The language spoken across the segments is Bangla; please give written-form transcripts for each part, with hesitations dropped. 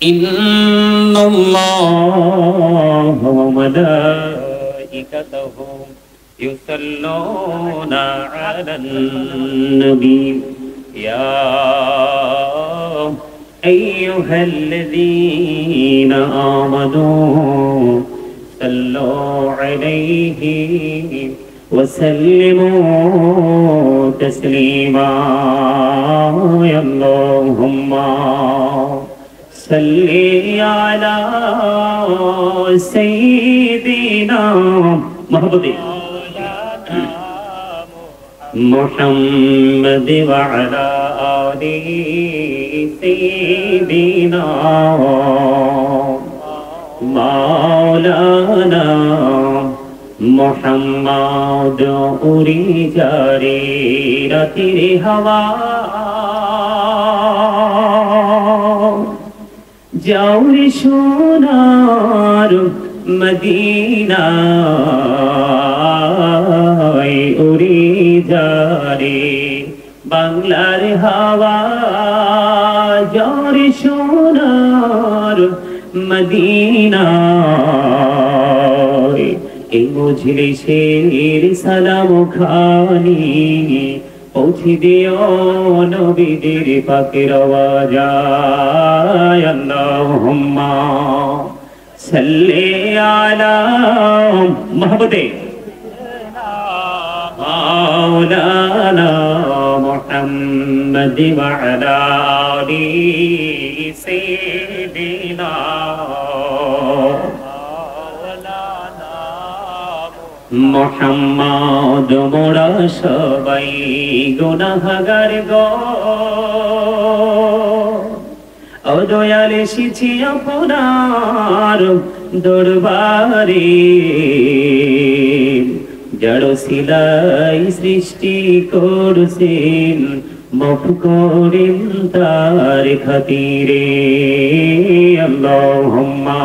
ইন্নাল্লাহা ওয়া মালাইকাতাহু ইউসাল্লুনা আলান নবী ইয়া আইয়ুহাল্লাযীনা আমানু সাল্লু আলাইহি ওয়া সাল্লিমু তাসলিমা আল্লাহুম্মা সাল্লি আলা সাইয়্যিদিনা মুহাম্মদ ওয়া আলা আলি সাইয়্যিদিনা মাওলানা মুহাম্মদ উড়ি যারে রাতের হাওয়া যাও রে সোনার মদিনায় উড়ি যারে বাংলার হাওয়া যাও রে সোনার মদিনায় এই মজলিসের সালাম খানি পৌঁছে দিও নবীদের পাকের আওয়াজ আল্লাহুম্মা সাল্লি আলা মুহাম্মাদে মাওলানা মুহাম্মদ ওয়া আলা আলি সাইয়্যিদিনা মুহাম্মদ মোরা সবাই গুনাহগার গো ও দয়াল এসেছি আপনার দরবারে জড় সিলাই সৃষ্টি করছেন মাফ করেন তার খাতিরে আল্লাহুম্মা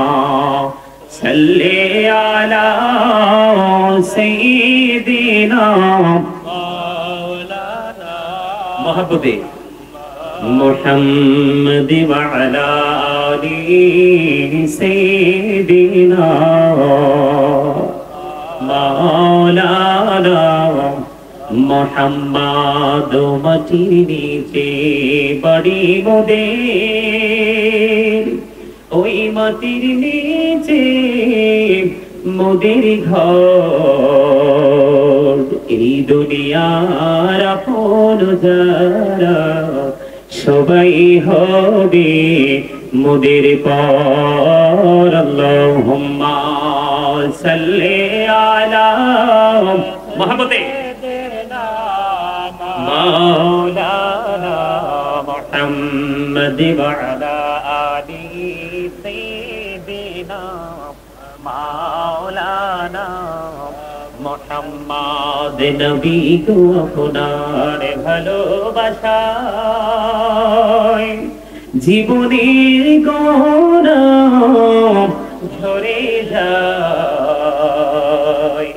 সাল্লি আলা সাইয়্যিদিনা মাওলানা মুহাম্মদে মুহাম্মদ ওয়া আলা আলি সাইয়্যিদিনা মাওলানা মুহাম্মদ মাটির নিচে বাড়ি মোদের ওই মাটির নিচে মোদের ঘর এই দুনিয়ার আপন যারা সবাই হবে মোদের পর আল্লাহুম্মা সাল্লি আলা মুহাম্মাদে মাওলানা মুহাম্মদ ওয়া আলা আলি সাইয়্যিদিনা মাওলানা মুহাম্মদ নবী গো আপনার ভালোবাসায় জীবনের গৌরব ঝরে যায়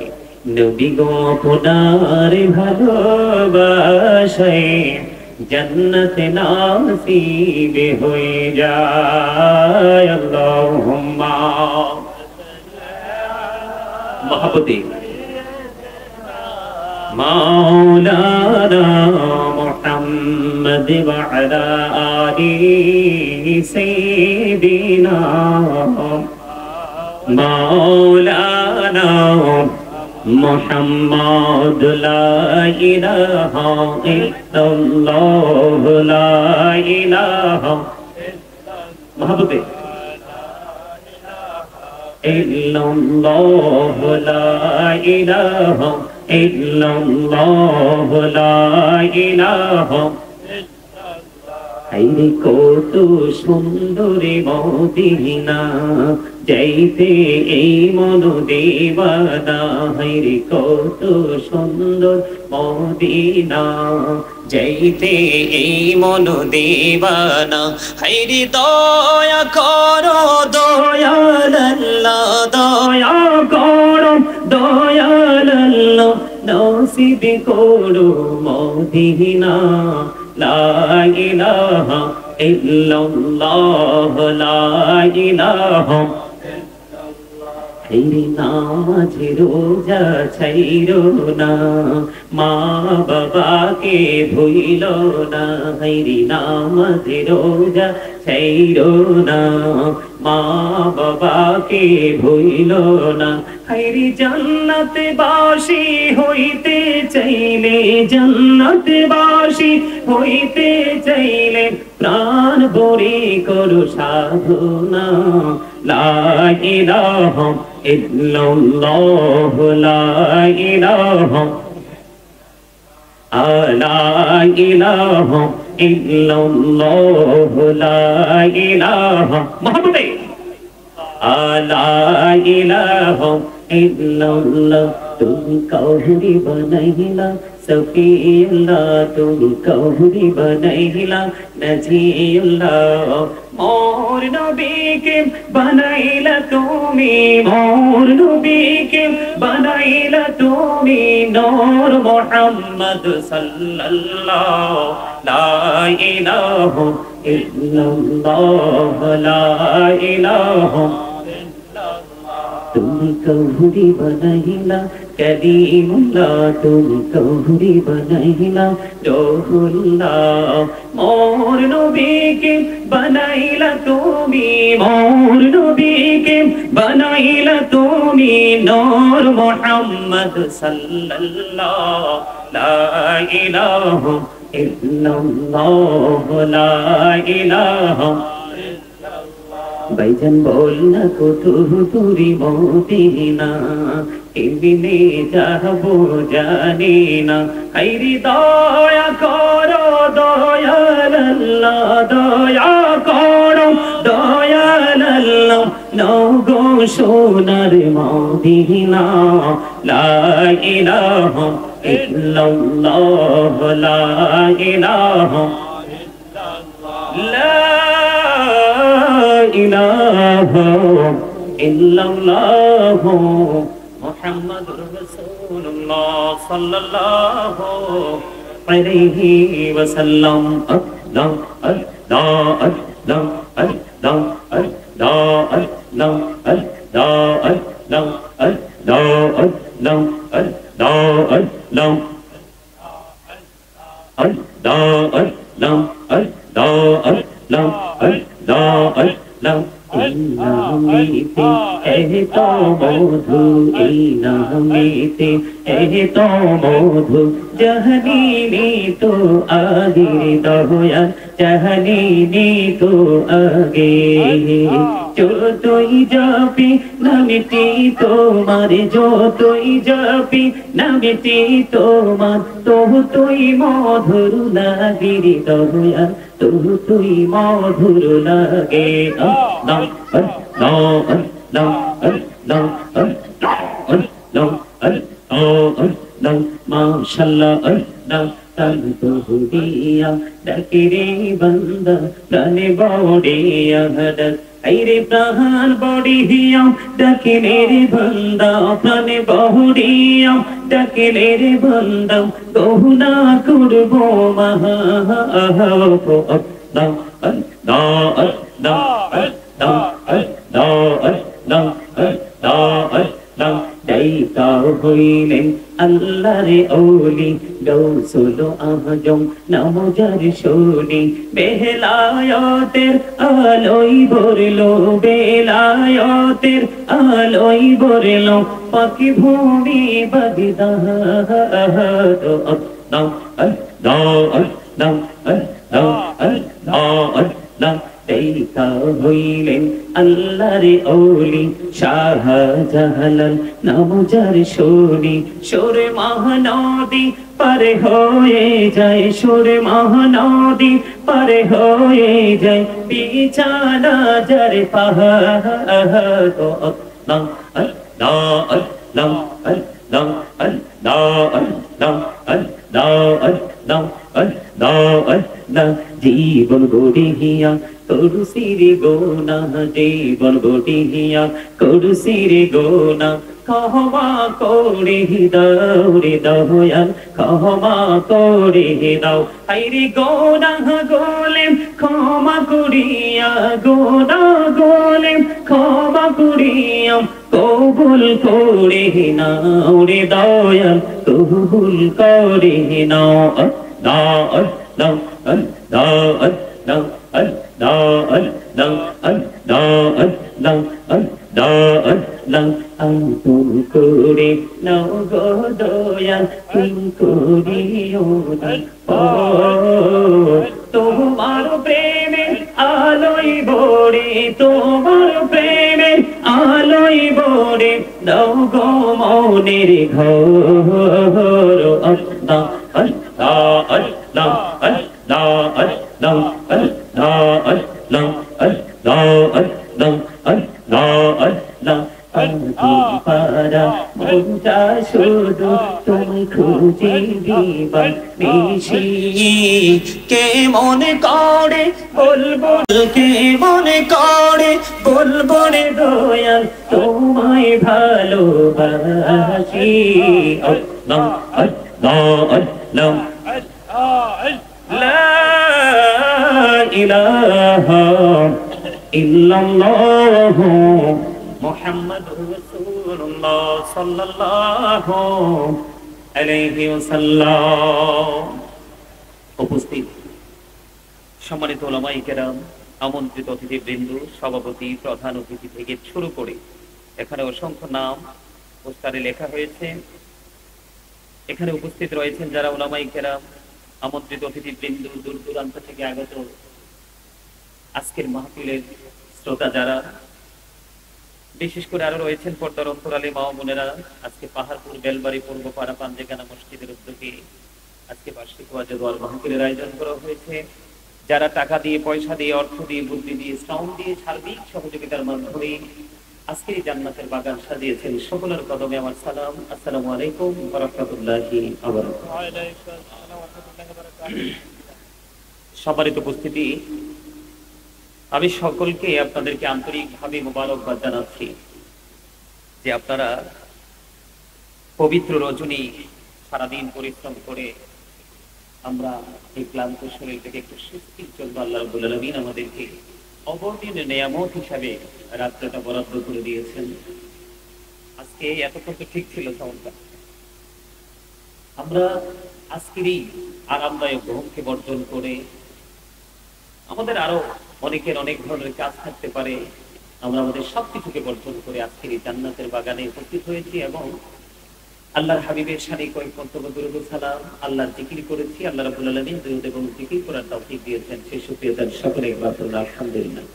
নবী গো আপনার ভালোবাসায় জন্নত নসিব হয়ে যায় আল্লাহুম্মা মুহাম্মদে মাওলানা মুহাম্মদ ওয়া আলা আলি সাইয়্যিদিনা মাওলানা মুহাম্মদ লা ইলাহা ইল্লাল্লাহ লা ইলাহা মুহাম্মদে ইল্লাল্লাহ লা ইলাহা ইল্লাল্লাহ লা ইলাহা হায়রে কত সুন্দর মদিনা যাইতে এই মন দেওয়ানা হায়রে কত সুন্দর মদিনা যাইতে এই মন দেওয়ানা হায়রে দয়া করো দয়াল আল্লাহ দয়া করো দয়াল আল্লাহ নসিব করো মদিনা লা ইলাহা ইল্লাল্লাহ লা ইলাহা এই নামাজ রোজা ছাইরো না মা বাবাকে ভুইল না হাইরি নামাজ রোজা ছাইরো না মা বাবাকে ভুইল না হাইরি জান্নাত বাসী হইতে চাইলে জান্নাত বাসী হইতে চাইলে প্রাণ ভরে করো সাধনা লা ইলাহা ইল্লাল্লাহ লা ইলাহা লা ইলাহা ইল্লাল্লাহ লা ইলাহা মুহাম্মাদে লা ইলাহা ইল্লাল্লাহ তুম কাউরি বনাইলা সফিউল্লাহ তুম কাউরি বনাইলা নজিউল্লাহ মোর নবীকে বানাইলা তুমি মোর নবীকে বানাইলা তুমি নূর মুহাম্মদ সাল্লাল্লাহু লা ইলাহা ইল্লাল্লাহ লা ইলাহা तुम कहुरी बनहिला कलीमुल्लाह तुम कहुरी बनहिला रोहुल्लाह मोर नबी के बनाइला तुमी मोर नबी के बनाइला तुमी नूर मुहम्मद सल्लल्लाहु ला इलाहा इल्लल्लाह ला इलाहा भाईजान बोलना को तुरी मोतीना इबिने जाबो जानी ना हायरी दया करो दयाल अल्लाह दया करो दयाल अल्लाह नगो सोनार मदीना ला इलाहा इल्लल्लाह ला इलाहा ला इलाहा इल्लल्लाह मुहम्मदुर रसूलुल्लाह सल्लल्लाहु अलैहि वसल्लम अल्लाह अल्लाह अल्लाह अल्लाह अल्लाह अल्लाह अल्लाह अल्लाह अल्लाह अल्लाह अल्लाह अल्लाह अल्लाह अल्लाह अल्लाह अल्लाह अल्लाह अल्लाह इनामीते एतो मधु इनामीते एतो मधु जहनीनी तो आगे दया जहनीनी तो आगे जो तुई जापी न मिटी তোমার যতই যাবি না মিটি তোমার তবু তুই মধুর লাগির দয়া তবু তুই মধুর লাগে আল্লাহ আল্লাহ আল্লাহ আল্লাহ আল্লাহ আল্লাহ আল্লাহ মাশাআল্লাহ আল্লাহ तन तो दिया डकरे बंदा प्राणे बॉडिया हदत ऐरे प्राण बॉडिया डकरे रे बंदा प्राणे बॉडिया डकरे रे बंदा गहुना करबो महा को अल्लाह अल्लाह अल्लाह अल्लाह अल्लाह अल्लाह अल्लाह अल्लाह दाइता হইলেন আল্লাহরে ওলি গৌসুল আজম নামজার শুনি বেলায়েতের আলোয় ভরলো বেলায়েতের আলোয় ভরলো পাকি ভূমি বাগদাদ আল্লাহ আল্লাহ আল্লাহ আল্লাহ আল্লাহ আল্লাহ দাইতা হইলেন আল্লাহরে ওলি শাহজালাল নামজার শুনি সুরে মহানদী পারে হয়ে যায় সুরে মহানদী পারে হয়ে যায় বিছানা যার পাহাড় আল্লাহ আল্লাহ আল্লাহ আল্লাহ আল্লাহ আল্লাহ আল্লাহ আল্লাহ আল্লাহ জীবন গড়িয়া করছি রে গোনা জীবন গড়িয়া করছি রে গোনা ক্ষমা করে দাও রে দয়াল ক্ষমা করে দাও আইরে গোনা গোলে ক্ষমা করিয়া গোনা গোলে ক্ষমা করিয়া কবুল করে নাও রে দয়াল কবুল করে নাও আল্লাহ আল্লাহ আল্লাহ আল্লাহ আল্লাহ আল্লাহ আল্লাহ আল্লাহ আপন করে নাও গো দয়াল তিন করিও তোমার প্রেমে আলোই বড়ে তোমার প্রেমে আলোই বড়ে দাও গো মনের ঘর আল্লাহ আল্লাহ আল্লাহ আল্লাহ আল্লাহ আল্লাহ আল্লাহ আল্লাহ আল্লাহ আল্লাহ আল্লাহ পারা মনটা শুধু তুমি খুঁজে দিবা বেশি কে মনে করে বলবো কে মনে করে বলবো রে দয়াল তোমায় ভালোবাসি আল্লাহ আল্লাহ আল্লাহ লা ইলাহা ইল্লাল্লাহ মুহাম্মাদুর রাসূলুল্লাহ সাল্লাল্লাহু আলাইহি ওয়াসাল্লাম। উপস্থিত সম্মানিত উলামায়ে কেরাম, আমন্ত্রিত অতিথিবৃন্দ, সভাপতি, প্রধান অতিথি থেকে শুরু করে এখানে অসংখ্য নাম পোস্টারে লেখা হয়েছে। এখানে উপস্থিত রয়েছেন যারা উলামায়ে কেরাম, আমন্ত্রিত অতিথিবৃন্দ, দূর দূরান্ত থেকে আগত আজকের মাহফিলের শ্রোতা যারা, বিশেষ করে আরো রয়েছেন পর্দার অন্তরালে মা ও বোনেরা। আজকে পাহাড়পুর বেলবাড়ি পূর্বপাড়া পাঞ্জেখানা মসজিদের উদ্যোগে আজকে বার্ষিক ওয়াজের দোয়ার মাহফিলের আয়োজন করা হয়েছে। যারা টাকা দিয়ে, পয়সা দিয়ে, অর্থ দিয়ে, বুদ্ধি দিয়ে, শ্রম দিয়ে, সার্বিক সহযোগিতার মাধ্যমে আজকের এই জান্নাতের বাগান সাজিয়েছেন, সকলের কদমে আমার সালাম। আসসালামু আলাইকুম ওয়া রাহমাতুল্লাহি ওয়া বারাকাতুহু। সম্মানিত উপস্থিতি, আমি সকলকে আপনাদেরকে আন্তরিকভাবে মোবারকবাদ জানাচ্ছি যে আপনারা পবিত্র রজনী সারাদিন পরিশ্রম করে আমরা এই ক্লান্ত শরীর থেকে একটু স্বস্তির জন্য আল্লাহ রাব্বুল আলামিন আমাদেরকে অবর্ণনীয় নিয়ামত হিসাবে রাত্রিটা বরাদ্দ করে দিয়েছেন। আজকে এতক্ষণ তো ঠিক ছিল সাউন্ডটা। আমরা আজকের এই আরামদায়ক ঘুমকে বর্জন করে আমাদের আরো অনেকের অনেক ধরনের কাজ থাকতে পারে, আমরা আমাদের সবকিছুকে বর্জন করে আজকের এই জান্নাতের বাগানে উপস্থিত হয়েছি এবং আল্লাহর হাবিবের শানে কয়েক মন্তব্য দরুদ সালাম আল্লাহর জিকির করেছি। আল্লাহ রাব্বুল আলামিন দরুদ এবং জিকির করার তৌফিক দিয়েছেন, সেই শুকরিয়া সকলে একবার আলহামদুলিল্লাহ।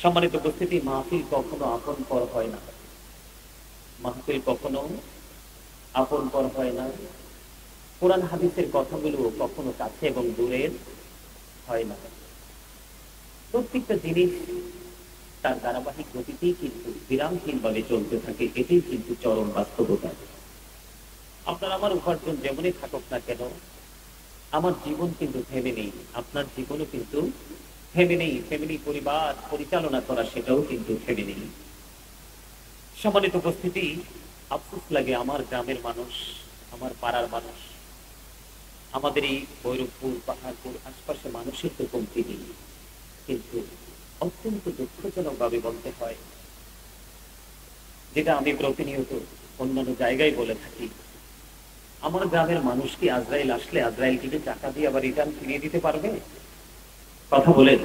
সম্মানিত উপস্থিতি, মাহফিল কখনো আপন পর হয় না, মাহফিল কখনো আপন পর হয় না। কোরআন হাদিসের কথাগুলো কখনো কাছে এবং দূরের হয় না। প্রত্যেকটা জিনিস তার ধারাবাহিক গতিতেই কিন্তু বিরামহীনভাবে চলতে থাকে, এটাই কিন্তু চরম বাস্তবতা। আপনার আমার উপার্জন যেমনই থাকুক না কেন, আমার জীবন কিন্তু থেমে নেই, আপনার জীবনও কিন্তু থেমে নেই। ফ্যামিলি পরিবার পরিচালনা করা সেটাও কিন্তু থেমে নেই। সম্মানিত উপস্থিতি, আফসোস লাগে আমার গ্রামের মানুষ, আমার পাড়ার মানুষ, আমাদের এই ভৈরবপুর পাহাড়পুর আশপাশে মানুষের তো কমতি নেই, কিন্তু অত্যন্ত দুঃখজনক ভাবে বলতে হয়, যেটা আমি প্রতিনিয়ত অন্যান্য জায়গায় বলে থাকি, আমার গ্রামের মানুষ কি আজরাইল আসলে আজরাইলকে টাকা দিয়ে আবার রিটার্ন ফিরিয়ে দিতে পারবে? কথা বলেন।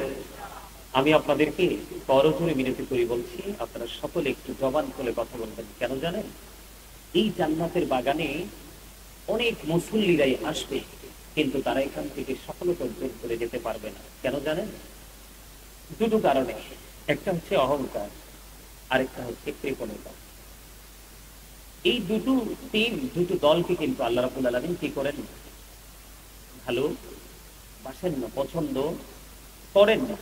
আমি আপনাদেরকে করজোরে মিনতি করে বলছি, আপনারা সকলে একটু জবান খুলে কথা বলবেন। কেন জানেন? এই জান্নাতের বাগানে অনেক মুসল্লিরাই আসবে, কিন্তু তারা এখান থেকে সফলতা অর্জন করে যেতে পারবে না। কেন জানেন? দুটো কারণে। একটা হচ্ছে অহংকার, আরেকটা হচ্ছে কৃপণতা। এই দুটো টিম, দুটো দলকে কিন্তু আল্লাহ রাব্বুল আলামিন কি করেন? ভালো বাসেন না, পছন্দ করেন না।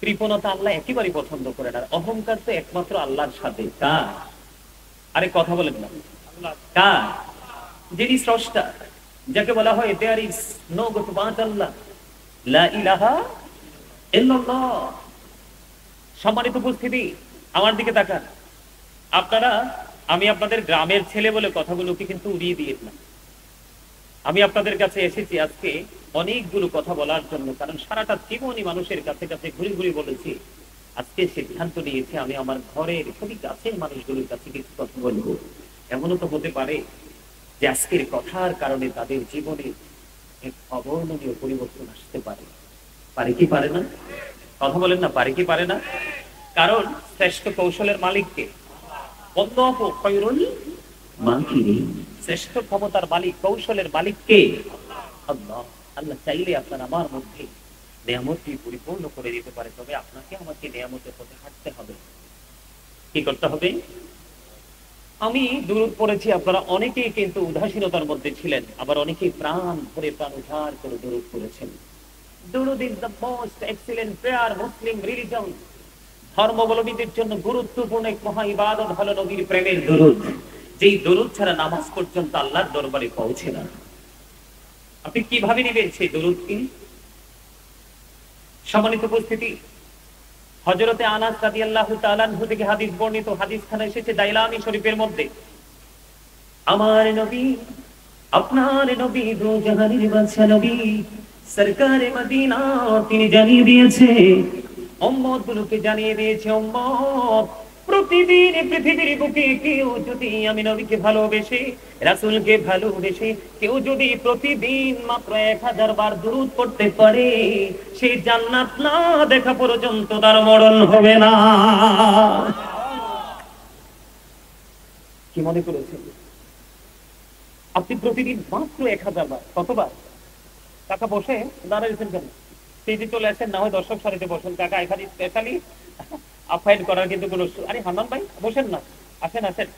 কৃপণতা আল্লাহ একেবারে পছন্দ করেন, আর অহংকার তো একমাত্র আল্লাহর সাথে। কার? আরে কথা বলেন না, কার? যিনি স্রষ্টা, যাকে বলা হয় there is no God but Allah, লা ইলাহা ইল্লাল্লাহ। সম্মানিত উপস্থিতি, আমার দিকে তাকান। আপনারা, আমি আপনাদের গ্রামের ছেলে বলে কথাগুলোকে কিন্তু উড়িয়ে দিয়ে না। আমি আপনাদের কাছে এসেছি আজকে অনেকগুলো কথা বলার জন্য, কারণ সারাটা জীবনই মানুষের কাছে কাছে ঘুরে ঘুরে বলেছি। আজকে সিদ্ধান্ত নিয়েছি আমি আমার ঘরের খুবই কাছের মানুষগুলোর কাছে কিছু কথা বলবো। এমনও তো হতে পারে যে আজকের কথার কারণে তাদের জীবনে এক অবর্ণনীয় পরিবর্তন আসতে পারে। পারে কি পারে না? কথা বলেন না, পারে কি পারে না? কারণ শ্রেষ্ঠ কৌশলের মালিককে, আল্লাহু খায়রুল মাকিরিন, শ্রেষ্ঠ ক্ষমতার মালিক, কৌশলের মালিক কে? আল্লাহ। আল্লাহ চাইলে আপনার আমার মধ্যে নিয়ামতটি পরিপূর্ণ করে দিতে পারে, তবে আপনাকে আমাকে নিয়ামতের পথে হাঁটতে হবে। কি করতে হবে? আমি দুরূদ পড়েছি, আপনারা অনেকেই কিন্তু উদাসীনতার মধ্যে ছিলেন, আবার অনেকেই প্রাণ ভরে প্রাণ উদ্ধার করে দুরূদ পড়েছেন। দুরূদ is the most excellent prayer Muslim religion. ধর্মাবলম্বীদের জন্য গুরুত্বপূর্ণ এক মহা ইবাদত হলো নবীর প্রেমের দুরূদ। যেই দুরূদ ছাড়া নামাজ পর্যন্ত আল্লাহর দরবারে পৌঁছে না। আপনি কিভাবে নেবেন সেই দুরূদকে? সম্মানিত উপস্থিতি, হযরতে আনাস রাদিয়াল্লাহু তাআলা আনহু থেকে হাদিস বর্ণিত, হাদিসখানা এসেছে দাইলামি শরীফের মধ্যে। আমার নবী, আপনার নবী, দু জাহানের বাদশা নবী সরকারে মদিনা, তিনি জানিয়ে দিয়েছে, উম্মতগুলোকে জানিয়ে দিয়েছে, উম্মত প্রতিদিন পৃথিবীর বুকে কেউ যদি আমি নবীকে ভালোবেসে, রাসূলকে ভালোবেসে কেউ যদি প্রতিদিন মাত্র 1000 বার দুরূদ পড়তে পারে, সে জান্নাত না দেখা পর্যন্ত তার মরণ হবে না। কি মনে করেছেন আপনি? প্রতিদিন মাত্র 1000 বার। কতবার? কাকা বসে দাঁড়াইছেন কেন? স্টেজে চলে আসেন, না হয় দর্শক সারিতে বসেন। কাকা এখানে স্পেশালি আপ্যায়ন করার কিন্তু কোনো, আরে হান্নান ভাই বসেন না, আসেন আসেন।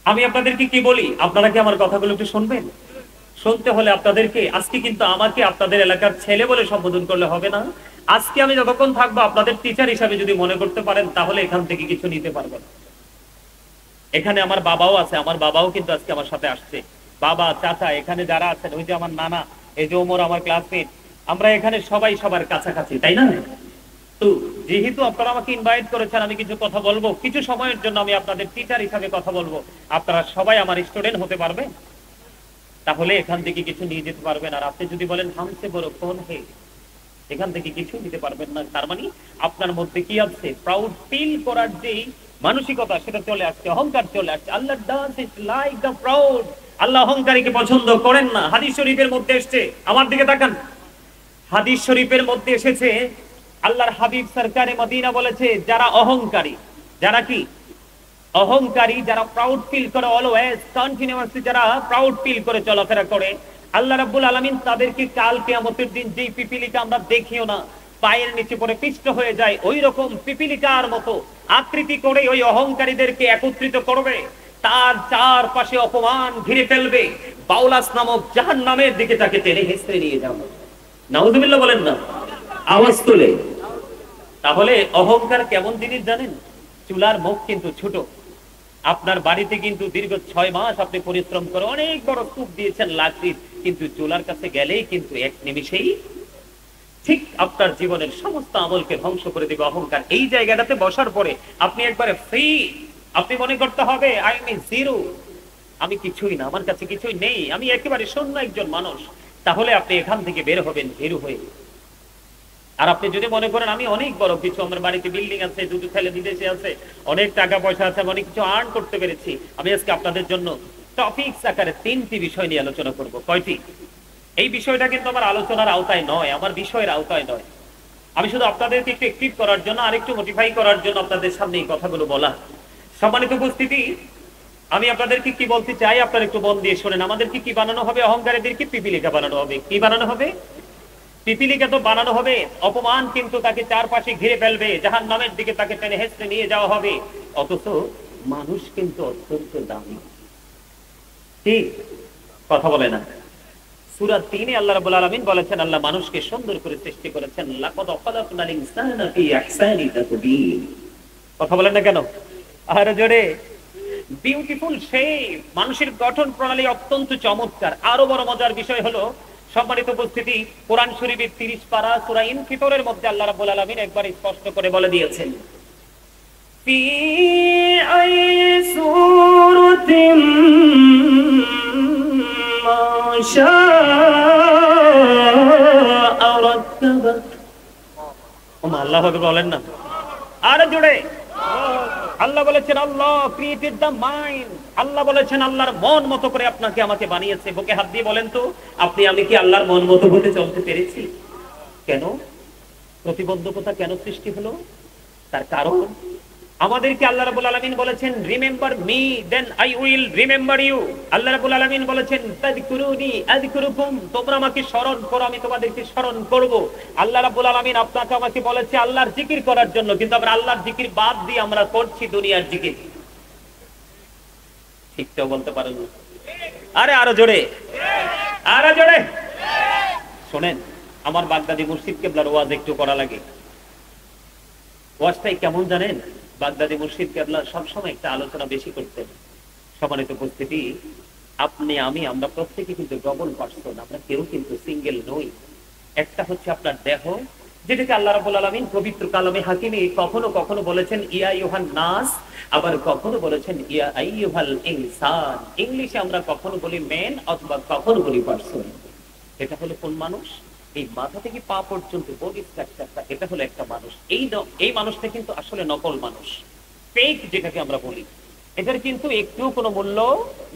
আমি আপনাদেরকে কি বলি, আপনারা কি আমার কথাগুলো একটু শুনবেন? শুনতে হলে আপনাদেরকে, আজকে কিন্তু আমাকে আপনাদের এলাকার ছেলে বলে সম্বোধন করলে হবে না। আজকে আমি যতক্ষণ থাকবো আপনাদের টিচার হিসাবে যদি মনে করতে পারেন, তাহলে এখান থেকে কিছু নিতে পারবেন। এখানে আমার বাবাও আছে, আমার বাবাও কিন্তু আজকে আমার সাথে আসছে। বাবা, চাচা, এখানে যারা আছেন, ওই যে আমার নানা, এই যে ওমর আমার ক্লাসমেট, আমরা এখানে সবাই সবার কাছাকাছি, তাই না? তো যেহেতু আপনারা আমাকে ইনভাইট করেছেন, আমি কিছু কথা বলবো, কিছু সময়ের জন্য আমি আপনাদের টিচার হিসাবে কথা বলবো। আপনারা সবাই আমার স্টুডেন্ট হতে পারবেন, তাহলে এখান থেকে কিছু নিয়ে যেতে পারবেন। আর আপনি যদি বলেন হামসে বড় কোন হে, এখান থেকে কিছু নিতে পারবেন না, তার মানে আপনার মধ্যে কি আছে? প্রাউড ফিল করার যে মানসিকতা, সেটা চলে আসছে, অহংকার চলে আসছে। Allah does it like the proud. আল্লাহ অহংকারীকে পছন্দ করেন না। হাদিস শরীফের মধ্যে এসেছে, আমার দিকে তাকান, হাদিস শরীফের মধ্যে এসেছে, আল্লাহর হাবিব সরকারে মদিনা বলেছে, যারা অহংকারী, যারা কি অহংকারী, যারা প্রাউড ফিল করে, অলওয়েজ কন্টিনিউয়াসলি যারা প্রাউড ফিল করে চলাফেরা করে, আল্লাহ রাব্বুল আলামিন তাদেরকে কাল কিয়ামতের দিন যেই পিপিলিকা আমরা দেখিও না, পায়ের নিচে পড়ে পিষ্ট হয়ে যায়, ওই রকম পিপিলিকার মতো আকৃতি করে ওই অহংকারীদেরকে একত্রিত করবে, তার চারপাশে অপমান ঘিরে ফেলবে, বাউলাস নামক জাহান্নামের দিকে তাকে টেনে হেঁচড়ে নিয়ে যাবে। নাউযুবিল্লাহ বলেন না, আওয়াজ তুলে। তাহলে অহংকার কেমন জিনিস জানেন? চুলার মুখ কিন্তু ছোট। আপনার বাড়িতে কিন্তু দীর্ঘ 6 মাস আপনি পরিশ্রম করে অনেক বড় স্তূপ দিয়েছেন লাকড়ি, কিন্তু চুলার কাছে গেলেই কিন্তু এক নিমিষেই ঠিক আপনার জীবনের সমস্ত আমলকে ধ্বংস করে দিবে অহংকার। এই জায়গাটাতে বসার পরে আপনি একবারে ফ্রি, আপনি মনে করতে হবে আই এম জিরো, আমি কিছুই না, আমার কাছে কিছুই নেই, আমি একেবারে শূন্য একজন মানুষ। তাহলে আপনি এখান থেকে বের হবেন ভীরু হয়ে। আর আপনি যদি মনে করেন আমি অনেক বড় কিছু, আমার বাড়িতে বিল্ডিং আছে, দুটো ছেলে বিদেশে আছে, অনেক টাকা পয়সা আছে, আমি অনেক কিছু আর্ন করতে পেরেছি, আমি আজকে আপনাদের জন্য টপিকস আকারে 3টি বিষয় নিয়ে আলোচনা করব। কয়টি? এই বিষয়টা কিন্তু আমার আলোচনার আওতায় নয়, আমার বিষয়ের আওতায় নয়। আমি শুধু আপনাদেরকে একটু অ্যাক্টিভ করার জন্য, আরেকটু মোটিফাই করার জন্য আপনাদের সামনে এই কথাগুলো বলা। সম্মানিত উপস্থিতি, আমি আপনাদেরকে কি বলতে চাই, আপনারা একটু মন দিয়ে শোনেন। আমাদেরকে কি বানানো হবে? অহংকারীদেরকে পিপিলিকা বানানো হবে। কি বানানো হবে? পিপিলিকা তো বানানো হবে। অপমান কিন্তু তাকে চারপাশে ঘিরে ফেলবে, জাহান্নামের দিকে তাকে টেনে হেঁচড়ে নিয়ে যাওয়া হবে। অথচ মানুষ কিন্তু অত্যন্ত দামি। ঠিক কথা বলে না? সূরা 3-এ আল্লাহ রাব্বুল আলামিন বলেছেন, আল্লাহ মানুষকে সুন্দর করে সৃষ্টি করেছেন। লাকাদ খালাকনাল ইনসানা ফি আহসানি তাকবীর। কথা বলেন না কেন? আর জোরে বিউটিফুল শেপ, মানুষের গঠন প্রণালী অত্যন্ত চমৎকার। আরো বড় মজার বিষয় হলো সম্মানিত উপস্থিতি, কোরআন শরীফের 30 পারা সূরা ইনফিতরের মধ্যে আল্লাহ রাব্বুল আলামিন একবার স্পষ্ট করে বলে দিয়েছেন, ফি আই সূরাতিন মা শাআ রাক্কাবাক। ওমা আল্লাহ বলেন না, আর জুড়ে আল্লাহ বলেছেন আল্লাহ ক্রিয়েটেড দ্য মাইন্ড। আল্লাহ বলেছেন আল্লাহর মন মতো করে আপনাকে আমাকে বানিয়েছে। বুকে হাত দিয়ে বলেন তো, আপনি আমি কি আল্লাহর মন মতো হতে চলতে পেরেছি? কেন প্রতিবন্ধকতা কেন সৃষ্টি হলো? তার কারণ আমাদেরকে আল্লাহ রাব্বুল আলামিন বলেছেন remember me then I will remember you. আল্লাহ রাব্বুল আলামিন বলেছেন তাযকুরুনি আযকুরুকুম, তোমরা আমাকে স্মরণ করো আমি তোমাদেরকে স্মরণ করব। আল্লাহ রাব্বুল আলামিন আপনাকে আমাকে বলেছে আল্লাহর জিকির করার জন্য, কিন্তু আমরা আল্লাহর জিকির বাদ দিয়ে আমরা করছি দুনিয়ার জিকির। ঠিক তো বলতে পারেন না? আরে আরো জোরে, আরো জোরে শুনেন। আমার বাগদাদি মুর্শিদ কেবলার ওয়াজ একটু করা লাগে। ওয়াজটাই কেমন জানেন? বাগদাদি মুর্শিদ কেবলা সবসময় একটা আলোচনা বেশি করতেন। সম্মানিত উপস্থিতি, আপনি আমি আমরা প্রত্যেকে কিন্তু ডবল পার্সন, আমরা কেউ কিন্তু সিঙ্গেল নই। একটা হচ্ছে আপনার দেহ, যেটাকে আল্লাহ রাব্বুল আলামিন পবিত্র কালামে হাকিমে কখনো কখনো বলেছেন ইয়া আইয়ুহান নাস, আবার কখনো বলেছেন ইয়া আইয়ুহাল ইনসান। ইংলিশে আমরা কখনো বলি ম্যান অথবা কখনো বলি পার্সন। এটা হলো কোন মানুষ? এই মাথা থেকে পা পর্যন্ত বডি স্ট্রাকচারটা, এটা হলো একটা মানুষ। এই মানুষটা কিন্তু আসলে নকল মানুষ, ফেক যেটাকে আমরা বলি। এটার কিন্তু একটু কোনো মূল্য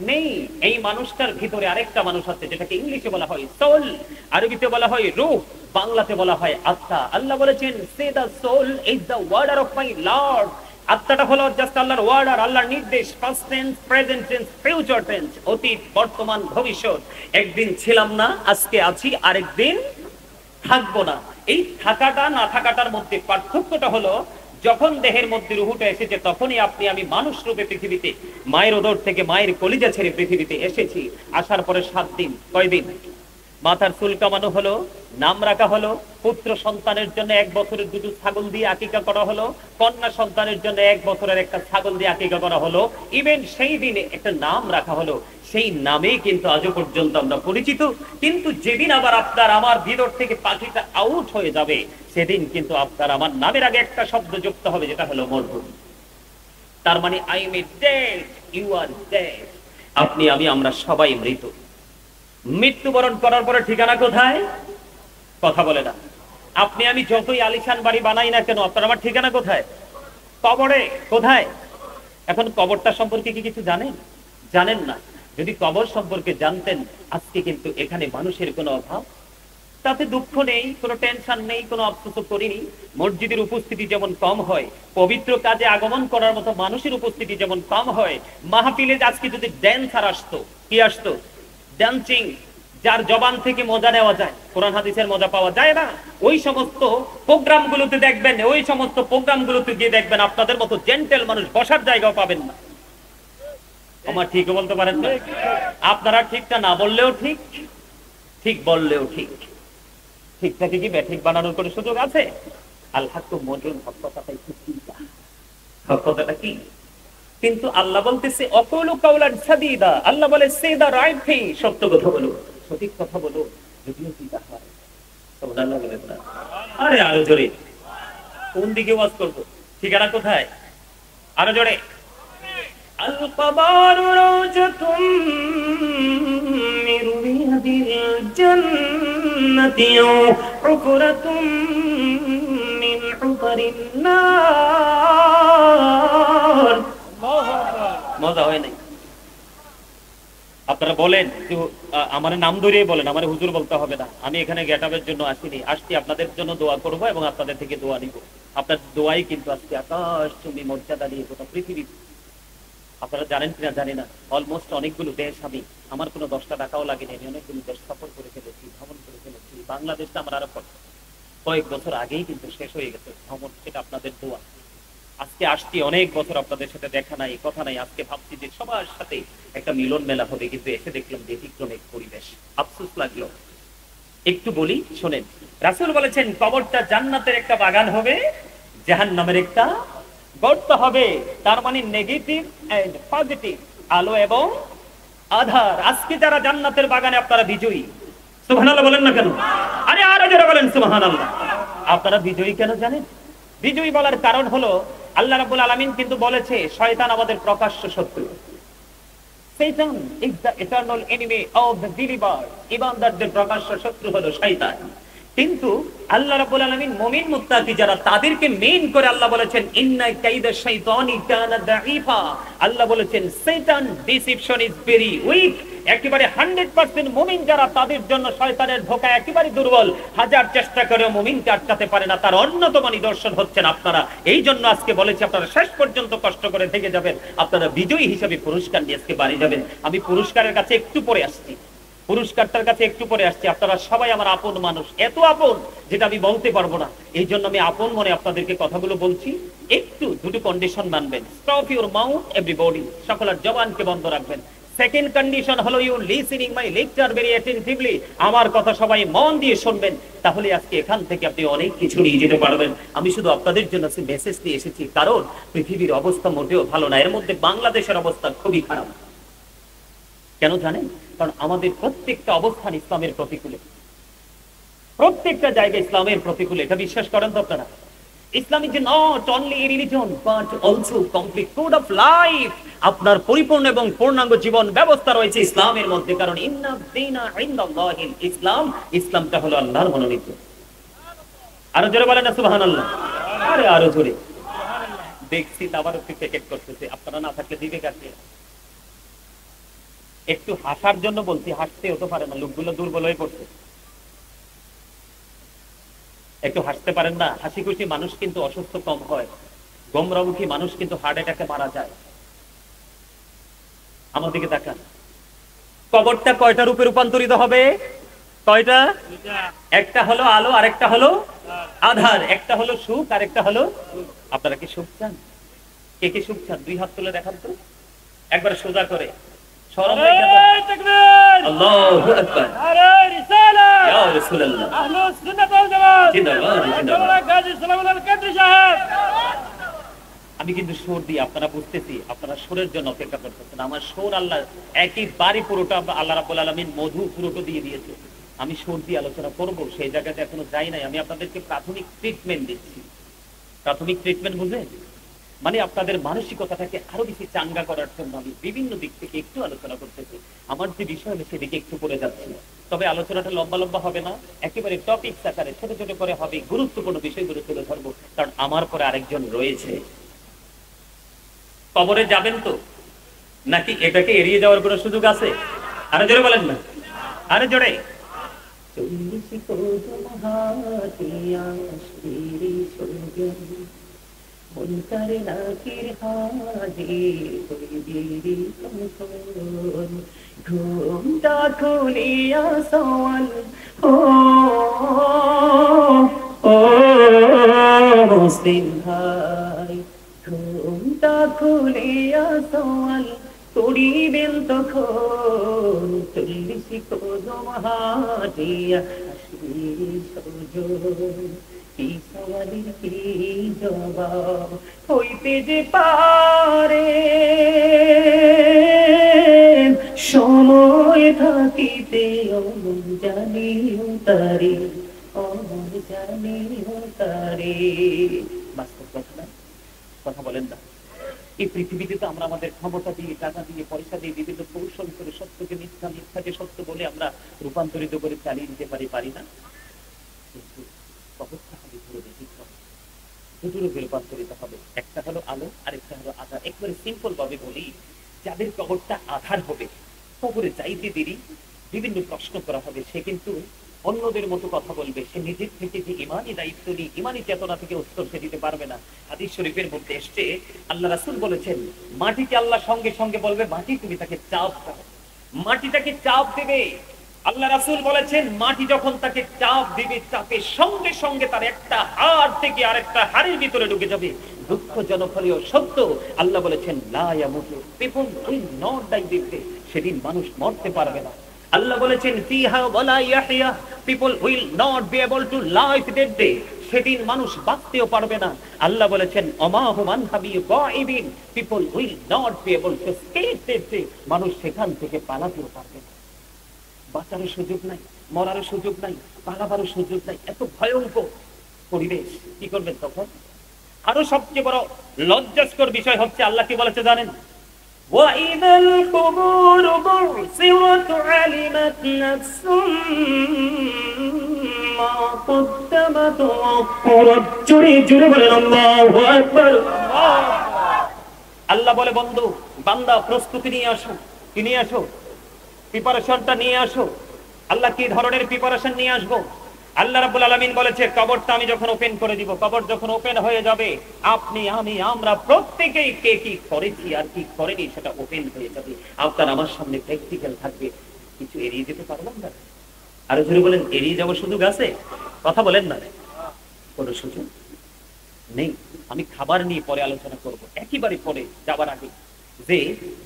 নেই। এই মানুষটার ভিতরে আরেকটা মানুষ আছে, যেটাকে ইংলিশে বলা হয় সোল, আরবিতে বলা হয় রূহ, বাংলাতে বলা হয় আত্মা। আল্লাহ বলেছেন say the soul is the order of my lord. আত্মাটা হলো জাস্ট আল্লাহর ওয়ার্ডার, আল্লাহর নির্দেশ। Past tense, present tense, future tense, অতীত, বর্তমান, ভবিষ্যৎ। একদিন ছিলাম না, আজকে আছি, আরেকদিন থাকবো না। এই থাকাটা না থাকাটার মধ্যে পার্থক্যটা হলো যখন দেহের মধ্যে রুহুটা এসেছে তখনই আপনি আমি মানুষ রূপে পৃথিবীতে, মায়ের উদর থেকে মায়ের কলিজা ছেড়ে পৃথিবীতে এসেছি। আসার পরে 7 দিন, কয়দিন? মাথার চুল কামানো হলো, নাম রাখা হলো, পুত্র সন্তানের জন্য 1 বছরের দুটো ছাগল দিয়ে আকিকা করা হলো, কন্যা সন্তানের জন্য 1 বছরের একটা ছাগল দিয়ে আকিকা করা হলো। ইভেন সেই দিনে একটা নাম রাখা হলো, সেই নামেই কিন্তু আজও পর্যন্ত আমরা পরিচিত। কিন্তু যেদিন আবার আপনার আমার ভিতর থেকে পাখিটা আউট হয়ে যাবে, সেদিন কিন্তু আপনার আমার নামের আগে একটা শব্দ যুক্ত হবে, যেটা হলো মরহুম। তার মানে I am dead, you are dead. আপনি আমি আমরা সবাই মৃত। মৃত্যুবরণ করার পরে ঠিকানা কোথায়? কথা বলে না। আপনি আমি যতই আলিশান বাড়ি বানাই না কেন, আপনার আমার ঠিকানা কোথায়? কবরে। কোথায়? এখন কবরটা সম্পর্কে কি কিছু জানেন? জানেন না। যদি কবর সম্পর্কে জানতেন, আজকে কিন্তু এখানে মানুষের কোনো অভাব, তাতে দুঃখ নেই, কোনো টেনশন নেই, কোনো আফসোস করিনি। মসজিদের উপস্থিতি যেমন কম হয়, পবিত্র কাজে আগমন করার মতো মানুষের উপস্থিতি যেমন কম হয়, মাহফিলে আজকে যদি ড্যান্সার আসতো, কি আসতো? ডান্সিং, যার জবান থেকে মজা নেওয়া যায়, কোরআন হাদিসের মজা পাওয়া যায় না, ওই সমস্ত প্রোগ্রামগুলোতে দেখবেন, ওই সমস্ত প্রোগ্রামগুলোতে গিয়ে দেখবেন আপনাদের মতো জেন্টেল মানুষ বসার জায়গাও পাবেন না। আমার ঠিক বলতে পারেন না? আপনারা ঠিকটা না বললেও ঠিক, ঠিক বললেও ঠিক। ঠিক থাকে কি ব্যাঠিক বানানোর কোনো সুযোগ আছে? আল্লাহ তো মজুর হকতাটাই চিন্তা, হকতাটা কি? কিন্তু আল্লাহ বলতেছে অকৌলু কাউলান সাদীদা। আল্লাহ বলে সে দা রাইট থিং, সত্য কথা বলো, সঠিক কথা বলো, যদিও চিন্তা হয়। সুবহানাল্লাহ বলেন না? আরে আরো জোরে। কোন দিকে ওয়াজ করব? ঠিকানা কোথায়? আরো জোরে। আল কবরু রাওজাতুম মিন রিয়াদিল জান্নাতি উফরাতুম মিন উফারিন নার। মজা হয় নাই? আপনারা বলেন, আমার নাম ধরে বলেন, আমার হুজুর বলতে হবে না। আমি এখানে গেটআপের জন্য আসিনি, আসছি আপনাদের জন্য দোয়া করব এবং আপনাদের থেকে দোয়া নিব। আপনার দোয়াই কিন্তু আজকে আকাশ চুম্বি মর্যাদা নিয়ে গোটা পৃথিবী। আপনারা জানেন কিনা জানি না, অলমোস্ট অনেকগুলো দেশ আমি, আমার কোনো 10টা টাকাও লাগেনি, আমি অনেকগুলো দেশ সফর করে ফেলেছি, ভ্রমণ করে ফেলেছি। বাংলাদেশটা আমার আরো কয়েক বছর আগেই কিন্তু শেষ হয়ে গেছে ভ্রমণ, সেটা আপনাদের দোয়া। আজকে আসছি, অনেক বছর আপনাদের সাথে দেখা নাই, কথা নাই। আজকে ভাবছি যে সবার সাথে একটা মিলন মেলা হবে, কিন্তু এসে দেখলাম ব্যতিক্রম এক পরিবেশ, আফসোস লাগলো। একটু বলি শোনেন। রাসূল বলেছেন কবরটা জান্নাতের একটা বাগান হবে, জাহান্নামের একটা গড়তে হবে। তার মানে নেগেটিভ এন্ড পজিটিভ, আলো এবং আধার। আজকে যারা জান্নাতের বাগানে আপনারা বিজয়ী, সুবহানাল্লাহ বলেন না কেন? আরে আরো জোরে বলেন সুবহানাল্লাহ। আপনারা বিজয়ী কেন জানেন? বিজয়ী বলার কারণ হলো আল্লাহ রাব্বুল আলামিন কিন্তু বলেছে শয়তান আমাদের প্রকাশ্য শত্রু। Satan is the eternal enemy of the believer. ইমানদারদের প্রকাশ্য শত্রু হলো শয়তান। কিন্তু আল্লাহ রাব্বুল আলামিন মুমিন মুত্তাকি যারা, তাদেরকে মেইন করে আল্লাহ বলেছেন ইন্না কাইদা শাইতানি কানা দাঈফা। আল্লাহ বলেছেন শয়তান ডিসিপশন ইজ ভেরি উইক। একেবারে 100% মুমিন যারা, তাদের জন্য শয়তানের ধোঁকা একেবারে দুর্বল। হাজার চেষ্টা করেও মুমিনকে আটকাতে পারে না। তার অন্যতম নিদর্শন হচ্ছেন আপনারা। এই জন্য আজকে বলেছি আপনারা শেষ পর্যন্ত কষ্ট করে থেকে যাবেন, আপনারা বিজয়ী হিসেবে পুরস্কার নিয়ে আজকে বাড়ি যাবেন। আমি পুরস্কারের কাছে একটু পরে আসছি, পুরস্কারটার কাছে একটু পরে আসছি। আপনারা সবাই আমার আপন মানুষ, এত আপন যেটা আমি বলতে পারবো না। এই জন্য আমি আপন মনে আপনাদেরকে কথাগুলো বলছি। একটু দুটো কন্ডিশন মানবেন। স্টপ ইউর মাউথ এভরিবডি, সকলের জবানকে বন্ধ রাখবেন। সেকেন্ড কন্ডিশন হলো you listening my lecture very attentively, আমার কথা সবাই মন দিয়ে শুনবেন। তাহলে আজকে এখান থেকে আপনি অনেক কিছু নিয়ে যেতে পারবেন। আমি শুধু আপনাদের জন্য মেসেজ নিয়ে এসেছি, কারণ পৃথিবীর অবস্থা মোটেও ভালো না। এর মধ্যে বাংলাদেশের অবস্থা খুবই খারাপ। কেন জানেন? কারণ আমাদের প্রত্যেকটা অবস্থান ইসলামের প্রতিকূলে, প্রত্যেকটা জায়গায় ইসলামের প্রতিকূলে। এটা বিশ্বাস করেন তো আপনারা? Islam is not only a religion but also complete code of life. আপনার পরিপূর্ণ এবং পূর্ণাঙ্গ জীবন ব্যবস্থা রয়েছে ইসলামের মধ্যে। কারণ ইন্না দীনা ইনদাল্লাহিল ইসলাম, ইসলামটা হলো আল্লাহর মনোনীত। আরো জোরে বলেন না সুবহানাল্লাহ। আরে আরো জোরে। দেখছি আবার একটু প্যাকেট করতেছে, আপনারা না থাকলে দিবে কাকে? একটু হাসার জন্য বলছি, হাসতে হতে পারে না, লোকগুলো দুর্বল হয়ে পড়ছে। একটু হাসতে পারেন না? হাসি খুশি মানুষ কিন্তু অসুস্থ কম হয়, গোমরামুখী মানুষ কিন্তু হার্ট অ্যাটাকে মারা যায়। আমার দিকে তাকান। কবরটা কয়টা রূপে রূপান্তরিত হবে? কয়টা? একটা হলো আলো, আরেকটা হলো আধার। একটা হলো সুখ, আরেকটা হলো। আপনারা কি সুখ চান? কে কে সুখ চান? দুই হাত তুলে দেখান তো, একবার সোজা করে। আল্লাহু আকবার। নারে রিসালাত, ইয়া রাসূলুল্লাহ। আহলুস সুন্নাত ওয়াল জামাত জিন্দাবাদ, জিন্দাবাদ। গাজী সালামুল কাদরি সাহেব। আমি কিন্তু সুর দিই, আপনারা বুঝতেছি, আপনারা সুরের জন্য অপেক্ষা করতেছেন। আমার সুর আল্লাহ একেবারে পুরোটা আল্লাহ রাব্বুল আলামিন মধু পুরোটা দিয়ে দিয়েছে। আমি সুর দিয়ে আলোচনা করব, সেই জায়গাতে এখনো যাই নাই। আমি আপনাদেরকে প্রাথমিক ট্রিটমেন্ট দিচ্ছি। প্রাথমিক ট্রিটমেন্ট বুঝলেন? মানে আপনাদের মানসিকতাটাকে আরো বেশি চাঙ্গা করার জন্য আমি বিভিন্ন দিক থেকে একটু আলোচনা করতেছি। আমার যে বিষয় হলো সেদিকে একটু করে যাচ্ছি। তবে আলোচনাটা লম্বা লম্বা হবে না, একেবারে টপিক আকারে ছোট ছোট করে হবে। গুরুত্বপূর্ণ বিষয়গুলো তুলে ধরবো, কারণ আমার পরে আরেকজন রয়েছে। কবরে যাবেন তো, নাকি এটাকে এড়িয়ে যাওয়ার কোনো সুযোগ আছে? আরে জোরে বলেন না, আরে জোরে। ঘুমটা খুলিয়া সওয়াল ও ও মুসলিম ভাই, ঘুমটা খুলিয়া সওয়াল করিবেন তখন, 40 কদম হাঁটিয়া আসবে সজন। কি সওয়ালের কি জবাব হইতে যে পারে, সময় থাকিতে অমর জানিও তারে, অমর জানিও তারে। বাস্তব কথা না? কথা বলেন না? এই পৃথিবীতে তো আমরা আমাদের ক্ষমতা দিয়ে, টাকা দিয়ে, পয়সা দিয়ে, বিভিন্ন কৌশল করে সত্যকে মিথ্যা, মিথ্যাকে সত্য বলে আমরা রূপান্তরিত করে চালিয়ে দিতে পারি না? কিন্তু কবরটা হবে পুরো ব্যতিক্রম। দুটো রূপে রূপান্তরিত হবে, একটা হলো আলো, আরেকটা হলো আধার। একবারে সিম্পল ভাবে বলি, যাদের কবরটা আধার হবে, কবরে যাইতে দেরি বিভিন্ন প্রশ্ন করা হবে, সে কিন্তু অন্যদের মতো কথা বলবে। সে নিজের থেকে যে ইমানি দায়িত্ব নিয়ে, ইমানি চেতনা থেকে উত্তর সে দিতে পারবে না। হাদিস শরীফের মধ্যে এসছে, আল্লাহ রাসূল বলেছেন, মাটিকে আল্লাহ সঙ্গে সঙ্গে বলবে, মাটি তুমি তাকে চাপ দাও। মাটিটাকে চাপ দেবে। আল্লাহ রাসূল বলেছেন, মাটি যখন তাকে চাপ দিবে, চাপের সঙ্গে সঙ্গে তার একটা হাড় থেকে আরেকটা হাড়ের ভিতরে ঢুকে যাবে। দুঃখজনক হলেও সত্য, আল্লাহ বলেছেন, লা ইয়ামুতু, people will not die this day. সেদিন মানুষ মরতে পারবে না। আল্লাহ বলেছেন, ফিহা ওয়ালা ইয়াহইয়া, people will not be able to live that day. সেদিন মানুষ বাঁচতেও পারবে না। আল্লাহ বলেছেন অমাহুমান হাবি গায়বিন, people will not be able to escape that day. মানুষ সেখান থেকে পালাতেও পারবে না, বাঁচার সুযোগ নাই, মরার সুযোগ নাই, পালাবার সুযোগ নাই। এত ভয়ঙ্কর পরিবেশ, কি করবেন তখন? আরো সবচেয়ে বড় লজ্জাস্কর বিষয় হচ্ছে আল্লাহ কি বলেছে জানেন? وَإِذَا الْقُبُورُ بُعْثِرَتْ عَلِمَتْ نَفْسٌ مَا قَدَّمَتْ وَأَخَّرَتْ। জোরে জোরে বলেন আল্লাহু আকবার। আল্লাহ বলে বন্ধু বান্দা প্রস্তুতি নিয়ে আসো, কি নিয়ে আসো? প্রিপারেশনটা নিয়ে আসো। আল্লাহ কি ধরনের প্রিপারেশন নিয়ে আসবো? আল্লাহ রাব্বুল আলামিন বলেছে কবরটা আমি যখন ওপেন করে দিব, কবর যখন ওপেন হয়ে যাবে, আপনি আমি আমরা প্রত্যেকেই কে কি করেছি আর কি করেনি সেটা ওপেন হয়ে যাবে। আপনার আমার সামনে প্র্যাকটিক্যাল থাকবে, কিছু এড়িয়ে যেতে পারলাম না। আরো জোরে বলেন, এড়িয়ে যাওয়ার সুযোগ আছে? কথা বলেন না, কোনো সুযোগ নেই। আমি খাবার নিয়ে পরে আলোচনা করব, একেবারে পরে যাবার আগে, যে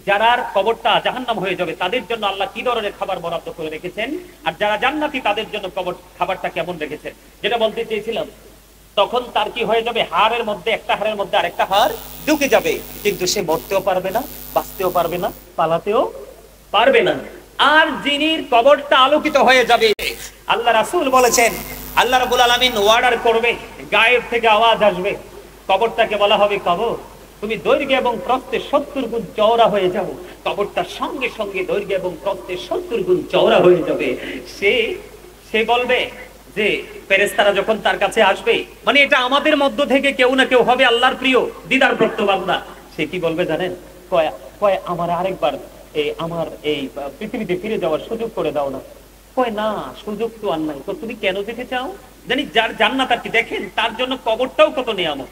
যারা কবরটা জাহান্নাম হয়ে যাবে তাদের জন্য আল্লাহ কি ধরনের খাবার বরাদ্দ করে রেখেছেন, আর যারা জান্নাতি তাদের জন্য কবর খাবারটা কেমন রেখেছেন। যেটা বলতে চেয়েছিলাম, তখন তার কি হয়ে যাবে, হাড়ের মধ্যে একটা হাড়ের মধ্যে আরেকটা হাড় ঢুকে যাবে, কিন্তু সে মরতেও পারবে না, বাঁচতেও পারবে না, পালাতেও পারবে না। আর যিনির কবরটা আলোকিত হয়ে যাবে, আল্লাহ রাসূল বলেছেন আল্লাহ রাব্বুল আলামিন অর্ডার করবে, গায়েব থেকে আওয়াজ আসবে, কবরটাকে বলা হবে কবর তুমি দৈর্ঘ্য এবং প্রস্থে 70 গুণ চওড়া হয়ে যাও। কবরটার সঙ্গে সঙ্গে দৈর্ঘ্য এবং প্রস্থে 70 গুণ চওড়া হয়ে যাবে। সে বলবে যে ফেরেশতারা যখন তার কাছে আসবে, মানে এটা আমাদের মধ্য থেকে কেউ না কেউ হবে আল্লাহর প্রিয় দিদার প্রাপ্ত বান্দা, সে কি বলবে জানেন? কয় আমার আরেকবার আমার এই পৃথিবীতে ফিরে যাওয়ার সুযোগ করে দাও না। কয় না, সুযোগ তো আর নাই। তো তুমি কেন যেতে চাও? জানি যার জান্নাত আর কি, দেখেন তার জন্য কবরটাও কত নিয়ামত,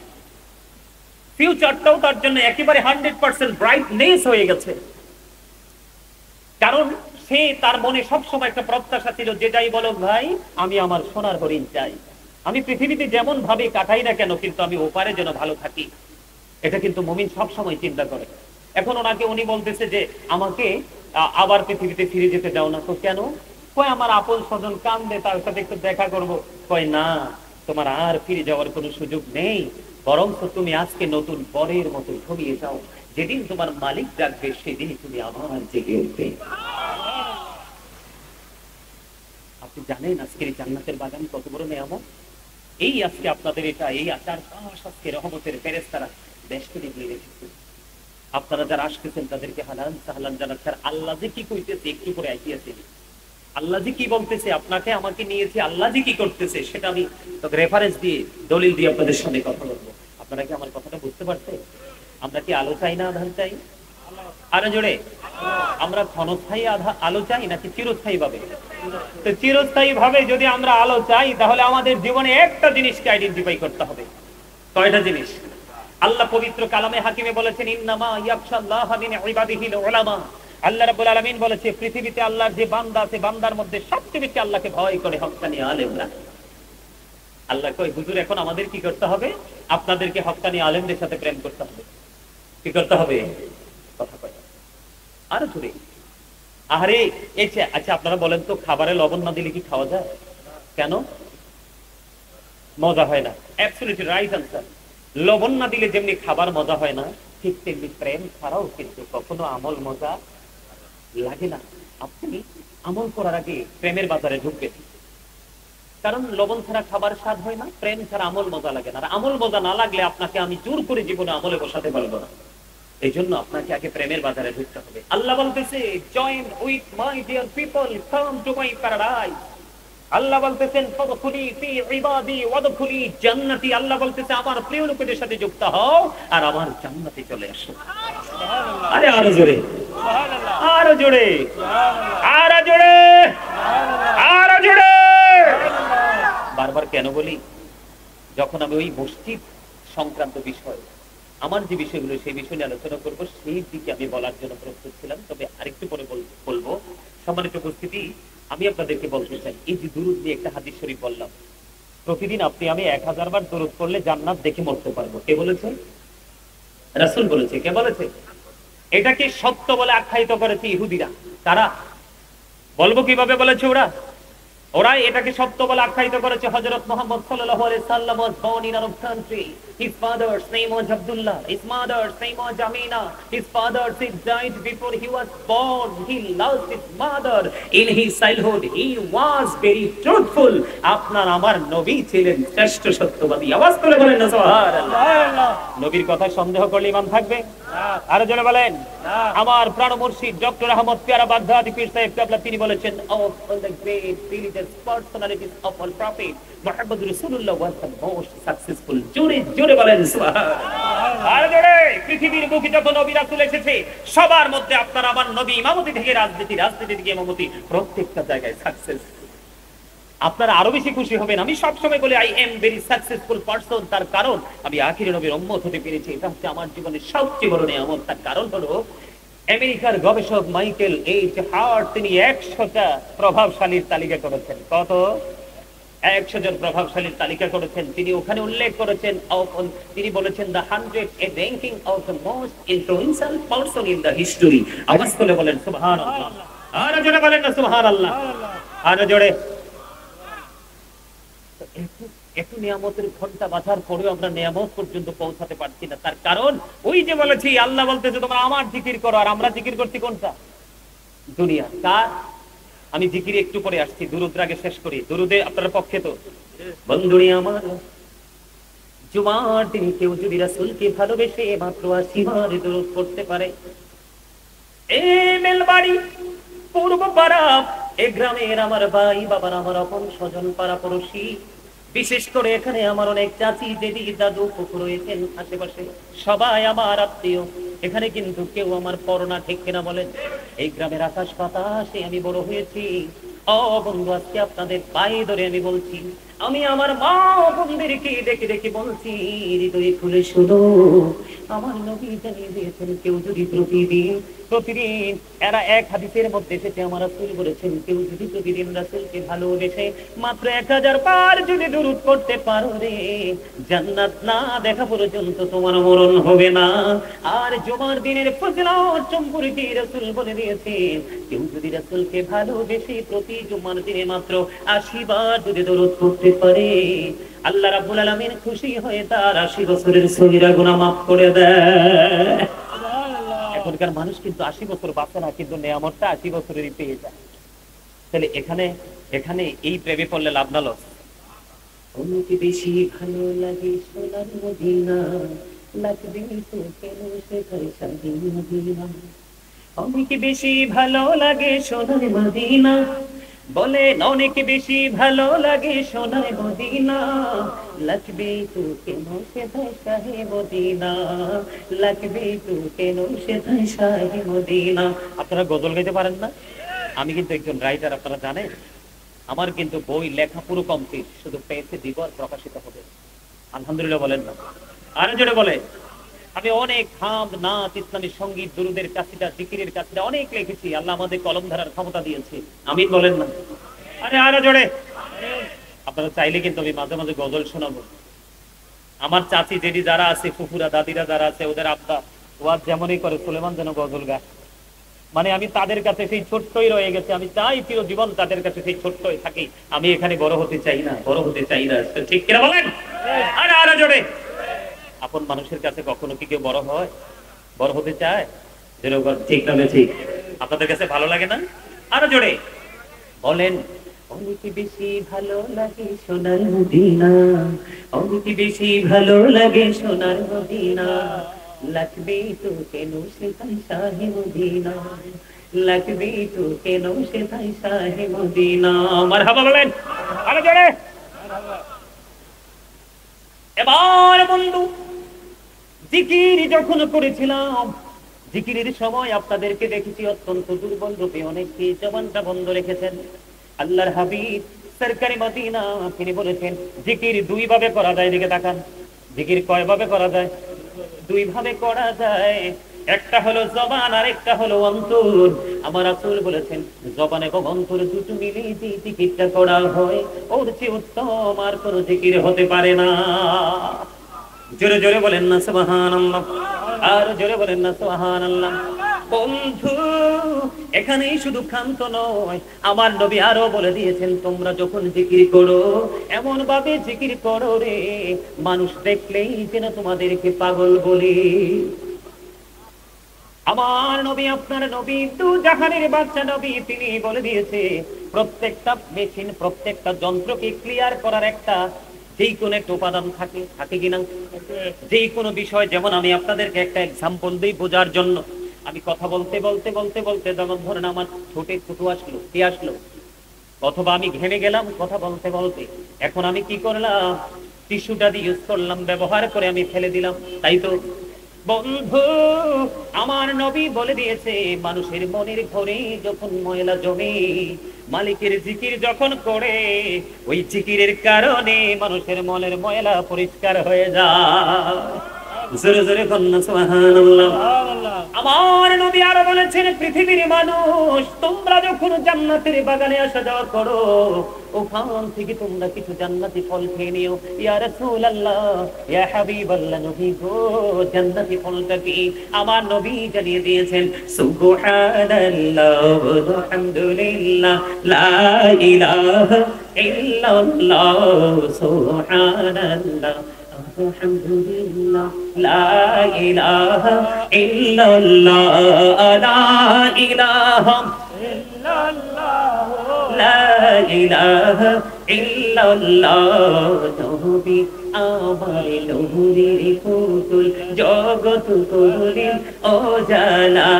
ফিউচারটাও তার জন্য একেবারে 100% ব্রাইটনেস হয়ে গেছে। কারণ সে তার মনে সবসময় একটা প্রত্যাশা ছিল, যে যাই বলো ভাই আমি আমার সোনার হরিণ চাই, আমি পৃথিবীতে যেমন ভাবে কাটাই না কেন কিন্তু আমি ওপারে যেন ভালো থাকি। এটা কিন্তু মুমিন সবসময় চিন্তা করে। এখন ওনাকে উনি বলতেছে যে আমাকে আবার পৃথিবীতে ফিরে যেতে দাও না। তো কেন? কয় আমার আপন স্বজন কান্দে, তার সাথে একটু দেখা করব। কয় না, তোমার আর ফিরে যাওয়ার কোনো সুযোগ নেই, বরং তো তুমি আজকে নতুন পরের মতো ঘুমিয়ে যাও, যেদিন তোমার মালিক ডাকবে সেদিনই তুমি আবার জেগে উঠবে। আপনি জানেন আজকের এই জান্নাতের বাগান কত বড় নিয়ামত? এই আজকে আপনাদের এটা এই আচার পাশ আজকে রহমতের ফেরেশতারা বেষ্টনী দিয়ে রেখেছে। আপনারা যারা আসতেছেন তাদেরকে হালাল সাহালান জানাচ্ছেন। আল্লাহ যে কি কইতেছে একটু করে আইতেছে, আল্লাহ জি কি বলতেছে, আপনাকে আমাকে নিয়েছে আল্লাহ জি কি করতেছে, সেটা আমি রেফারেন্স দিয়ে দলিল দিয়ে আপনাদের সামনে কথা বলবো। আপনারা কি আমার কথাটা বুঝতে পারছেন? আমরা কি আলো চাই না আধার চাই? আরো জোরে, আমরা ক্ষণস্থায়ী আলো চাই নাকি চিরস্থায়ী ভাবে? তো চিরস্থায়ী ভাবে যদি আমরা আলো চাই, তাহলে আমাদের জীবনে একটা জিনিসকে আইডেন্টিফাই করতে হবে। কয়টা জিনিস? আল্লাহ পবিত্র কালামে হাকিমে বলেছেন ইন্নামা ইয়াখশাল্লাহা মিন ইবাদিহিল উলামা। আল্লাহ রাব্বুল আলামিন বলেছে পৃথিবীতে আল্লাহর যে বান্দা আছে, বান্দার মধ্যে সবচেয়ে বেশি আল্লাহকে ভয় করে হক্কানি আলেমরা। আল্লাহ কয় হুজুর এখন আমাদের কি করতে হবে? আপনাদেরকে হক্কানি আলেমদের সাথে প্রেম করতে হবে। কি করতে হবে? কথা কয় আরো জোরে। আরে আচ্ছা আপনারা বলেন তো, খাবারে লবণ না দিলে কি খাওয়া যায়? কেন? মজা হয় না। Absolutely right answer. লবণ না দিলে যেমনি খাবার মজা হয় না, ঠিক তেমনি প্রেম ছাড়াও কিন্তু কখনো আমল মজা লাগে না। আপনি আমল করার আগে প্রেমের বাজারে ঢুকবেন, কারণ লবণ ছাড়া খাবার স্বাদ হয় না, প্রেম ছাড়া আমল মজা লাগে না। আর আমল মজা না লাগলে আপনাকে আমি জোর করে জীবনে আমলে বসাতে পারবো না। এই জন্য আপনাকে আগে প্রেমের বাজারে ঢুকতে হবে। আল্লাহ বলতেছে join with my dear people, come to my paradise. আল্লাহ বলতেছেন ফাদখুলি ফি ইবাদি ওয়াদখুলি জান্নাতি। আল্লাহ বলতেছে আমার প্রিয় লোকদের সাথে যুক্ত হও আর আমার জান্নাতে চলে আসো। সুবহানাল্লাহ। আরে আরো জোরে, সুবহানাল্লাহ, আরো জোরে, আরো জোরে, আরো জোরে। বারবার কেন বলি? যখন আমি ওই মসজিদ সংক্রান্ত বিষয়, আমার যে বিষয়গুলো সেই বিষয় নিয়ে আলোচনা করবো, সেই দিকে আমি বলার জন্য প্রস্তুত ছিলাম। তবে আরেকটু পরে বলবো। সম্মানিত উপস্থিতি, আমি আপনাদেরকে বলতে চাই, এই যে দুরূদ নিয়ে একটা হাদিস শরীফ বললাম, প্রতিদিন আপনি আমি 1000 বার দুরূদ পড়লে জান্নাত দেখে মরতে পারবো। কে বলেছে? রাসূল বলেছে। কে বলেছে? এটাকে সত্য বলে আখ্যায়িত করেছে ইহুদিরা। তারা বলবো কিভাবে বলেছে ওরা? ওরা এটাকে সত্য বলে আখ্যায়িত করেছে। হযরত মুহাম্মদ সাল্লাল্লাহু আলাইহি সাল্লাম was born in Arab country. His father's name was Abdullah. His mother's name was Amina. His father died before he was born. He lost his mother in his childhood. He was very truthful. আপনার আমার নবী ছিলেন শ্রেষ্ঠ সত্যবাদী। আওয়াজ করে বলেন না সুবহানাল্লাহ। নবীর কথা সন্দেহ করলে ঈমান থাকবে? আরো জোরে বলেন। আমার প্রাণ মুর্শিদ ডক্টর আহমদ পিয়ারা বাগদাদি পীর সাহেব কেবলা তিনি বলেছেন, of all the great religious personalities of all prophet, Muhammad Rasulullah was the most successful. জোরে জোরে বলেন সুবহানাল্লাহ। আরো জোরে। পৃথিবীর বুকে যত নবী রাসূল এসেছে সবার মধ্যে আপনার আমার নবী ইমামতি থেকে রাজনীতি, রাজনীতি থেকে ইমামতি, প্রত্যেকটা জায়গায় সাকসেস। আপনারা আরো বেশি খুশি হবেন। আমি সবসময় বলি I am very successful person, তার কারণ আমি আখিরি নবীর উম্মত হতে পেরেছি। এটা হচ্ছে আমার জীবনের সবচেয়ে বড় নিয়ামত। তার কারণ হলো আমেরিকার গবেষক মাইকেল এইচ হার্ট তিনি 100টা প্রভাবশালীর তালিকা করেছেন। কত? 100 জন প্রভাবশালীর তালিকা করেছেন। তিনি ওখানে উল্লেখ করেছেন, তিনি বলেছেন the 100 a ranking of the most influential person in the history। আওয়াজ করে বলেন সুবহানাল্লাহ। আরো জোরে বলেন না সুবহানাল্লাহ। আরো জোরে। একটু নিয়ামতের ঘন্টা বাজার পরেও আমরা নিয়ামত পর্যন্ত পৌঁছাতে পারছি না। তার কারণ ওই যে বলেছি, আল্লাহ বলতেছে তোমরা আমার জিকির করো, আর আমরা জিকির করছি কোনটা? দুনিয়া। কার? আমি জিকির একটু পরে আসছি, দুরুদ আগে শেষ করি। দুরুদে আপনার পক্ষে তো বন্ধুরি আমার জুমার দিন কেউ যদি রাসূলকে ভালোবেসে মাত্র 80 বার দুরুদ পড়তে পারে, এই মেলবাড়ি পূর্ব পাড়া এই গ্রামের আমার ভাই বাবার, আমার আপন স্বজন, পাড়া পড়শি, বিশেষ করে এখানে আমার অনেক চাচি, দিদি, দাদু, ফুফু রয়েছেন আশেপাশে, সবাই আমার আত্মীয়। এখানে কিন্তু কেউ আমার পরনা, ঠিক কিনা বলেন? এই গ্রামের আকাশ বাতাসে আমি বড় হয়েছি। ও বন্ধু, আজকে আপনাদের পায়ে ধরে আমি বলছি, আমি আমার মা বোনদেরকে ডেকে ডেকে বলছি, হৃদয়ে খুলে শুনো, আমার নবী জানিয়ে দিয়েছেন কেউ যদি প্রতিদিন এরা এক হাদিসের মধ্যে এসেছে, আমার রাসূল বলেছেন কেউ যদি প্রতিদিন রাসূলকে ভালোবেসে মাত্র 1000 বার যদি দুরূদ পড়তে পারো রে, জান্নাত না দেখা পর্যন্ত তোমার মরণ হবে না। আর জুমার দিনের ফজিলত সম্পর্কে রাসূল বলে দিয়েছেন, কেউ যদি রাসূলকে ভালোবেসে প্রতি জুমার দিনে মাত্র 80 বার যদি দুরূদ পড়তে পারে, আল্লাহ রাব্বুল আলামিন খুশি হয়ে তার 80 বছরের সগীরা গুনাহ মাফ করে দেয়। এখনকার মানুষ কিন্তু 80 বছর বাঁচে না, কিন্তু নিয়ামতটা 80 বছরেরই পেয়ে যায়। তাহলে এখানে এই প্রেমে পড়লে লাভ না লস? অনেক বেশি ভালো লাগে সোনার মদিনা, লাগবে তো কেন সেখানে শাহী মদিনা। অনেক বেশি ভালো লাগে সোনার মদিনা, বলেন অনেক বেশি ভালো লাগে সোনার মদিনা, লাগবে তো কেন সেখানে শাহী মদিনা, লাগবে তো কেন সেখানে শাহী মদিনা। আপনারা গজল গাইতে পারেন না? আমি কিন্তু একজন রাইটার, আপনারা জানেন। আমার কিন্তু বই লেখা পুরো কমপ্লিট, শুধু পেয়েছে দিবস প্রকাশিত হবে। আলহামদুলিল্লাহ বলেন না? আরো জোরে বলে। আমি অনেক হামদ, নাত, ইসলামী সঙ্গীত, দুরুদের কাসিদা, জিকিরের কাসিদা অনেক লিখেছি। আল্লাহ আমাদের কলম ধরার ক্ষমতা দিয়েছে। আমিন বলেন না? আরে আরো জোরে। আপনারা চাইলে কিন্তু আমি মাঝে মাঝে গজল শোনাবো। আমার চাচি জেডি যারা আছে, ফুফুরা, দাদিরা যারা আছে, ওদের আব্বা ওয়াজ যেমনই করে, সুলেমান যেন গজল গায়। মানে আমি তাদের কাছে সেই ছোট্টই রয়ে গেছে। আমি চাই চির জীবন তাদের কাছে সেই ছোট্টই থাকি। আমি এখানে বড় হতে চাই না, বড় হতে চাই না। ঠিক কিনা বলেন? আরে আরো জোরে। আপন মানুষের কাছে কখনো কি কেউ বড় হয়? বড় হতে চায়? যেরকম ঠিক না ঠিক? আপনাদের কাছে ভালো লাগে না? আরো জোরে বলেন। অনেক বেশি ভালো লাগে সোনার মদিনা, অনেক বেশি ভালো লাগে সোনার মদিনা, লাগবে তো কেন সেখানে শাহী মদিনা, লাগবে তো কেন সেখানে শাহী মদিনা। মারহাবা বলেন। আরো জোরে। এবার বন্ধু, জিকির যখন করেছিলাম, জিকিরের সময় আপনাদেরকে দেখেছি অত্যন্ত দুর্বল রূপে অনেকে জবানটা বন্ধ রেখেছেন। আল্লাহর হাবিব সরকারি মদিনা তিনি বলেছেন জিকির 2 ভাবে করা যায়। দিকে তাকান। জিকির কয় ভাবে করা যায়? 2 ভাবে করা যায়। একটা হলো জবান, আর একটা হলো অন্তর। আমার রাসূল বলেছেন জবান এবং অন্তর দুটো মিলে যে জিকিরটা করা হয়, ওর চেয়ে উত্তম আর কোনো জিকির হতে পারে না। জোরে জোরে বলেন না সুবহানাল্লাহ। আর জোরে বলেন না সুবহানাল্লাহ। বন্ধু এখানেই শুধু ক্ষান্ত নয়, আমার নবী আরো বলে দিয়েছেন, তোমরা যখন জিকির করো এমন ভাবে জিকির করো রে মানুষ দেখলেই যেন তোমাদেরকে পাগল বলে। আমার নবী, আপনার নবী, দু জাহানের বাদশা নবী, তিনি বলে দিয়েছে প্রত্যেকটা মেশিন, প্রত্যেকটা যন্ত্রকে ক্লিয়ার করার একটা যেই কোনো একটা উপাদান থাকে, থাকে কিনা? যেই কোনো বিষয়, যেমন আমি আপনাদেরকে একটা এক্সাম্পল দিই বোঝার জন্য। আমি কথা বলতে বলতে বলতে বলতে যেমন ধরেন আমার ঠোঁটে থুতু আসলো, কি আসলো, অথবা আমি ঘেমে গেলাম কথা বলতে বলতে, এখন আমি কি করলাম, টিস্যুটা দিয়ে ইউজ করলাম, ব্যবহার করে আমি ফেলে দিলাম, তাই তো? বন্ধু, আমার নবী বলে দিয়েছে মানুষের মনের ঘরে যখন ময়লা জমে, মালিকের জিকির যখন করে ওই জিকিরের কারণে মানুষের মনের ময়লা পরিষ্কার হয়ে যায়। জোরে জোরে কন্যা সুবহানাল্লাহ। আমার নবী আরো বলেছেন, পৃথিবীর মানুষ তোমরা যখন জান্নাতের বাগানে আসা যাওয়া করো ওখান থেকে তোমরা কিছু জান্নাতি ফল খেয়ে নিও। ইয়া রাসূলুল্লাহ, ইয়া হাবিবাল্লাহ, নবী গো জান্নাতি ফলটা কি? আমার নবী জানিয়ে দিয়েছেন, সুবহানাল্লাহ ওয়া হামদুলিল্লাহ লা ইলাহা ইল্লাল্লাহ, সুবহানাল্লাহ আলহামদুলিল্লাহ লা ইলাহা ইল্লাল্লাহ, লা ইলাহা ইল্লাল্লাহ, লা ইলাহা ইল্লাল্লাহ। নবী আমার নূরের পুতুল, জগৎ করলেন উজালা।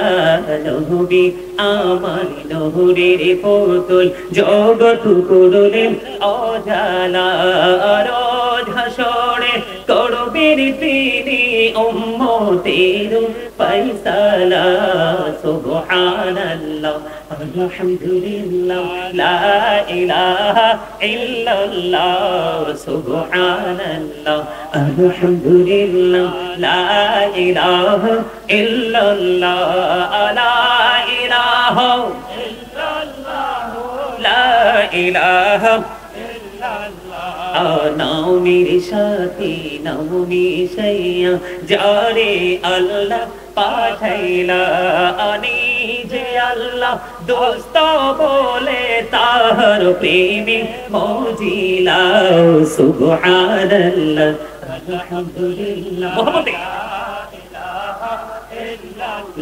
নবী আমার নূরের পুতুল, জগৎ করলেন উজালা। রোজ হাসরে করবেন তিনি উম্মতের ফয়সালা। সুবহানাল্লাহ আলহামদুলিল্লাহ লা ইলাহা ইল্লাল্লাহ, সুবহানাল্লাহ আলহামদুলিল্লাহ লা ইলাহা ইল্লাল্লাহ, লা ইলাহা ইল্লাল্লাহ, লা ইলাহা নামের সাথে নামে সাইয়া যারে আল্লাহ পাঠাইলা, আনি যে আল্লাহ দোস্ত বলে তার প্রেমে মজিলা। সুবহানাল্লাহ আলহামদুলিল্লাহ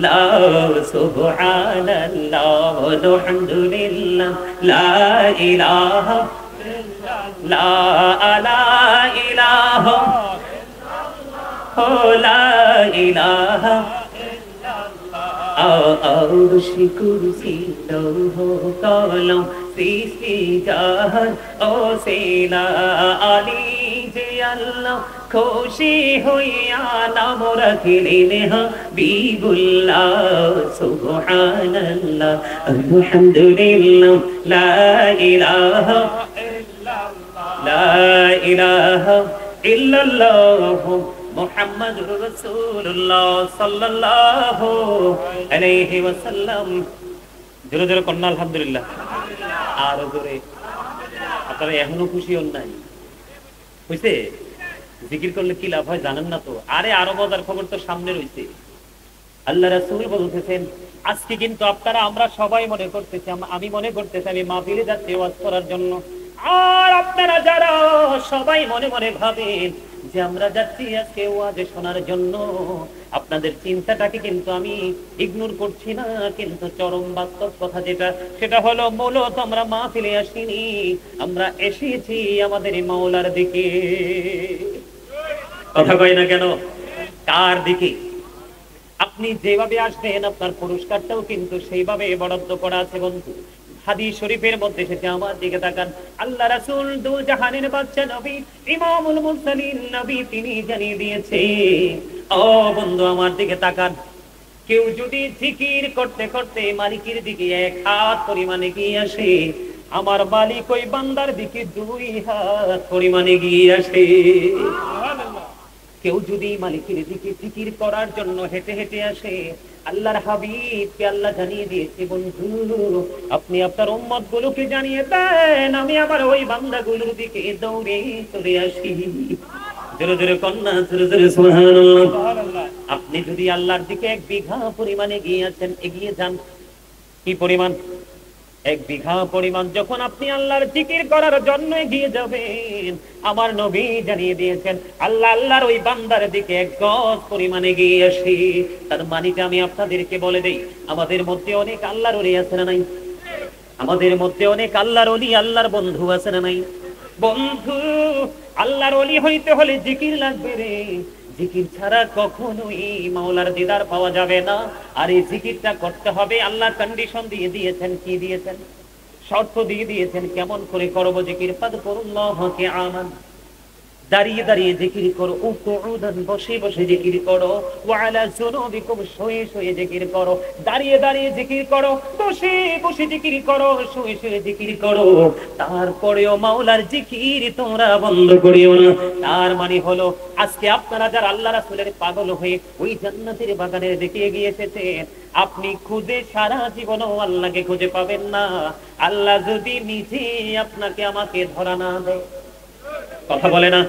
লা সুবহানাল্লাহ আলহামদুলিল্লাহ লা ইলাহা লা ইলাহা লা ইলাহা আরশ কুরসি লৌহ কলম সৃষ্টি জাহান ও সেনা, আলী যে আল্লাহ খুশি হইয়া নাম রাখিলেন হাবিবুল্লাহ। সুবহানাল্লাহ আলহামদুলিল্লাহ লা ইলাহা লা ইলাহা ইল্লাল্লাহ মুহাম্মাদুর রাসূলুল্লাহ সাল্লাল্লাহু আলাইহি ওয়াসাল্লাম। জোরে জোরে কন্যা আলহামদুলিল্লাহ, আরো জোরে। আপনারা এখনো খুশি হন নাই? হইছে? জিকির করলে কি লাভ হয় জানেন না তো? আরে আরো মজার খবর তো সামনে রয়েছে। আল্লাহ রাসূল বলতেছেন, আজকে কিন্তু আপনারা, আমরা সবাই মনে করতেছি, আমি মনে করতেছি আমি মাহফিলে যাচ্ছি ওয়াজ করার জন্য, আর আপনারা যারা সবাই মনে মনে ভাবেন যে আমরা যাচ্ছি আজকে ওয়াজে শোনার জন্য। আপনাদের চিন্তাটাকে কিন্তু আমি ইগনোর করছি না, কিন্তু চরম বাস্তব কথা যেটা, সেটা হলো মূলত আমরা মাহফিলে আসিনি, আমরা এসেছি আমাদের মাওলার দিকে। কথা কয় না কেন? কার দিকে? আপনি যেভাবে আসবেন আপনার পুরস্কারটাও কিন্তু সেইভাবে বরাদ্দ করা আছে বন্ধু। হাদিস শরীফের মধ্যে এসেছে, আমার দিকে তাকান, আল্লাহ রাসূল দু জাহানের বাদশা নবী ইমামুল মুরসালিন নবী তিনি জানিয়ে দিয়েছে, ও বন্ধু আমার দিকে তাকান, কেউ যদি জিকির করতে করতে মালিকের দিকে এক হাত পরিমাণে গিয়ে আসে, আমার মালিক ওই বান্দার দিকে দুই হাত পরিমাণে গিয়ে আসে। কেউ যদি মালিকের দিকে জিকির করার জন্য হেঁটে হেঁটে আসে, আল্লাহর হাবিবকে আল্লাহ জানিয়ে দিয়েছে, বন্ধু আপনি আপনার উম্মত গুলোকে জানিয়ে দেন আমি আমার ওই বান্দাগুলোর দিকে দৌড়ে চলে আসি। জোরে জোরে কন্যা, জোরে জোরে সুবহানাল্লাহ। আপনি যদি আল্লাহর দিকে এক বিঘা পরিমাণে এগিয়ে যান, কি পরিমাণ? 1 বিঘা পরিমাণ যখন আপনি আল্লাহর জিকির করার জন্য এগিয়ে যাবেন, আমার নবী জানিয়ে দিয়েছেন আল্লাহ আল্লাহর ওই বান্দার দিকে 1 গজ পরিমাণ এগিয়ে আসি। তার মানিটা আমি আপনাদেরকে বলে দেই, আমাদের মধ্যে অনেক আল্লাহর ওলি আছে না নাই? আমাদের মধ্যে অনেক আল্লাহর ওলি, আল্লাহর বন্ধু আছে না নাই? বন্ধু, আল্লাহর ওলি হইতে হলে জিকির লাগবে রে। জিকির ছাড়া কখনোই মাওলার দিদার পাওয়া যাবে না। আর এই জিকিরটা করতে হবে, আল্লাহ কন্ডিশন দিয়ে দিয়েছেন। কি দিয়েছেন? শর্ত দিয়ে দিয়েছেন। কেমন করে করব জিকির? ফাদকুরুল্লাহ কিয়ামান, দাঁড়িয়ে দাঁড়িয়ে জিকির করো, উকুউদান, বসে বসে জিকির করো, ওয়া আলা জুনুবিকুম, শুয়ে শুয়ে জিকির করো। দাঁড়িয়ে দাঁড়িয়ে জিকির করো, বসে বসে জিকির করো, শুয়ে শুয়ে জিকির করো। তারপরেও মাওলার জিকির তোমরা বন্ধ করিও না। তার মানে হলো আজকে আপনারা যারা আল্লাহ রাসূলের পাগল হয়ে ওই জান্নাতের বাগানের দিকে এগিয়ে এসেছেন, আপনি খুঁজে সারা জীবনও আল্লাহকে খুঁজে পাবেন না, আল্লাহ যদি নিজে আপনাকে আমাকে ধরা না দেয়। কথা বলে না?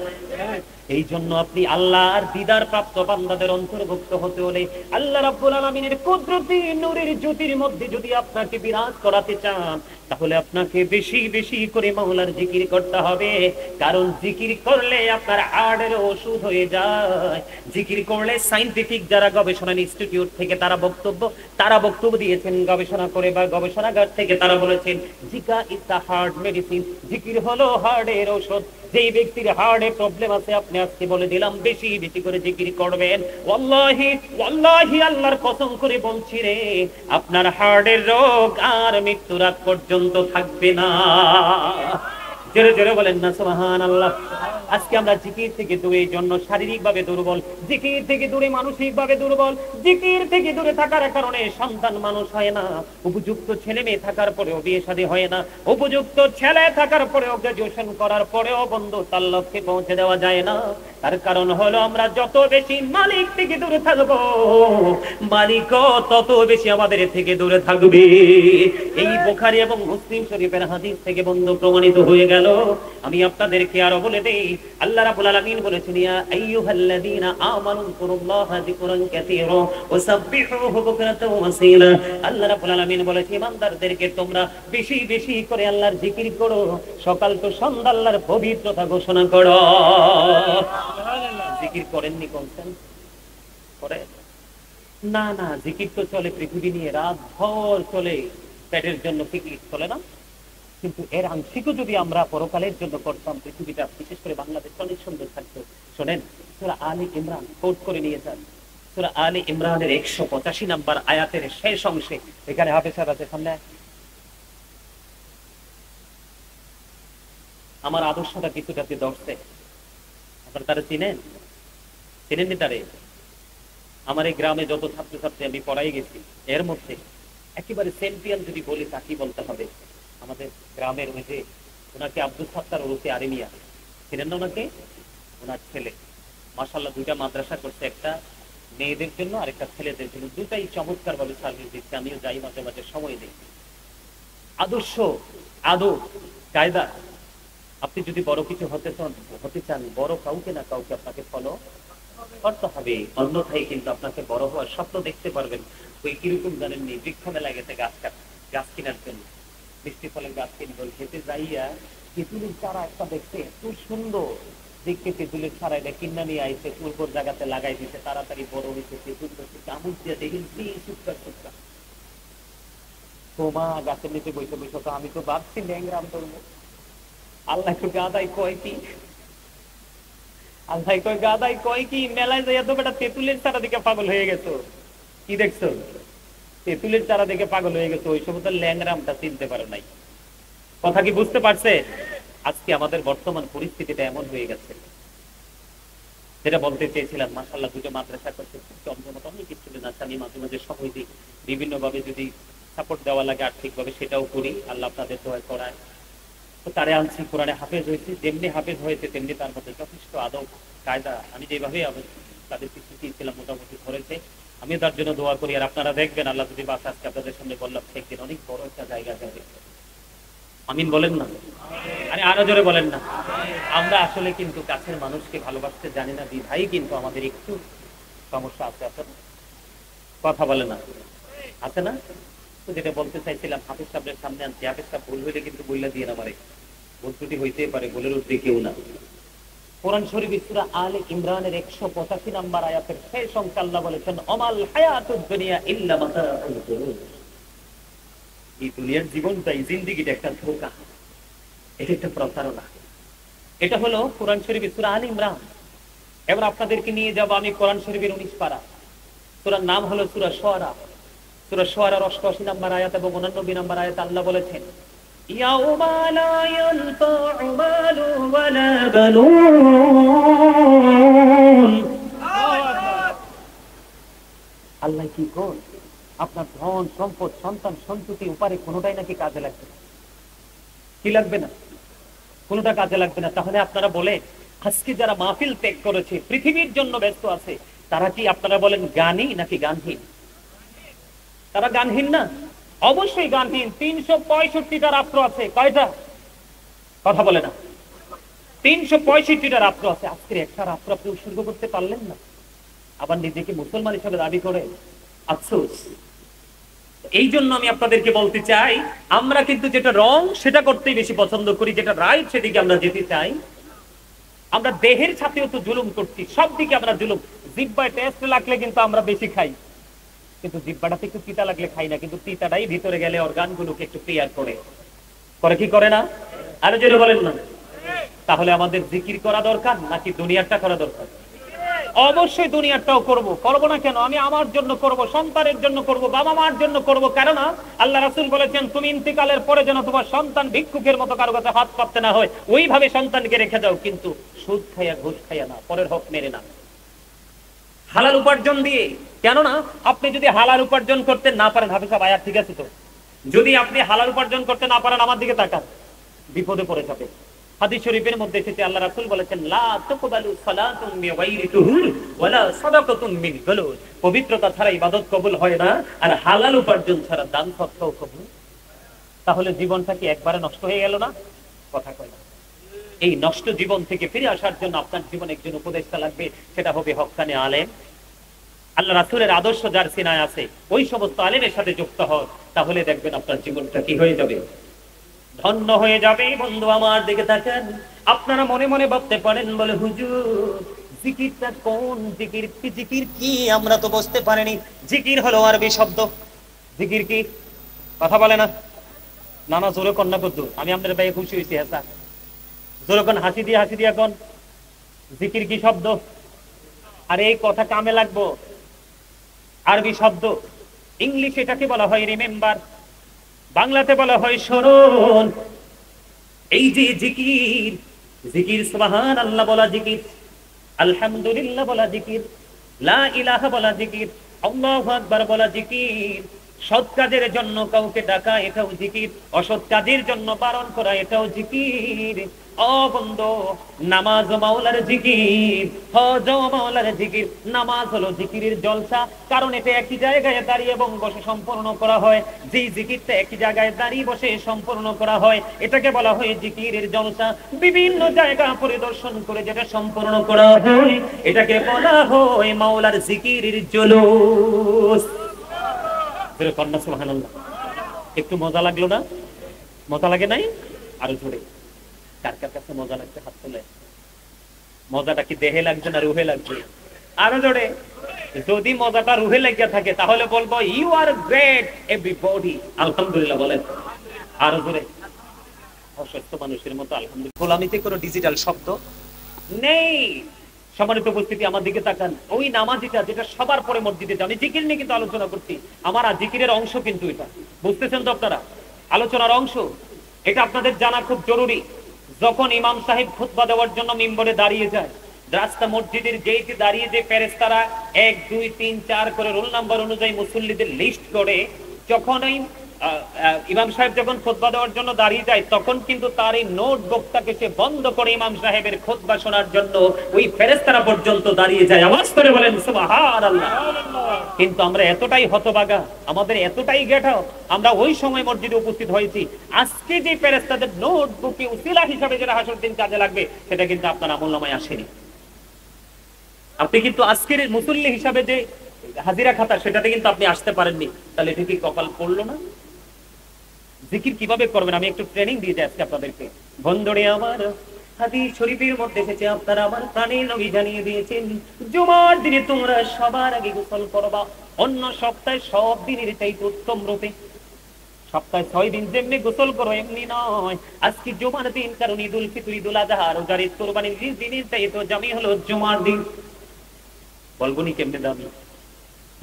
এই জন্য আপনি আল্লাহর দিদার প্রাপ্ত বান্দাদের অন্তর্ভুক্ত হতে হলে আল্লাহ রাব্বুল আলামিনের কুদরতি নূরের জ্যোতির মধ্যে যদি আপনাকে বিরাজ করাতে চান, তাহলে আপনাকে বেশি বেশি করে মাওলার জিকির করতে হবে। কারণ জিকির করলে আপনার হার্টের ওষুধ হয়ে যায়। জিকির করলে সায়েন্টিফিক যারা গবেষণা ইনস্টিটিউট থেকে তারা বক্তব্য দিয়েছেন, গবেষণা করে বা গবেষণাগার থেকে তারা বলেছেন জিকির ইজ দ্য হার্ট মেডিসিন। জিকির হলো হার্টের ঔষধ। যেই ব্যক্তির হার্টে প্রবলেম আছে, আপনি আজকে বলে দিলাম বেশি বেশি করে জিকির করবেন। ওয়াল্লাহি ওয়াল্লাহি আল্লাহর কসম করে বলছি রে, আপনার হার্টের রোগ আর মৃত্যুর আগ পর্যন্ত থাকবে না। জোরে জোরে বলেন না সুবহানাল্লাহ। আজকে আমরা জিকির থেকে দূরে, এই জন্য শারীরিকভাবে দুর্বল, জিকির থেকে দূরে মানসিকভাবে দুর্বল। জিকির থেকে দূরে থাকার কারণে সন্তান মানুষ হয় না, উপযুক্ত ছেলে মেয়ে থাকার পরেও বিয়ে শাদী হয় না, উপযুক্ত ছেলে থাকার পরেও গ্রাজুয়েশন করার পরেও বন্ধু তার লক্ষ্যে পৌঁছে দেওয়া যায় না। তার কারণ হলো আমরা যত বেশি মালিক থেকে দূরে থাকবো, মালিকও তত বেশি আমাদের থেকে দূরে থাকবে। এই বুখারী এবং মুসলিম শরীফের হাদিস থেকে বন্ধু প্রমাণিত হয়ে গেল। আমি আপনাদেরকে আরো বলে দেই, আল্লাহ রাব্বুল আলামিন বলেছেন ইয়া আইয়ুহাল্লাযীনা আমানু যিকুরুল্লাহা যিকরান কাসীরা ওয়াসাব্বিহুহু বুকরাতাও ওয়া আসীলা। আল্লাহ রাব্বুল আলামিন বলেছেন ইমানদারদেরকে তোমরা বেশি বেশি করে আল্লাহর জিকির করো, সকাল তো সন্ধ্যা আল্লাহর পবিত্রতা ঘোষণা করো। সুবহানাল্লাহ। জিকির করেননি কোনছেন? করে না না, জিকির তো চলে পৃথিবী নিয়ে, রাত ভর চলে, পেটের জন্য ফিকির চলে না? কিন্তু এর আংশিকও যদি আমরা পরকালের জন্য করতাম, পৃথিবীটা বিশেষ করে বাংলাদেশ অনেক সুন্দর থাকতো। শোনেন, সূরা আলী ইমরান কোট করে নিয়ে যান। সূরা আলী ইমরানের 185 নম্বর আয়াতের শেষ অংশে, এখানে হাফেজ সাহেব আছে সামনে, আমার আদর্শটা কিছুটাতে দর্শে। আপনারা তারা চিনেননি তারে? আমার এই গ্রামে যত ছাত্রছাত্রী আমি পড়াই গেছি, এর মধ্যে একেবারে চ্যাম্পিয়ন যদি বলি তাকে বলতে হবে আমাদের গ্রামের ওই যে, ওনাকে আব্দুল সাত্তার ওরফে আরেমিয়া, চিনেন না ওনাকে? ওনার ছেলে মাশাআল্লাহ 2টা মাদ্রাসা করছে, একটা মেয়েদের জন্য আর একটা ছেলেদের জন্য, দুটাই চমৎকার ভাবে সার্ভিস দিচ্ছে। আমিও যাই মাঝে মাঝে সময় দিই। আদর্শ, আদব, কায়দা। আপনি যদি বড় কিছু হতে চান, বড় কাউকে না কাউকে আপনাকে ফলো করতে হবে, অন্যথায় কিন্তু আপনাকে বড় হওয়ার স্বপ্ন দেখতে পারবেন। ওই কিরকম জানেননি, বৃক্ষ মেলা গেছে গাছ কেনার জন্য, মিষ্টি ফলের গাছ কিনবো, খেতে যাইয়া তেঁতুলের চারা একটা দেখতে এত সুন্দর দেখতে, তেঁতুলের চারা এটা কিনা নিয়ে আইসে, উর্বর জায়গাতে লাগাই দিতে, তাড়াতাড়ি বড় হয়েছে, তেঁতুল চামচ দিয়ে দেখেছি সুটকা সুটকা। তোমা গাছের নিচে বসে বসে তো আমি তো ভাবছি ল্যাংরাম করবো। আল্লাহ তো গাদাই কয় কি, আল্লাহ কয় গাদাই কয় কি, মেলায় যাইয়া তো বেটা তেঁতুলের চারা দিকে পাগল হয়ে গেছো। কি দেখছো? তেঁতুলের চারা দেখে পাগল হয়ে গেছে, ওই সময় তো ল্যাংরামটা চিনতে পারো নাই। কথা কি বুঝতে পারছে? আজকে আমাদের বর্তমান পরিস্থিতিটা এমন হয়ে গেছে। যেটা বলতে চেয়েছিলাম, মাশাআল্লাহ 2টা মাদ্রাসা করছে, চন্দ্রমত অনেক স্টুডেন্ট আছে। আমি মাঝে মাঝে সময় দিই, বিভিন্ন ভাবে যদি সাপোর্ট দেওয়া লাগে আর্থিক ভাবে সেটাও করি, আল্লাহ আপনাদের দোয়া করায়। তো তারে আনছি, কোরআনে হাফেজ হয়েছে, যেমনি হাফেজ হয়েছে তেমনি তার মধ্যে যথেষ্ট আদব কায়দা আমি যেভাবে তাদেরকে শিখিয়েছিলাম মোটামুটি ধরেছে। আমি তার জন্য দোয়া করি। আর আপনারা দেখবেন আল্লাহ যদি বাস আজকে আপনাদের সামনে বললাম, একদিন অনেক বড় একটা জায়গা যাবে। আমিন বলেন না? আরে আরো জোরে বলেন না? আমরা আসলে কিন্তু কাছের মানুষকে ভালোবাসতে জানি না, বিধাই কিন্তু আমাদের একটু সমস্যা আছে। কথা বলে না? আছে না? তো যেটা বলতে চাইছিলাম হাফিজ সাহেবের সামনে আনছি, হাফিজ সাহেব ভুল হইলে কিন্তু বইলা দিয়ে না পারে, ভুল ত্রুটি হইতে পারে, বলের উঠতে কেউ না। কোরআন শরীফ সূরা আলে ইমরানের 185 নম্বর আয়াতের শেষ অংশে আল্লাহ বলেছেন, অমাল হায়াতুদ দুনিয়া ইল্লা মাতাউল গুরুর। এই দুনিয়ার জীবনটা, এই জিন্দেগিটা একটা ধোঁকা, এটা একটা প্রতারণা। এটা হলো কোরআন শরীফ সূরা আলে ইমরান। এবার আপনাদেরকে নিয়ে যাব আমি কোরআন শরীফের 19 পারা। সূরার নাম হলো সূরা শুআরা। সূরা শুআরার 88 নম্বর আয়াত এবং 89 নম্বর আয়াত আল্লাহ বলেছেন, ইয়াউমা লা ইয়ানফাউ মালু ওয়ালা বানুন। আল্লাহ কি কোন, আপনার ধন সম্পদ সন্তান সন্ততি উপারে কোনোটাই নাকি কাজে লাগবে না। কি লাগবে না? কোনোটা কাজে লাগবে না। তাহলে আপনারা বলে আজকে যারা মাহফিল ত্যাগ করেছে, পৃথিবীর জন্য ব্যস্ত আছে, তারা কি আপনারা বলেন জ্ঞানী নাকি গানহীন? তারা গানহীন না? অবশ্যই গানহীন। 365টা রাত্র আছে, কয়টা? কথা বলে না। 365টা রাত্র আছে, আজকের একটা রাত্র আপনি উৎসর্গ করতে পারলেন না, আবার নিজেকে মুসলমান হিসেবে দাবি করে, আফসোস। এই জন্য আমি আপনাদেরকে বলতে চাই, আমরা কিন্তু যেটা রং সেটা করতেই বেশি পছন্দ করি, যেটা রাইট সেদিকে আমরা যেতে চাই। আমরা দেহের সাথেও তো জুলুম করছি, সব দিকে আমরা জুলুম। জিহ্বায় টেস্ট লাগলে কিন্তু আমরা বেশি খাই, কিন্তু জিহ্বাটাতে একটু তিতা লাগলে খাই না, কিন্তু তিতাটাই ভিতরে গেলে অর্গানগুলোকে একটু ক্লিয়ার করে কি করে না? আরো জোরে বলেন না। তাহলে আমাদের জিকির করা দরকার নাকি দুনিয়াটা করা দরকার? অবশ্যই দুনিয়াটাও করব না কেন? আমি আমার জন্য করব, সন্তানের জন্য করব, বাবা মার জন্য করব। কারণ আল্লাহ রাসূল বলেছেন, তুমি ইন্তিকালের পরে যেন তোমার সন্তান ভিক্ষুকের মতো কারো কাছে হাত পাততে না হয়, ওইভাবে সন্তানকে রেখে যাও, কিন্তু সুদ খাইয়া ঘুষ খাইয়া না, পরের হক মেরে না, হালাল উপার্জন দিয়ে। কেননা আপনি যদি হালাল উপার্জন করতে না পারেন, হাফিজ সাহেব আয়াত ঠিক আছে তো, যদি আপনি হালাল উপার্জন করতে না পারেন, আমার দিকে তাকান, বিপদে পড়ে যাবে। হাদিস শরীফের মধ্যে এসেছে, আল্লাহ রাসূল বলেছেন, লা তাকবালু সালাতুন বিগাইরি তুহুর ওয়ালা সাদাকাতুন মিন গুলুল। পবিত্রতা ছাড়া ইবাদত কবুল হয় না, আর হালাল উপার্জন ছাড়া দান সদকাও কবুল। তাহলে জীবনটা কি একবারে নষ্ট হয়ে গেল না? কথা কয় না। এই নষ্ট জীবন থেকে ফিরে আসার জন্য আপনার জীবনে একজন উপদেষ্টা লাগবে, সেটা হবে হক্কানি আলেম। আল্লাহ রাসূলের আদর্শ যার সিনায় আছে, ওই সমস্ত আলেমের সাথে যুক্ত হন, তাহলে দেখবেন আপনার জীবনটা কি হয়ে যাবে, ধন্য হয়ে যাবে। বন্ধু আমার দিকে তাকান। আপনারা মনে মনে ভাবতে পারেন, বলে হুজুর জিকিরটা কোন জিকির? জিকির কি আমরা তো বুঝতে পারিনি। জিকির হলো আরবি শব্দ। জিকির কি? কথা বলে না। নানা জোরে কন্যা কদ্দুর, আমি আপনার ভাই খুশি হয়েছি। হ্যাঁ জোরে কোন, হাসি দিয়ে কোন। জিকির কি শব্দ? আর এই কথা কামে লাগবো, আরবি শব্দ। ইংলিশ এটাকে বলা হয় রিমেম্বার, বাংলাতে বলা হয় স্মরণ। এই যে জিকির, জিকির সুবহানাল্লাহ বলা জিকির, আলহামদুলিল্লাহ বলা জিকির, লা ইলাহা বলা জিকির, আল্লাহু আকবার বলা জিকির। সৎ কাজের জন্য কাউকে ডাকা, এটাও জিকির। অসৎ কাজের জন্য বারণ করা, এটাও জিকির। ও বন্ধু, নামাজ মাওলার জিকির, হজ মাওলার জিকির। নামাজ হলো জিকিরের জলসা, কারণ এটা একই জায়গায় দাঁড়িয়ে এবং বসে সম্পূর্ণ করা হয়। যেই জিকিরটা একই জায়গায় দাঁড়িয়ে বসে সম্পূর্ণ করা হয়, এটাকে বলা হয় জিকিরের জলসা। বিভিন্ন জায়গা পরিদর্শন করে যেটা সম্পূর্ণ করা হয়, এটাকে বলা হয় মাওলার জিকিরের জুলুস। সুবহানাল্লাহ। একটু মজা লাগলো না? মজা লাগে নাই? আরো জোরে। কার কার কাছে মজা লাগছে হাত তোলে। মজাটা কি দেহে লাগছে না রুহে লাগছে? আরো জোরে। যদি মজাটা রুহে লাগিয়া থাকে, তাহলে বলবো ইউ আর গ্রেট এভরিবডি, আলহামদুলিল্লাহ বলেন। আরো জোরে। অসুস্থ মানুষের মতো আলহামদুলিল্লাহ। গোলামিতে কোনো ডিজিটাল শব্দ নেই। সম্মানিত উপস্থিতি, আমার দিকে তাকান। ওই নামাজিটা যেটা সবার পরে মসজিদে যায়, আমি জিকির নিয়ে কিন্তু আলোচনা করছি, আমার জিকিরের অংশ কিন্তু এটা, বুঝতেছেন তো আপনারা? আলোচনার অংশ এটা আপনাদের জানা খুব জরুরি। যখন ইমাম সাহেব খুতবা দেওয়ার জন্য মিম্বরে দাঁড়িয়ে যায়, রাস্তা মসজিদের গেটে দাঁড়িয়ে যে ফেরেশতারা 1 2 3 4 করে রোল নাম্বার অনুযায়ী মুসল্লিদের লিস্ট করে, যখন ওই ইমাম সাহেব যখন খুতবা দেওয়ার জন্য দাঁড়িয়ে যায়, তখন কিন্তু তার এই নোটবুকটাকে সে বন্ধ করে ইমাম সাহেবের খুতবা শোনার জন্য ওই ফেরেশতারা পর্যন্ত দাঁড়িয়ে যায়। আওয়াজ করে বলেন সুবহানাল্লাহ। কিন্তু আমরা এতটাই হতভাগা, আমাদের এতটাই গেঠাও, আমরা ওই সময় মসজিদে উপস্থিত হয়েছি, আজকে যে ফেরেশতাদের নোটবুকে উসিলা হিসাবে যেটা হাসর দিন কাজে লাগবে, সেটা কিন্তু আপনার আমলনামায় আসেনি। আপনি কিন্তু আজকের মুসল্লি হিসাবে যে হাজিরা খাতা, সেটাতে কিন্তু আপনি আসতে পারেননি। তাহলে এটা কি কপাল পড়লো না? জিকির কিভাবে করবেন আমি একটু ট্রেনিং দিয়ে যাই আজকে আপনাদেরকে। বন্ধুরে আমার, হাদিস শরীফের মধ্যে এসেছে, আপনারা আমার প্রাণের নবী জানিয়ে দিয়েছেন, জুমার দিনে তোমরা সবার আগে গোসল করবা অন্য সপ্তাহে সব দিনের চাইতে উত্তম রূপে। সপ্তাহে 6 দিন যেমনি গোসল করো এমনি নয়, আজকে জুমার দিন, কারণ ঈদুল ফিতর, ঈদুল আযহা, রোজার ঈদ, কুরবানির ঈদ দিনের চাইতে দামি হলো জুমার দিন। বলবনি কেমনে দামি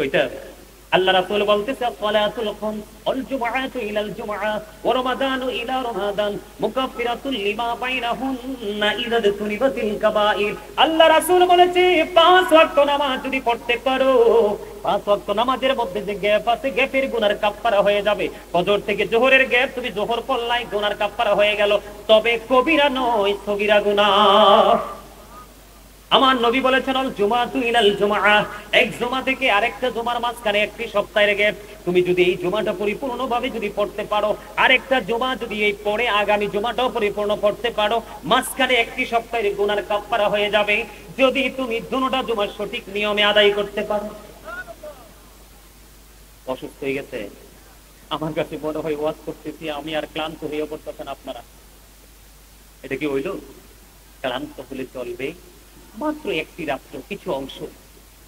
ওইটা? আল্লাহ রাসূল বলতেছে, সালাতুল খামস ওয়াল জুমআতু ইলাল জুমআ ওয়া রমাদানু ইলা রমাদান মুকাফফিরাতুল লিমা বাইনাহুন্না ইযা তুনিবাতিল কাবাইর। আল্লাহ রাসূল বলেছে 5 ওয়াক্ত নামাজ যদি পড়তে পারো, 5 ওয়াক্ত নামাজের মধ্যে যে গ্যাপ আছে, গ্যাপের গুনার কাফফারা হয়ে যাবে। ফজর থেকে জোহরের গ্যাপ তুমি জোহর পড়লাই, গুনার কাফফারা হয়ে গেল। তবে কবিরা নয়, সগীরা গুনাহ। আমার নবী বলেছেন, আল জুমাতু ইলাল জুমআ, এক জুমা থেকে আরেকটা জুমার মাঝখানে একটি সপ্তাহের গ্যাপ। তুমি যদি এই জুমাটা পরিপূর্ণভাবে যদি পড়তে পারো, আরেকটা জুমা যদি এই পরে আগামী জুমাটাও পরিপূর্ণ পড়তে পারো, মাঝখানে একটি সপ্তাহের গুনার কাফফারা হয়ে যাবে, যদি তুমি দুটোটা জুমা সঠিক নিয়মে আদায় করতে পারো। অসুস্থ হয়ে গেছে, আমার কাছে মনে হয় ওয়াজ করতেছি আমি আর ক্লান্ত হয়ে পড়তেছেন আপনারা। এটা কি হইল? ক্লান্ত হলে চলবে, মাত্র একটি রাত্র, কিছু অংশ,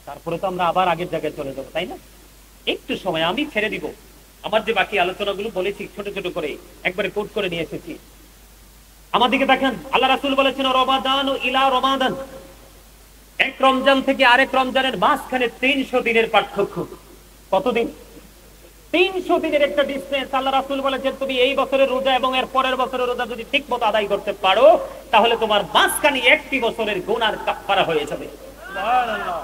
তারপরে তো আমরা আবার আগের জায়গায় চলে যাবো, তাই না? একটু সময় আমি ছেড়ে দিব। আমার যে বাকি আলোচনাগুলো বলেছি ছোট ছোট করে একবারে কোট করে নিয়ে এসেছি। আমার দিকে দেখেন, আল্লাহ রাসূল বলেছেন, রমাদান ইলা রমাদান, এক রমজান থেকে আরেক রমজানের মাঝখানে 300 দিনের পার্থক্য। কতদিন? 300 দিনের একটা ডিসটেন্স। আল্লাহ রাসূল বলেছেন, তুমি এই বছরের রোজা এবং এর পরের বছরের রোজা যদি ঠিক মতো আদায় করতে পারো, তাহলে তোমার মাঝখানে একটি বছরের গুনার কাফফারা হয়ে যাবে।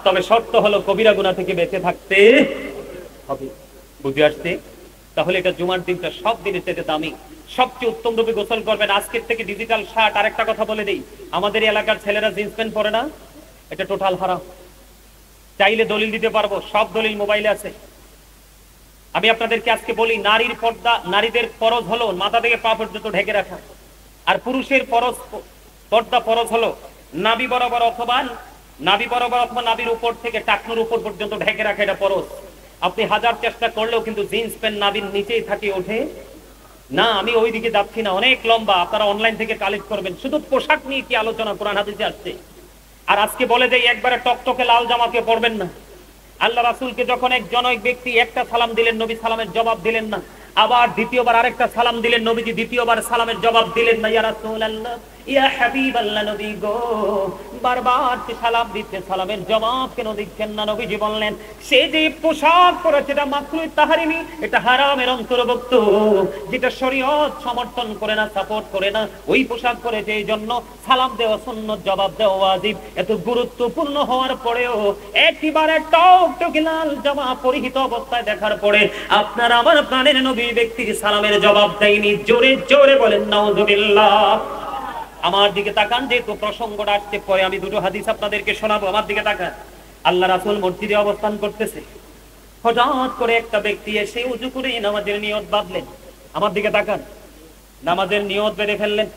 তবে শর্ত হলো কবিরা গুনাহ থেকে বেঁচে থাকতে হবে। বুঝে আসছে? তাহলে এটা জুমার দিনটা সব দিনের চেয়ে দামি, সবচেয়ে উত্তম রূপে গোসল করবেন। আজকের থেকে ডিজিটাল শার্ট, আরেকটা কথা বলে দেই, আমাদের এলাকার ছেলেরা জিন্স প্যান্ট পরে না, এটা টোটাল হারাম। চাইলে দলিল দিতে পারবো, সব দলিল মোবাইলে আছে। আমি আপনাদেরকে আজকে বলি, নারীর পর্দা, নারীদের ফরজ হলো মাথা থেকে পা পর্যন্ত ঢেকে রাখা, আর পুরুষের ফরজ পর্দা ফরজ হলো নাভি বরাবর অথবা নাভির উপর থেকে টাকনুর উপর পর্যন্ত ঢেকে রাখা, এটা ফরজ। আপনি হাজার চেষ্টা করলেও কিন্তু জিন্স প্যান্ট নাভির নিচেই থাকে, ওঠে না। আমি ওইদিকে যাচ্ছি না, অনেক লম্বা, আপনারা অনলাইন থেকে কালেক্ট করবেন। শুধু পোশাক নিয়ে কি আলোচনা কোরআন হাদিসে আসছে। আর আজকে বলে দেই, একবারে টকটকে লাল জামা কে পরবেন না। আল্লাহ রাসূলকে যখন এক জনৈক ব্যক্তি একটা সালাম দিলেন, নবী সালামের জবাব দিলেন না। আবার দ্বিতীয়বার আরেকটা সালাম দিলেন, নবীজি দ্বিতীয়বার সালামের জবাব দিলেন না। ইয়া রাসূলুল্লাহ, ইয়া হাবিবাল্লাহ, নবী গো, বারবার সালাম দিতে সালামের জবাব কেন দিচ্ছেন না? নবীজি বললেন, সে যে পোশাক পরেছে এটা মাকরুহ তাহরিমি, এটা হারামের অন্তর্ভুক্ত, যেটা শরীয়ত সমর্থন করে না, সাপোর্ট করে না, ওই পোশাক পরেছে, এই জন্য সালাম দেওয়া সুন্নাত, জবাব দেওয়া ওয়াজিব। এত গুরুত্বপূর্ণ হওয়ার পরেও একেবারে টকটকে লাল জামা পরিহিত অবস্থায় দেখার পরে আপনারা আমার প্রাণের নবী ব্যক্তির সালামের জবাব দেয়নি। জোরে জোরে বলেন নাউযুবিল্লাহ। আমার দিকে তাকান, যেহেতু প্রসঙ্গটা আসছে, পরে আমি দুটো হাদিস আপনাদেরকে শোনাবো। আমার দিকে তাকান। আল্লাহ রাসূল মসজিদে অবস্থান করতেছে, হঠাৎ করে একটা ব্যক্তি এসে উযু করে নামাজের নিয়ত বাঁধলেন। আমার দিকে তাকান, নামাজের নিয়ত বেঁধে ফেললেন।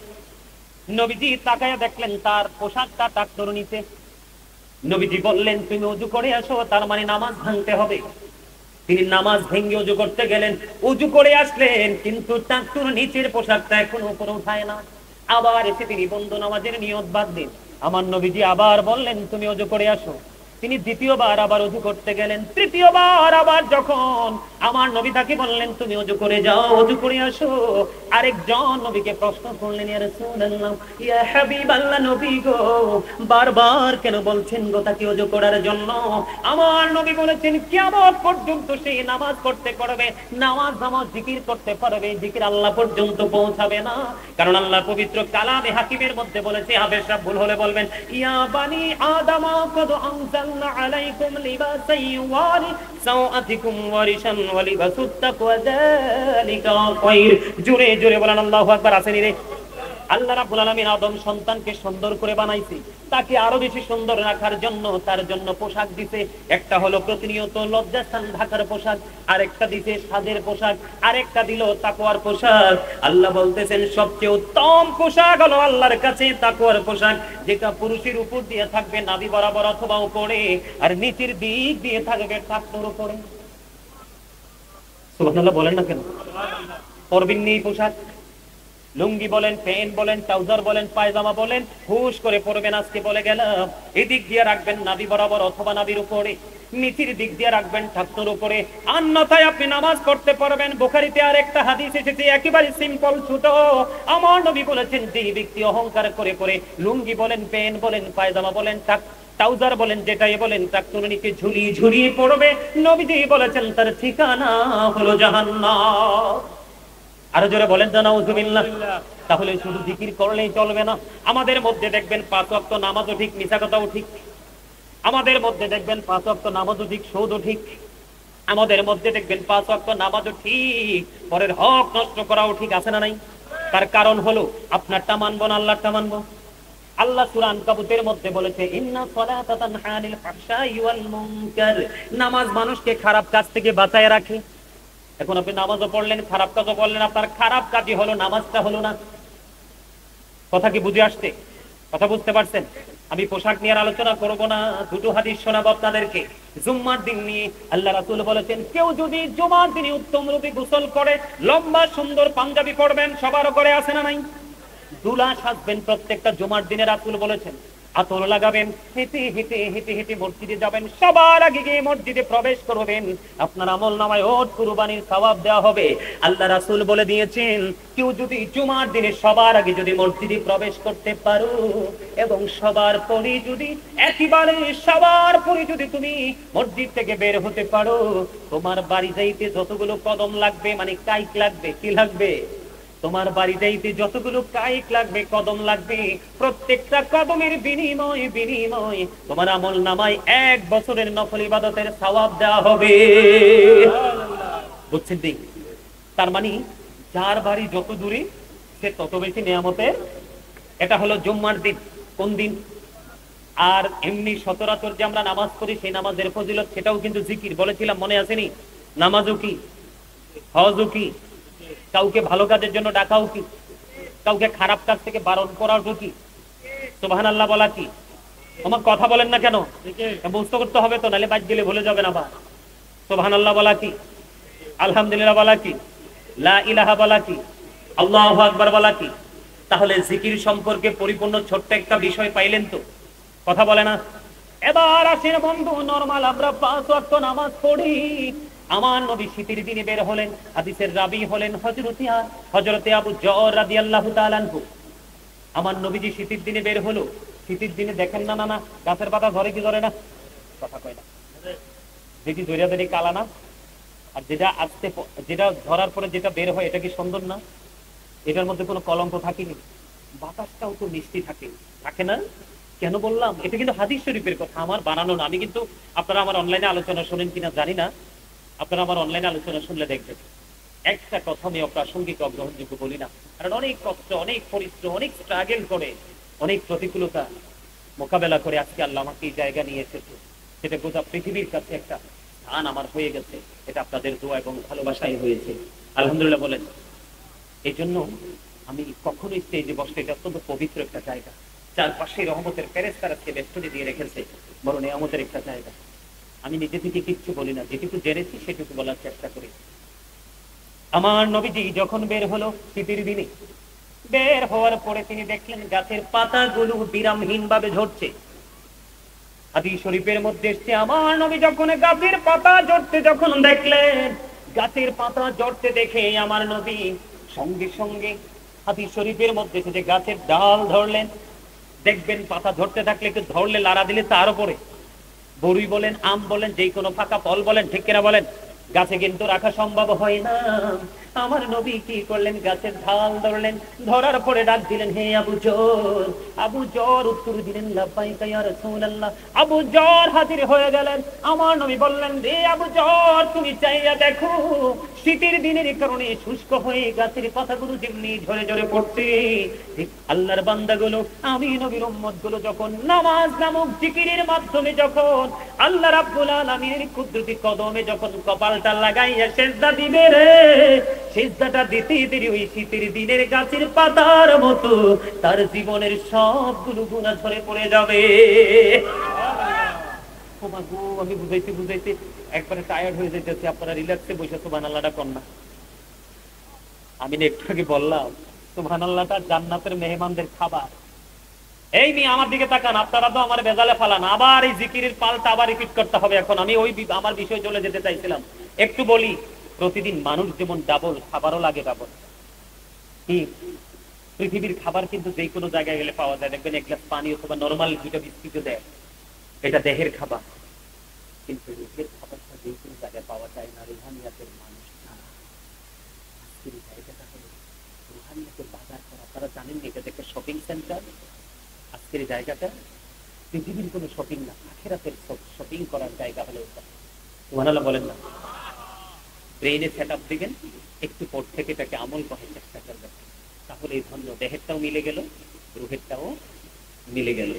নবীজি তাকায়া দেখলেন তার পোশাকটা টাকনুর নিচে। নবীজি বললেন, তুমি উযু করে আসো, তার মানে নামাজ ভাঙতে হবে। তিনি নামাজ ভেঙে উযু করতে গেলেন, উযু করে আসলেন, কিন্তু টাকনুর নিচের পোশাকটা এখনো উপরে উঠায় না। আবার এসে তিনি বন্ধ নামাজের নিয়ত বাঁধলেন। আমার নবীজি আবার বললেন, তুমি উযু করে আসো। তিনি দ্বিতীয়বার আবার উযু করতে গেলেন। তৃতীয়বার আবার যখন আমার নবী তাকে বললেন, তুমি উযু করে যাও, উযু করে আসো, আরেকজন নবীকে প্রশ্ন করলেন, ইয়া রাসূলুল্লাহ, ইয়া হাবিবাল্লাহ, নবী গো, বারবার কেন বলছেন গো তাকে উযু করার জন্য? আমার নবী বলেছেন, কিয়ামত পর্যন্ত সে নামাজ পড়তে পারবে, নামাজ জিকির করতে পারবে, জিকির আল্লাহ পর্যন্ত পৌঁছাবে না। কারণ আল্লাহ পবিত্র কালামে হাকিমের মধ্যে বলেছে, হাফেজ সাহেব ভুল হলে বলবেন, ইয়া বানি আদম কদ আনজালনা আলাইকুম লিবাসান ইউওয়ারি সাওআতিকুম ওয়ারিশান ওয়া লিবাসুত তাকওয়া যালিকা খায়র। জোরে জোরে বলেন আল্লাহু আকবার। আসেনি রে? আল্লাহ রাব্বুল আলামিন আদম সন্তানকে সুন্দর করে বানাইছে, তাকে আরো বেশি সুন্দর রাখার জন্য তার জন্য পোশাক দিতে। একটা হলো প্রতিনিয়ত লজ্জাস্থান ঢাকার পোশাক, আরেকটা দিতে সাজের পোশাক, আরেকটা দিল তাকওয়ার পোশাক। আল্লাহ বলতেছেন, সবচেয়ে উত্তম পোশাক হলো আল্লাহর কাছে তাকওয়ার পোশাক, যেটা পুরুষের উপর দিয়ে থাকবে নাভি বরাবর অথবা উপরে, আর নিচের দিক দিয়ে থাকবে টাকনুর উপরে। সুবহানাল্লাহ বলেন না কেন? পরবেন নি পোশাক, লুঙ্গি বলেন, প্যান্ট বলেন, ট্রাউজার বলেন, পায়জামা বলেন, হুশ করে পরবেন। আজকে বলে গেলাম, এদিক দিয়ে রাখবেন নাভি বরাবর অথবা নাভির উপরে, নিচের দিক দিয়ে রাখবেন ঠাকুর উপরে, অন্যথায় আপনি নামাজ পড়তে পারবেন। বুখারীতে আর একটা হাদিস এসেছে একেবারে সিম্পল ছোট। আমার নবী বলেছেন, যে ব্যক্তি অহংকার করে করে লুঙ্গি বলেন, প্যান্ট বলেন, পায়জামা বলেন, ট্রাউজার বলেন, যেটাই বলেন, ট্রাকুর নিচে ঝুলিয়ে ঝুলিয়ে পড়বে, নবীজি বলেছেন তার ঠিকানা হলো জাহান্নাম। আরো জোরে বলেন তো নাউজুবিল্লাহ। তাহলে শুধু জিকির করলেই চলবে না, আমাদের মধ্যে দেখবেন 5 ওয়াক্ত নামাজও ঠিক, মিছা কথাও ঠিক। আমাদের মধ্যে দেখবেন 5 ওয়াক্ত নামাজও ঠিক, সুদও ঠিক। আমাদের মধ্যে দেখবেন 5 ওয়াক্ত নামাজও ঠিক, পরের হক নষ্ট করাও ঠিক, আছে না নাই? তার কারণ হলো আপনারটা মানবো না আল্লাহরটা মানবো। আল্লাহ সূরা আনকাবুতের মধ্যে বলেছে, ইন্না সালাতা তানহা আনিল ফাহশাই ওয়াল মুনকার, নামাজ মানুষকে খারাপ কাজ থেকে বাঁচায় রাখে। এখন আপনি নামাজও পড়লেন, খারাপ কাজও করলেন, আপনার খারাপ কাজই হলো, নামাজটা হলো না। কথা কি বুঝে আসছে? কথা বুঝতে পারছেন? আমি পোশাক নিয়ে আলোচনা করব না, দুটো হাদিস শোনাবো আপনাদেরকে জুম্মার দিন নিয়ে। আল্লাহ রাসূল বলেছেন, কেউ যদি জুমার দিনে উত্তম রূপে গোসল করে, লম্বা সুন্দর পাঞ্জাবি পরবেন, সবার ঘরে আছে না নাই? দুলা সাজবেন প্রত্যেকটা জুমার দিনে, রাসূল বলেছেন আতর লাগাবেন, হেঁটে হেঁটে হেঁটে হেঁটে মসজিদে যাবেন, সবার আগে গিয়ে মসজিদে প্রবেশ করবেন, আপনার আমল নামায় ওট কুরবানির সওয়াব দেওয়া হবে। আল্লাহ রাসূল বলে দিয়েছেন, কেউ যদি জুমার দিনে সবার আগে যদি মসজিদে প্রবেশ করতে পারো এবং সবার পরে যদি একেবারে সবার পরে যদি তুমি মসজিদ থেকে বের হতে পারো, তোমার বাড়ি যাইতে যতগুলো কদম লাগবে, মানে কাইক লাগবে, কি লাগবে? তোমার বাড়ি যাইতে যতগুলো কাইক লাগবে, কদম লাগবে, প্রত্যেকটা কদমের বিনিময়ে বিনিময়ে তোমার আমল নামায় 1 বছরের নফল ইবাদতের সওয়াব দেওয়া হবে। বুঝছেন? দিন তার মানে যার বাড়ি যত দূরে সে তত বেশি নিয়ামতের। এটা হলো জুম্মার দিন। কোন দিন? আর এমনি সচরাচর যে আমরা নামাজ পড়ি, সেই নামাজের ফজিলত, সেটাও কিন্তু জিকির বলেছিলাম, মনে আসেনি? নামাজও কি, হজও কি, কাউকে ভালো কাজের জন্য ডাকাও কি, কাউকে খারাপ কাজ থেকে বারণ করাও কি, সুবহানাল্লাহ বলা কি? আমার কথা বলেন না কেন? বুঝতে করতে হবে তো, নাহলে বাদ গেলে ভুলে যাবেন আবার। সুবহানাল্লাহ বলা কি, আলহামদুলিল্লাহ বলা কি, লা ইলাহা বলা কি, আল্লাহু আকবার বলা কি? তাহলে জিকির সম্পর্কে পরিপূর্ণ ছোট্ট একটা বিষয় পাইলেন তো? কথা বলে না? এবার আসেন বন্ধু, নরমাল আমরা 5 ওয়াক্ত নামাজ পড়ি। আমার নবী শীতের দিনে বের হলেন, হাদিসের রাবী হলেন হযরতে আবু যর রাদিয়াল্লাহু তাআলা আনহু। আমার নবীজি শীতের দিনে বের হলো। শীতের দিনে দেখেন না, না না গাছের পাতা ধরে কি ধরে না? কথা কয় না। দেখি ধরে ধরে কালা না? আর যেটা আসতে, যেটা ধরার পরে যেটা বের হয়, এটা কি সুন্দর না? এটার মধ্যে কোনো কলঙ্ক থাকেনি, বাতাসটাও তো মিষ্টি থাকে, থাকে না? কেন বললাম? এটা কিন্তু হাদিস শরীফের কথা, আমার বানানো না। আমি কিন্তু, আপনারা আমার অনলাইনে আলোচনা শোনেন কিনা জানি না, আপনারা আমার অনলাইনে আলোচনা শুনলে দেখবেন একটা কথা আমি অপ্রাসঙ্গিক, অগ্রহণযোগ্য বলি না। কারণ অনেক কষ্ট, অনেক পরিশ্রম, অনেক স্ট্রাগল করে, অনেক প্রতিকূলতা মোকাবেলা করে আজকে আল্লাহ আমাকে এই জায়গা নিয়ে এসেছে। সেটা গোটা পৃথিবীর কাছে একটা স্থান আমার হয়ে গেছে। এটা আপনাদের দোয়া এবং ভালোবাসাই হয়েছে, আলহামদুলিল্লাহ বলেন। এই জন্য আমি কখনোই স্টেজে বসতে, এটা অত্যন্ত পবিত্র একটা জায়গা, চারপাশে রহমতের ফেরেশতারাকে বেষ্টনী দিয়ে রেখেছে, বড় নিয়ামতের একটা জায়গা। আমি নিজে থেকে কিচ্ছু বলি না, যেটুকু জেনেছি সেটুকু বলার চেষ্টা করি। আমার নবীজি যখন বের হলো শীতের দিনে, বের হওয়ার পরে তিনি দেখলেন গাছের পাতাগুলো বিরামহীন ভাবে ঝরছে। হাদিস শরীফের মধ্যে এসেছে, আমার নবী যখন গাছের পাতা ঝরতে যখন দেখলেন, গাছের পাতা ঝরতে দেখে আমার নবী সঙ্গে সঙ্গে, হাদিস শরীফের মধ্যে যে গাছের ডাল ধরলেন। দেখবেন পাতা ঝরতে থাকলে একটু ধরলে লাড়া দিলে তার উপরে, বড়ই বলেন, আম বলেন, যে কোনো ফাঁকা ফল বলেন, ঠিক কিনা বলেন, গাছে কিন্তু রাখা সম্ভব হয় না। আমার নবী কি করলেন? গাছের ঢাল ধরলেন, ধরার পরে ডাক দিলেন, হে আবু যর। আবু যর উত্তর দিলেন, লাব্বাইকা ইয়া রাসূলুল্লাহ। আবু যর হাজির হয়ে গেলেন। আমার নবী বললেন, রে আবু যর, তুমি চাইয়া দেখো, শীতের দিনের কারণে শুষ্ক হয়ে গাছের পাতাগুলো যেমনি ঝরে ঝরে পড়ছে, ঠিক আল্লাহর বান্দাগুলো, আমি নবীর উম্মতগুলো যখন নামাজ নামক জিকিরের মাধ্যমে যখন আল্লাহ রাব্বুল আলামিনের কুদরতি কদমে যখন কপালটা লাগাইয়া সিজদা দিবে রে, সিজদাটা দিতে দেরি ওই শীতের দিনের গাছের পাতার মতো তার জীবনের সবগুলো গুনাহ ঝরে পড়ে যাবে। আমি বুঝাইতে বুঝাইতে একবারে টায়ার্ড হয়ে যাইতেছি, আপনারা রিল্যাক্সে বসে সুবহানাল্লাহটা কর না। আমি না একটু আগে বললাম সুবহানাল্লাহটা জান্নাতের মেহমানদের খাবার। এই নিয়ে আমার দিকে তাকান, আপনারা তো আমার বেজালে ফালান, আবার এই জিকিরের পাল্টা আবার রিপিট করতে হবে। এখন আমি ওই আমার বিষয় চলে যেতে চাইছিলাম। একটু বলি, প্রতিদিন মানুষ যেমন ডাবল, খাবারও লাগে ডাবল। কি পৃথিবীর খাবার কিন্তু যে কোনো জায়গায় গেলে পাওয়া যায়, দেখবেন এক গ্লাস পানি অথবা নর্মাল দুটো বিস্কিটও দেয়, এটা দেহের খাবার। কিন্তু রুহের খাবারটা যে কোনো জায়গায় পাওয়া যায় না, রুহানিয়াতের মানুষ ছাড়া। আজকের এই জায়গাটা হলো রুহানিয়াতের বাজার করা। আপনারা জানেন এটা একটা শপিং সেন্টার। আজকের এই জায়গাটা পৃথিবীর কোনো শপিং না, আখিরাতের শপিং করার জায়গা হলো এটা। সুবহানাল্লাহ বলেন না? ব্রেইনে সেট আপ দিবেন, একটু পর থেকে এটাকে আমল করার চেষ্টা করবেন, তাহলে এই ধন্য দেহেরটাও মিলে গেল, রুহেরটাও মিলে গেল।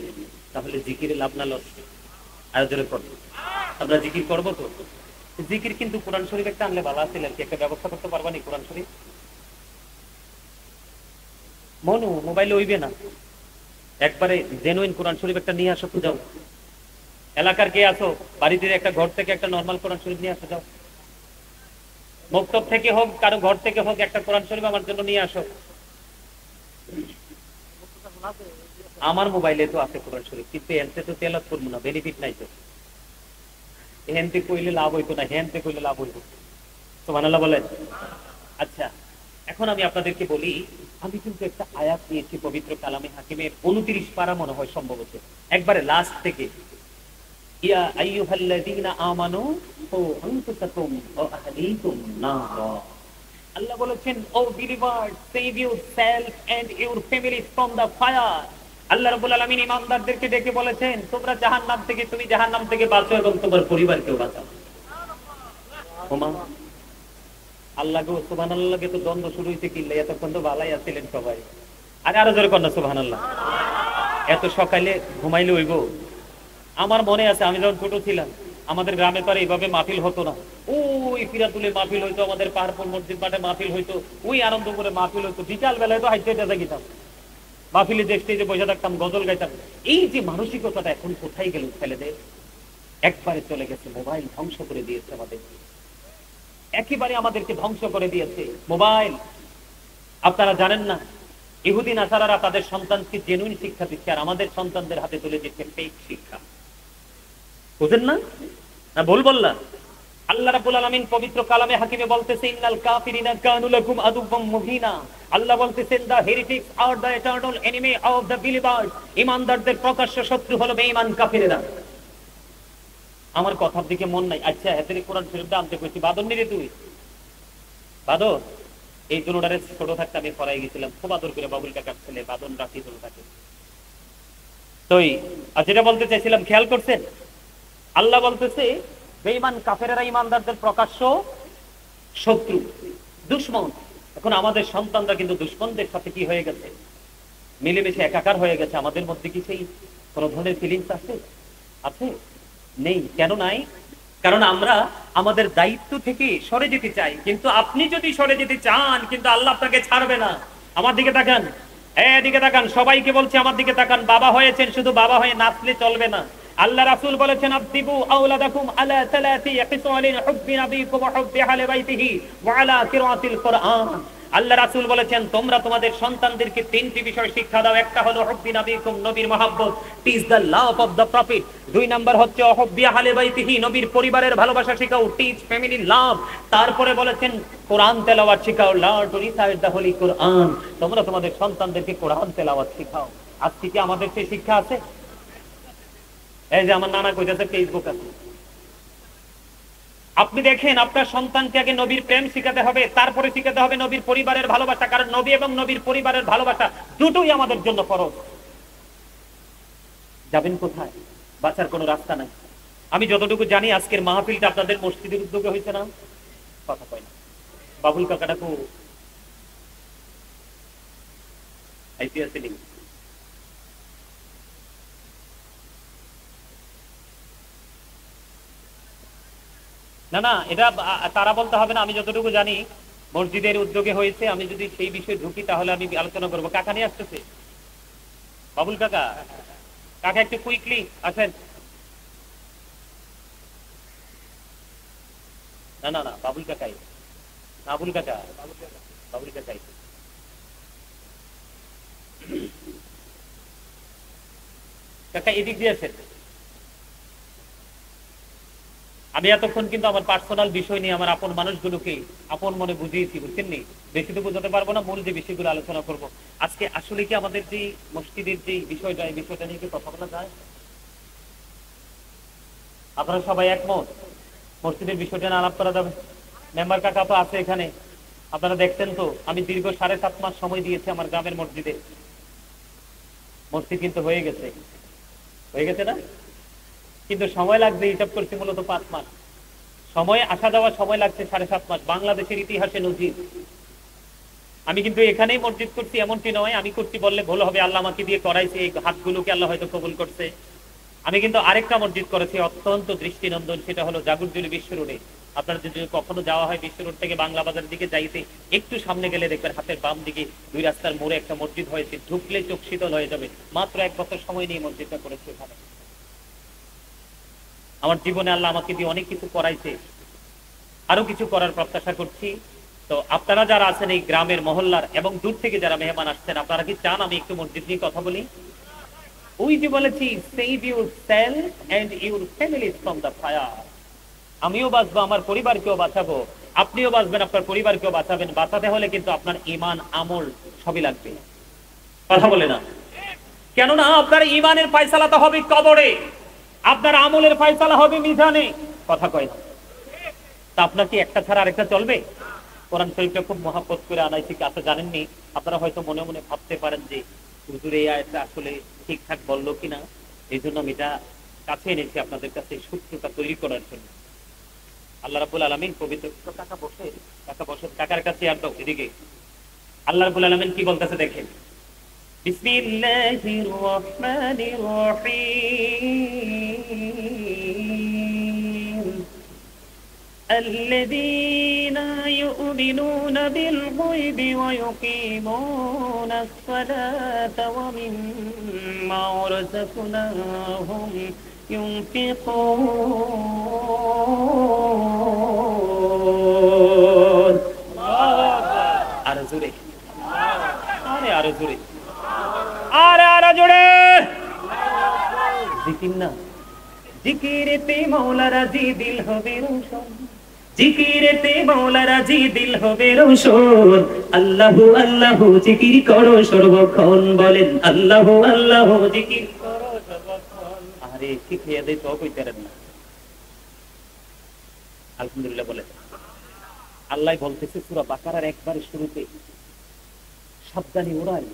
তাহলে জিকিরে লাভ না লস? আয়োজনের পর আমরা জিকির করবো তো। জিকির কিন্তু কোরআন শরীফ একটা আনলে ভালো আছিল আর কি। একটা ব্যবস্থা করতে পারবা নি কোরআন শরীফ? মনু মোবাইলে হইবে না, একবারে জেনুইন কোরআন শরীফ একটা নিয়ে আসো তো। যাও, এলাকার কে আসো, বাড়িতে একটা ঘর থেকে একটা নর্মাল কোরআন শরীফ নিয়ে আসো। যাও, মক্তব থেকে হোক, কারো ঘর থেকে হোক, একটা কোরআন শরীফ আমার জন্য নিয়ে আসো। আমার মোবাইলে তো আছে কোরআন শরীফ, কিন্তু এনতে তো তেলাওয়াত করবো না, বেনিফিট নাই তো। হেনতে কইলে লাভ হইতো না, হেনতে কইলে লাভ হইতো। সুবহানাল্লাহ বলেন। আচ্ছা, এখন আমি আপনাদেরকে বলি, আমি কিন্তু একটা আয়াত নিয়েছি পবিত্র কালামে হাকিমের 29 পারা মনে হয় সম্ভবত, একবারে লাস্ট থেকে। ইয়া আইয়ুহাল্লাযীনা আমানু কু আনফুসাকুম ওয়া আহলিকুম নারা। আল্লাহ বলেছেন, O believers, save yourself and your family from the fire. আল্লাহ রাব্বুল আলামিন ঈমানদারদেরকে ডেকে বলেছেন, তোমরা জাহান্নাম থেকে, তুমি জাহান্নাম থেকে বাঁচো এবং তোমার পরিবারকেও বাঁচাও। ওমা আল্লাহ গো, সুবহানাল্লাহকে তো দ্বন্দ্ব শুরু হইতে কিনলে, এতক্ষণ তো ভালাই আছিলেন সবাই। আরো জোরে কন্যা সুবহানাল্লাহ। এত সকালে ঘুমাইলে হইব? আমার মনে আছে আমি যখন ছোট ছিলাম, আমাদের গ্রামে তো আর এইভাবে মাহফিল হতো না। ওই ফিরাতুলে মাহফিল হইতো, আমাদের পাহাড়পুর মসজিদ মাঠে মাহফিল হইতো, ওই আনন্দ করে মাহফিল হইতো। বিকাল বেলায় তো হাইতে হেঁটে গেতাম মাহফিলে, দেখতে যে বসে থাকতাম, গজল গাইতাম। এই যে মানসিকতাটা এখন কোথায় গেল ছেলেদের? একবারে চলে গেছে। মোবাইল ধ্বংস করে দিয়েছে আমাদের, একেবারে আমাদেরকে ধ্বংস করে দিয়েছে মোবাইল। আপনারা জানেন না, ইহুদি নাসারারা তাদের সন্তানকে জেনুইন শিক্ষা দিচ্ছে, আর আমাদের সন্তানদের হাতে তুলে দিচ্ছে ফেক শিক্ষা। বুঝেন না? না ভুল বললাম? আল্লাহ রাব্বুল আলামিন পবিত্র কালামে হাকিমে বলতেছে, ইন্নাল কাফিরিনা কানু লাকুম আদুওয়াম মুবিনা। আল্লাহ বলতেছেন, the heretics are the eternal enemy of the believers. ঈমানদারদের প্রকাশ্য শত্রু হলো বেঈমান কাফিররা। আমার কথার দিকে মন নাই। আচ্ছা, এদের কোরআন শরীফটা আনতে কইছি, বাদন নিরে তুই বাদর। এই দুটোটারে ছোট থাকতে আমি পড়াই গেছিলাম, খুব আদর করে বাবুল কাকার ছেলে বাদন রাখি ছোট থাকে। তো যেটা বলতে চাইছিলাম, খেয়াল করছেন? আল্লাহ বলতেছে বেঈমান কাফেরেরা ঈমানদারদের প্রকাশ্য শত্রু, দুশমন। এখন আমাদের সন্তানরা কিন্তু দুশমনদের সাথে কি হয়ে গেছে? মিলেমিশে একাকার হয়ে গেছে। আমাদের মধ্যে কি সেই কোন ধরনের ফিলিংস আছে? আছে? নেই। কেন নাই? কারণ আমরা আমাদের দায়িত্ব থেকে সরে যেতে চাই। কিন্তু আপনি যদি সরে যেতে চান, কিন্তু আল্লাহ আপনাকে ছাড়বে না। আমার দিকে তাকান, এদিকে তাকান, সবাইকে বলছি আমার দিকে তাকান। বাবা হয়েছেন, শুধু বাবা হয়ে নাচলে চলবে না। আল্লাহ রাসূল বলেছেন, আবদিবু আওলাদাকুম আলা সালাতি খিসালিন হুব্বি নবিকুম ওয়া হুব্বি আহলি বাইতিহি ওয়া আলা কিরাআতিল কুরআন। আল্লাহ রাসূল বলেছেন, তোমরা তোমাদের সন্তানদেরকে তিনটি বিষয় শিক্ষা দাও। একটা হলো হুব্বি নবিকুম, নবীর মহব্বত, teach the love of the prophet. দুই নাম্বার হচ্ছে হুব্বি আহলি বাইতিহি, নবীর পরিবারের ভালোবাসা শিখাও, টিচ ফ্যামিলি লাভ। তারপরে বলেছেন কোরআন তেলাওয়াত শিখাও, learn to recite the holy Quran. তোমরা তোমাদের সন্তানদেরকে কোরআন তেলাওয়াত শিখাও। আজকে কি আমাদের সেই শিক্ষা আছে? এই যে আমার নানা কইতাছে ফেসবুক আছে। আপনি দেখেন, আপনার সন্তানকে আগে নবীর প্রেম শিখাতে হবে, তারপরে শিখাতে হবে নবীর পরিবারের ভালোবাসা। কারণ নবী এবং নবীর পরিবারের ভালোবাসা দুটোই আমাদের জন্য ফরজ। যাবেন কোথায়? বাঁচার কোনো রাস্তা নাই। আমি যতটুকু জানি, আজকের মাহফিলটা আপনাদের মসজিদের উদ্যোগে হয়েছে না? কথা কয় না। বাবুল কাকাটাকে আইপিএস না না, এটা তারা বলতে হবে না। আমি যতটুকু জানি মসজিদের উদ্যোগে হয়েছে। আমি যদি সেই বিষয়ে ঢুকি তাহলে আমি আলোচনা করবো। কাকা নিয়ে আসতেছে, বাবুল কাকা। কাকা একটু কুইকলি আসেন। না না না, বাবুল কাকাই, বাবুল কাকা। বাবুল কাকাই কাকা এদিক দিয়ে আসেন। আমি এতক্ষণ কিন্তু আমার পার্সোনাল বিষয় নিয়ে আমার আপন মানুষগুলোকে আপন মনে বুঝিয়েছি, বুঝছেন নি? বেশি তো বোঝাতে পারবো না, মূল যে বিষয়গুলো আলোচনা করব আজকে। আসলে কি আমাদের যে মসজিদের যে বিষয়টা, এই বিষয়টা নিয়ে কি কথা বলা যায়? আপনারা সবাই একমত মসজিদের বিষয়টা নিয়ে আলাপ করা যাবে? মেম্বার কাকা তো আছে এখানে, আপনারা দেখছেন তো আমি দীর্ঘ 7.5 মাস সময় দিয়েছি আমার গ্রামের মসজিদে। মসজিদ কিন্তু হয়ে গেছে, হয়ে গেছে না? কিন্তু সময় লাগবে, হিসাব করছি মূলত 5 মাস সময়, আসা যাওয়া সময় লাগছে 7.5 মাস। বাংলাদেশের ইতিহাসে নজির। আমি কিন্তু এখানেই মসজিদ করছি এমনটি নয়, আমি করছি বললে ভুল হবে, আল্লাহ আমাকে দিয়ে করাইছে, এই হাতগুলোকে আল্লাহ হয়তো কবুল করছে। আমি কিন্তু আরেকটা মসজিদ করেছি অত্যন্ত দৃষ্টিনন্দন, সেটা হলো জাগুরজুলি বিশ্ব রোডে। আপনার যদি কখনো যাওয়া হয় বিশ্ব রোড থেকে বাংলা বাজারের দিকে যাইতে একটু সামনে গেলে দেখবেন হাতের বাম দিকে 2 রাস্তার মোড়ে একটা মসজিদ হয়েছে, ঢুকলে চোখ শীতল হয়ে যাবে। মাত্র 1 বছর সময় নিয়ে মসজিদটা করেছে এখানে। আমার জীবনে আল্লাহ আমাকে দিয়ে অনেক কিছু করাইছে, আরো কিছু করার প্রত্যাশা করছি। তো আপনারা যারা আছেন এই গ্রামের মহল্লার এবং দূর থেকে যারা মেহমান আসছেন, আপনারা কি চান আমি একটু মসজিদ নিয়ে কথা বলি? ওই যে বলেছি, save yourself and your family from the fire. আমিও বাঁচবো, আমার পরিবারকেও বাঁচাবো, আপনিও বাঁচবেন, আপনার পরিবারকেও বাঁচাবেন। বাঁচাতে হলে কিন্তু আপনার ঈমান আমল সবই লাগবে। কথা বলে না? কেননা আপনার ঈমানের ফয়সালা তো হবে কবরে, আপনার আমলের ফয়সালা হবে মিজানে। কথা কয় না? তা আপনার কি একটা ছাড়া আরেকটা চলবে? কোরআন শরীফটা খুব মহাব্বত করে আনাইছি, কাছে জানেননি। আপনারা হয়তো মনে মনে ভাবতে পারেন যে হুজুর এই আয়াতটা আসলে ঠিকঠাক বললো কিনা, এই জন্য আমি এটা কাছে এনেছি আপনাদের কাছে সূত্রটা তৈরি করার জন্য। আল্লাহ রাব্বুল আলামিন পবিত্র, কাকা বসে, কাকা বসে, কাকার কাছে আর দাও এদিকে। আল্লাহ রাব্বুল আলামিন কি বলতেছে দেখেন, বিসমিল্লাহির রহমানির রহিম, الذين يؤمنون بالغيب ويقيمون الصلاة ومما رزقناهم ينفقون। আরো জোরে, আরো জোরে, আরো জোরে। জিকির না, জিকিরেতে মৌলা রাজি দিল হবে রোশন, জিকিরেতে মৌলা রাজি দিল হবে রোশন। আল্লাহু আল্লাহু জিকির করো সর্বক্ষণ, বলেন আল্লাহু আল্লাহু জিকির করো সর্বক্ষণ। আরে শিখিয়ে দেই তো কইতারেন না। আলহামদুলিল্লাহ বলেন। আল্লাহ বলতেছে সূরা বাকারার একবারে শুরুতে, সাবধানী ওরাই।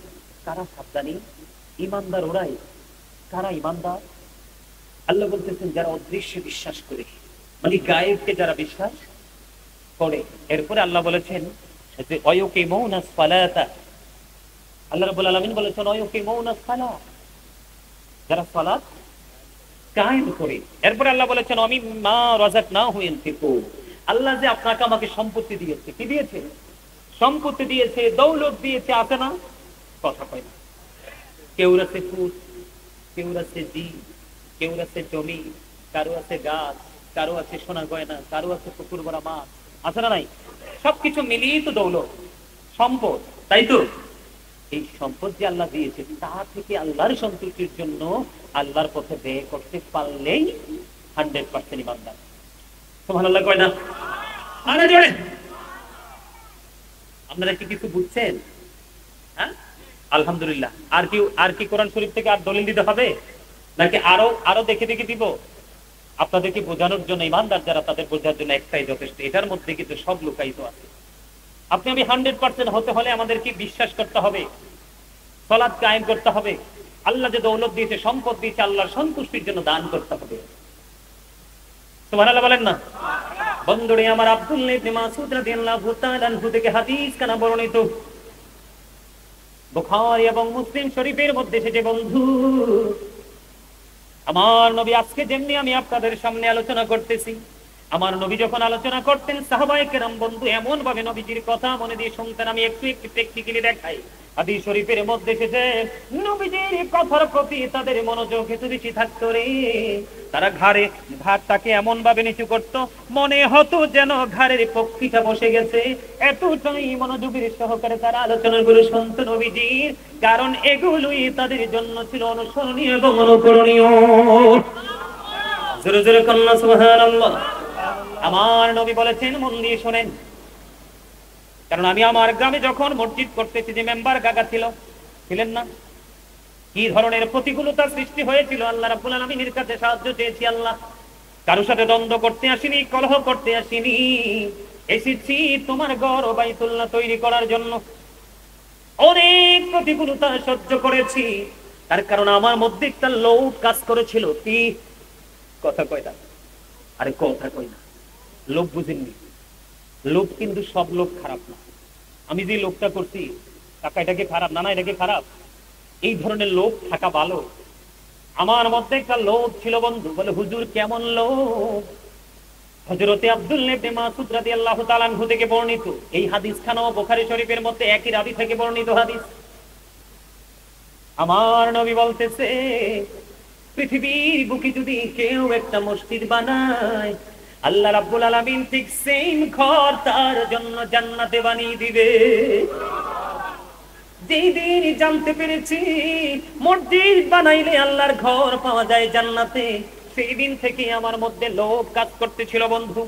কারা সাবধানী? ঈমানদার ওরাই। কারা ঈমানদার? আল্লাহ বলতেছেন যারা অদৃশ্যে বিশ্বাস করে, মানে গায়েবকে যারা বিশ্বাস করে। এরপরে আল্লাহ বলেছেন যে ওয়ায়ুকিমুনাস সালাতা, আল্লাহ রাব্বুল আলামিন বলেছেন ওয়ায়ুকিমুনাস সালাত, যারা সালাত কায়েম করে। এরপরে আল্লাহ বলেছেন ওয়ামিম্মা রাযাকনাহুম ইনফিকুন, আল্লাহ যে আপনাকে আমাকে সম্পত্তি দিয়েছে, কি দিয়েছে? সম্পত্তি দিয়েছে, দৌলত দিয়েছে, আছে না? কথা কয় না। কেউ আছে ফুল, কেউ আছে দ্বীপ, কেউ আছে জমি, কারো আছে গাছ, কারো আছে সোনা গয়না, কারো আছে পুকুর ভরা মাছ, আছে না নাই? সবকিছু মিলিয়ে তো দৌলত, সম্পদ, তাই তো? এই সম্পদ যে আল্লাহ দিয়েছে, তা থেকে আল্লাহর সন্তুষ্টির জন্য আল্লাহর পথে ব্যয় করতে পারলেই 100% ইমানদার। সুবহানাল্লাহ কয় না? আরে জোরে। আপনারা কি কিছু বুঝছেন? হ্যাঁ, আলহামদুলিল্লাহ। আর কি কোরআন শরীফ থেকে আর দলিল দিতে হবে নাকি আরো দেখে দেখে দিব? আপনাদেরকে বোঝানোর জন্য, ইমানদার যারা তাদের বোঝার জন্য একটাই যথেষ্ট। এটার মধ্যে কিন্তু সব লুকায়িত আছে। আপনি আমি 100% হতে হলে আমাদেরকে বিশ্বাস করতে হবে, সালাত কায়েম করতে হবে, আল্লাহ যে দৌলত দিয়েছে, সম্পদ দিয়েছে, আল্লাহর সন্তুষ্টির জন্য দান করতে হবে। সুবহানাল্লাহ বলেন না? বন্ধুরে আমার, আব্দুল্লাহ ইবনে মাসউদ রাদিয়াল্লাহু তাআলা আনহু থেকে হাদিস কানা বর্ণিত, বুখারী এবং মুসলিম শরীফের মধ্যে এসেছে। বন্ধু আমার নবী, আজকে যেমনি আমি আপনাদের সামনে আলোচনা করতেছি, আমার নবী যখন আলোচনা করতেন সাহাবায়ে কেরাম বন্ধু এমন ভাবে নবীজির কথা মনে দিয়ে শুনতেন। আমি একটু একটু প্র্যাকটিক্যালি দেখাই। হাদিস শরীফের মধ্যে এসেছে নবীজির কথার প্রতি তাদের মনোযোগ এত বেশি থাকতো রে, তারা ঘাড়টাকে এমন ভাবে নিচু করতো মনে হতো যেন ঘাড়ের পক্ষিটা বসে গেছে। এতটাই মনোযোগের সহকারে তারা আলোচনাগুলো শুনতো নবীজির, কারণ এগুলোই তাদের জন্য ছিল অনুসরণীয় এবং অনুকরণীয়। জোরে জোরে কন্যা সুবহানাল্লাহ। আমার নবী বলেছেন, মন দিয়ে শোনেন, কারণ আমি আমার গ্রামে যখন মসজিদ করতেছি যে মেম্বার কাকা ছিলেন না, কি ধরনের প্রতিকূলতা সৃষ্টি হয়েছিল। আল্লাহ রাব্বুল আলামিনের কাছে সাহায্য চেয়েছি। আল্লাহ, কারোর সাথে দ্বন্দ্ব করতে আসিনি, কলহ করতে আসিনি, এসেছি তোমার ঘর বাইতুল্লাহ তৈরি করার জন্য। অনেক প্রতিকূলতা সহ্য করেছি, তার কারণ আমার মধ্যে একটা লোভ কাজ করেছিল। কি কথা কয় না? আরে কথা কয় না, লোভ বুঝেননি? লোভ কিন্তু সব লোভ খারাপ না। আমি যে লোভটা করছি কাকা এটাকে খারাপ না, না এটাকে খারাপ, এই ধরনের লোভ থাকা ভালো। আমার মধ্যে একটা লোভ ছিল বন্ধু। বলে হুজুর কেমন লোভ? হযরতে আব্দুল্লাহ ইবনে মাসউদ রাদিয়াল্লাহু তাআলা আনহু থেকে বর্ণিত এই হাদিসখানাও বুখারী শরীফের মধ্যে একই রাবী থেকে বর্ণিত হাদিস। আমার নবী বলতেছে, পৃথিবীর বুকে যদি কেউ একটা মসজিদ বানায়, আল্লাহ রাব্বুল আলামিন ঠিক সেম ঘর তার জন্য জান্নাতে বানিয়ে দিবে। যেদিন জানতে পেরেছি মসজিদ বানাইলে আল্লাহর ঘর পাওয়া যায় জান্নাতে, সেই দিন থেকে আমার মধ্যে লোভ কাজ করতেছিল বন্ধু।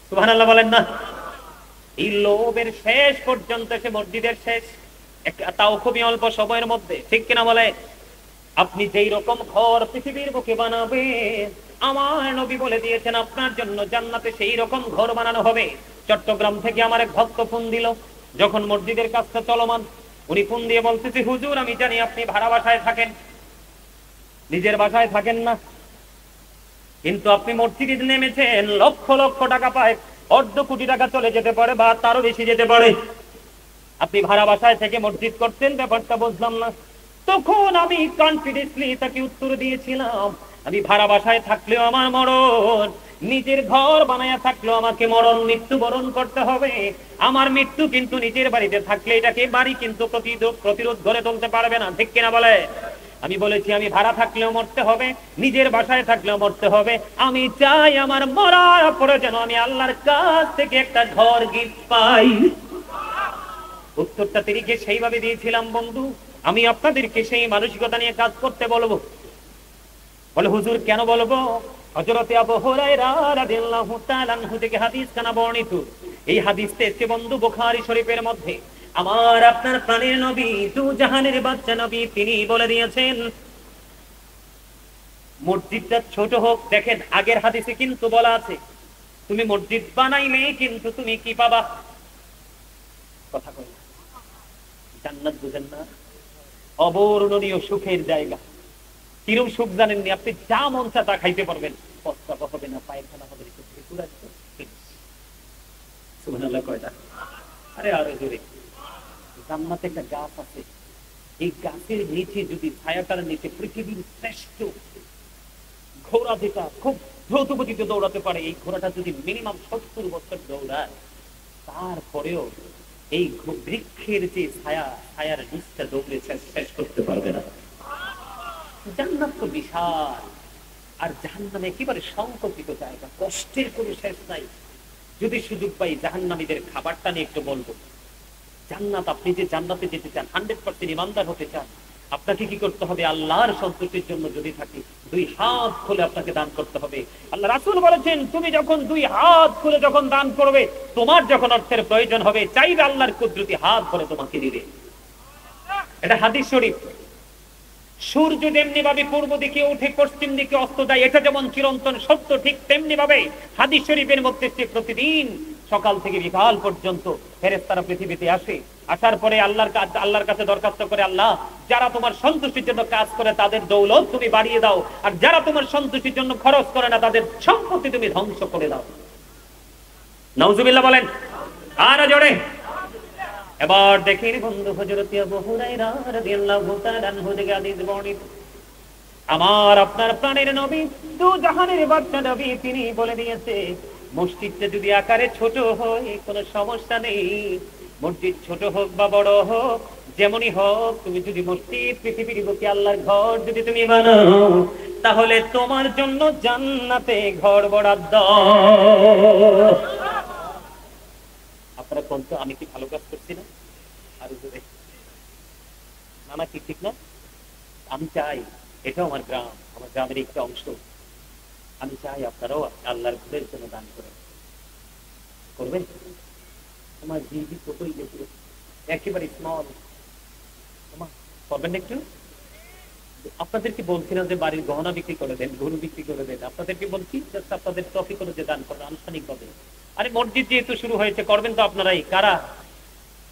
সুবহানাল্লাহ বলেন না? এই লোভের শেষ পর্যন্ত সে মসজিদের শেষ, তাও খুবই অল্প সময়ের মধ্যে, ঠিক কিনা বলে? আপনি যেই রকম ঘর পৃথিবীর বুকে বানাবেন, আমার নবী বলে দিয়েছেন আপনার জন্য জান্নাতে সেই রকম ঘর বানানো হবে। চট্টগ্রাম থেকে আমার এক ভক্ত ফোন দিল, যখন মসজিদের কাজটা চলমান, উনি ফোন দিয়ে বলতেছে, হুজুর আমি জানি আপনি ভাড়া বাসায় থাকেন, নিজের বাসায় থাকেন না, কিন্তু আপনি মসজিদে নেমেছেন, লক্ষ লক্ষ টাকা পায়, অর্ধ কোটি টাকা চলে যেতে পারে বা তারও বেশি যেতে পারে। আপনি ভাড়া বাসায় থেকে মসজিদ করতেন, ব্যাপারটা বুঝলাম না। তখন আমি কনফিডেন্টলি তাকে উত্তর দিয়েছিলাম, আমি ভাড়া বাসায় থাকলেও আমার মরণ, নিজের ঘর বানায়া থাকলেও আমাকে মরণ মৃত্যুবরণ করতে হবে। আমার মৃত্যু কিন্তু নিজের বাড়িতে থাকলে এটাকে বাড়ি কিন্তু প্রতিরোধ গড়ে তুলতে পারবে না, ঠিক কিনা বলে? আমি বলেছি আমি ভাড়া থাকলেও মরতে হবে, নিজের বাসায় থাকলেও মরতে হবে। আমি চাই আমার মরার পরে যেন আমি আল্লাহর কাছ থেকে একটা ঘর গিফট পাই। উত্তরটা তিনিকে সেইভাবে দিয়েছিলাম বন্ধু। আমি আপনাদেরকে সেই মানসিকতা নিয়ে কাজ করতে বলবো। বলে হুজুর কেন বলবো? হযরতে আবু হুরায়রা রাদিয়াল্লাহু তাআলা আনহু থেকে হাদিস কানা বর্ণিত। এই হাদিসটা এসেছে বন্ধু বুখারী শরীফের মধ্যে। আমার আপনার প্রাণের নবী, দু জাহানের বাদশা নবী, তিনি বলে দিয়েছেন মসজিদটা ছোট হোক। দেখেন আগের হাদিসে কিন্তু বলা আছে তুমি মসজিদ বানাইলে কিন্তু তুমি কি পাবা? কথা কই না? জান্নাত বুঝেন না? অবর্ণনীয় সুখের জায়গা। কিরম সুখ জানেননি? আপনি যা মন চা তা খাইতে পারবেন, প্রস্রাব হবে না, পায়খানা হবে না, সুবহানাল্লাহ কয়টা? আরে আরো জোরে। জান্নাতে একটা গাছ আছে, এই গাছের নিচে যদি ছায়াটার নিচে পৃথিবীর শ্রেষ্ঠ ঘোড়া, যেটা খুব দ্রুত গতিতে দৌড়াতে পারে, এই ঘোড়াটা যদি মিনিমাম 70 বছর দৌড়ায়, তারপরেও এই বৃক্ষের যে ছায়ার নিচটা দৌড়ে শেষ করতে পারবে না। জান্নাত তো বিশাল, আর জাহান্নামে একেবারে সংকল্পিত জায়গা, কষ্টের কোনো শেষ নাই। যদি সুযোগ পাই জাহান্নামীদের খাবারটা নিয়ে একটু বলবো। জান্নাত, আপনি যে জান্নাতে যেতে চান, 100% ইমানদার হতে চান, আপনাকে কি করতে হবে? আল্লাহর সন্তুষ্টির জন্য যদি থাকি, 2 হাত খুলে আপনাকে দান করতে হবে। আল্লাহ রাসূল বলেছেন তুমি যখন 2 হাত খুলে যখন দান করবে, তোমার যখন অর্থের প্রয়োজন হবে, চাইবে আল্লাহর কুদরতি হাত ধরে তোমাকে দিবে। এটা হাদিস শরীফ। সূর্য যেমনি ভাবে পূর্ব দিকে উঠে পশ্চিম দিকে অস্ত যায়, এটা যেমন চিরন্তন সত্য, ঠিক তেমনি ভাবে হাদিস শরীফের মধ্যে প্রতিদিন সকাল থেকে বিকাল পর্যন্ত ফেরেশতারা পৃথিবীতে আসে। আসার পরে আল্লাহর কাছে দরখাস্ত করে, আল্লাহ যারা তোমার সন্তুষ্টির জন্য কাজ করে তাদের দৌলত তুমি বাড়িয়ে দাও, আর যারা তোমার সন্তুষ্টির জন্য খরচ করে না তাদের সম্পত্তি তুমি ধ্বংস করে দাও। নাউজুবিল্লাহ বলেন আর জোরে। এবার দেখেন বন্ধু, হযরত আবু হুরায়রা রাদিয়াল্লাহু তাআলা আনহু থেকে হাদিস বর্ণিত। আমার আপনার প্রাণের নবী, দু জাহানের বাদশা নবী, তিনি বলে দিয়েছে মসজিদটা যদি আকারে ছোট হয় কোনো সমস্যা নেই, মসজিদ ছোট হোক বা বড় হোক, যেমনই হোক, তুমি যদি মসজিদ পৃথিবীর বুকে আল্লাহর ঘর যদি তুমি বানাও, তাহলে তোমার জন্য জান্নাতে ঘর বরাদ্দ। আপনারা কোন তো, আমি কি ভালো কাজ করছি না? আর না কি ঠিক না? আমি চাই, এটাও আমার গ্রাম, আমার গ্রামের একটা অংশ, আমি চাই আপনারাও আল্লাহর ঘরের জন্য দান করবেন। আমার জিবি ছোটই গেছিল, একেবারে স্মল, করবেন না একটু? আপনাদেরকে বলছিলাম যে বাড়ির গহনা বিক্রি করে দেন, গরু বিক্রি করে দেন, আপনাদেরকে বলছি আপনাদের ট্রফি করে যে দান করবেন আনুষ্ঠানিক ভাবে। আরে মসজিদ যেহেতু শুরু হয়েছে, করবেন তো আপনারাই। কারা?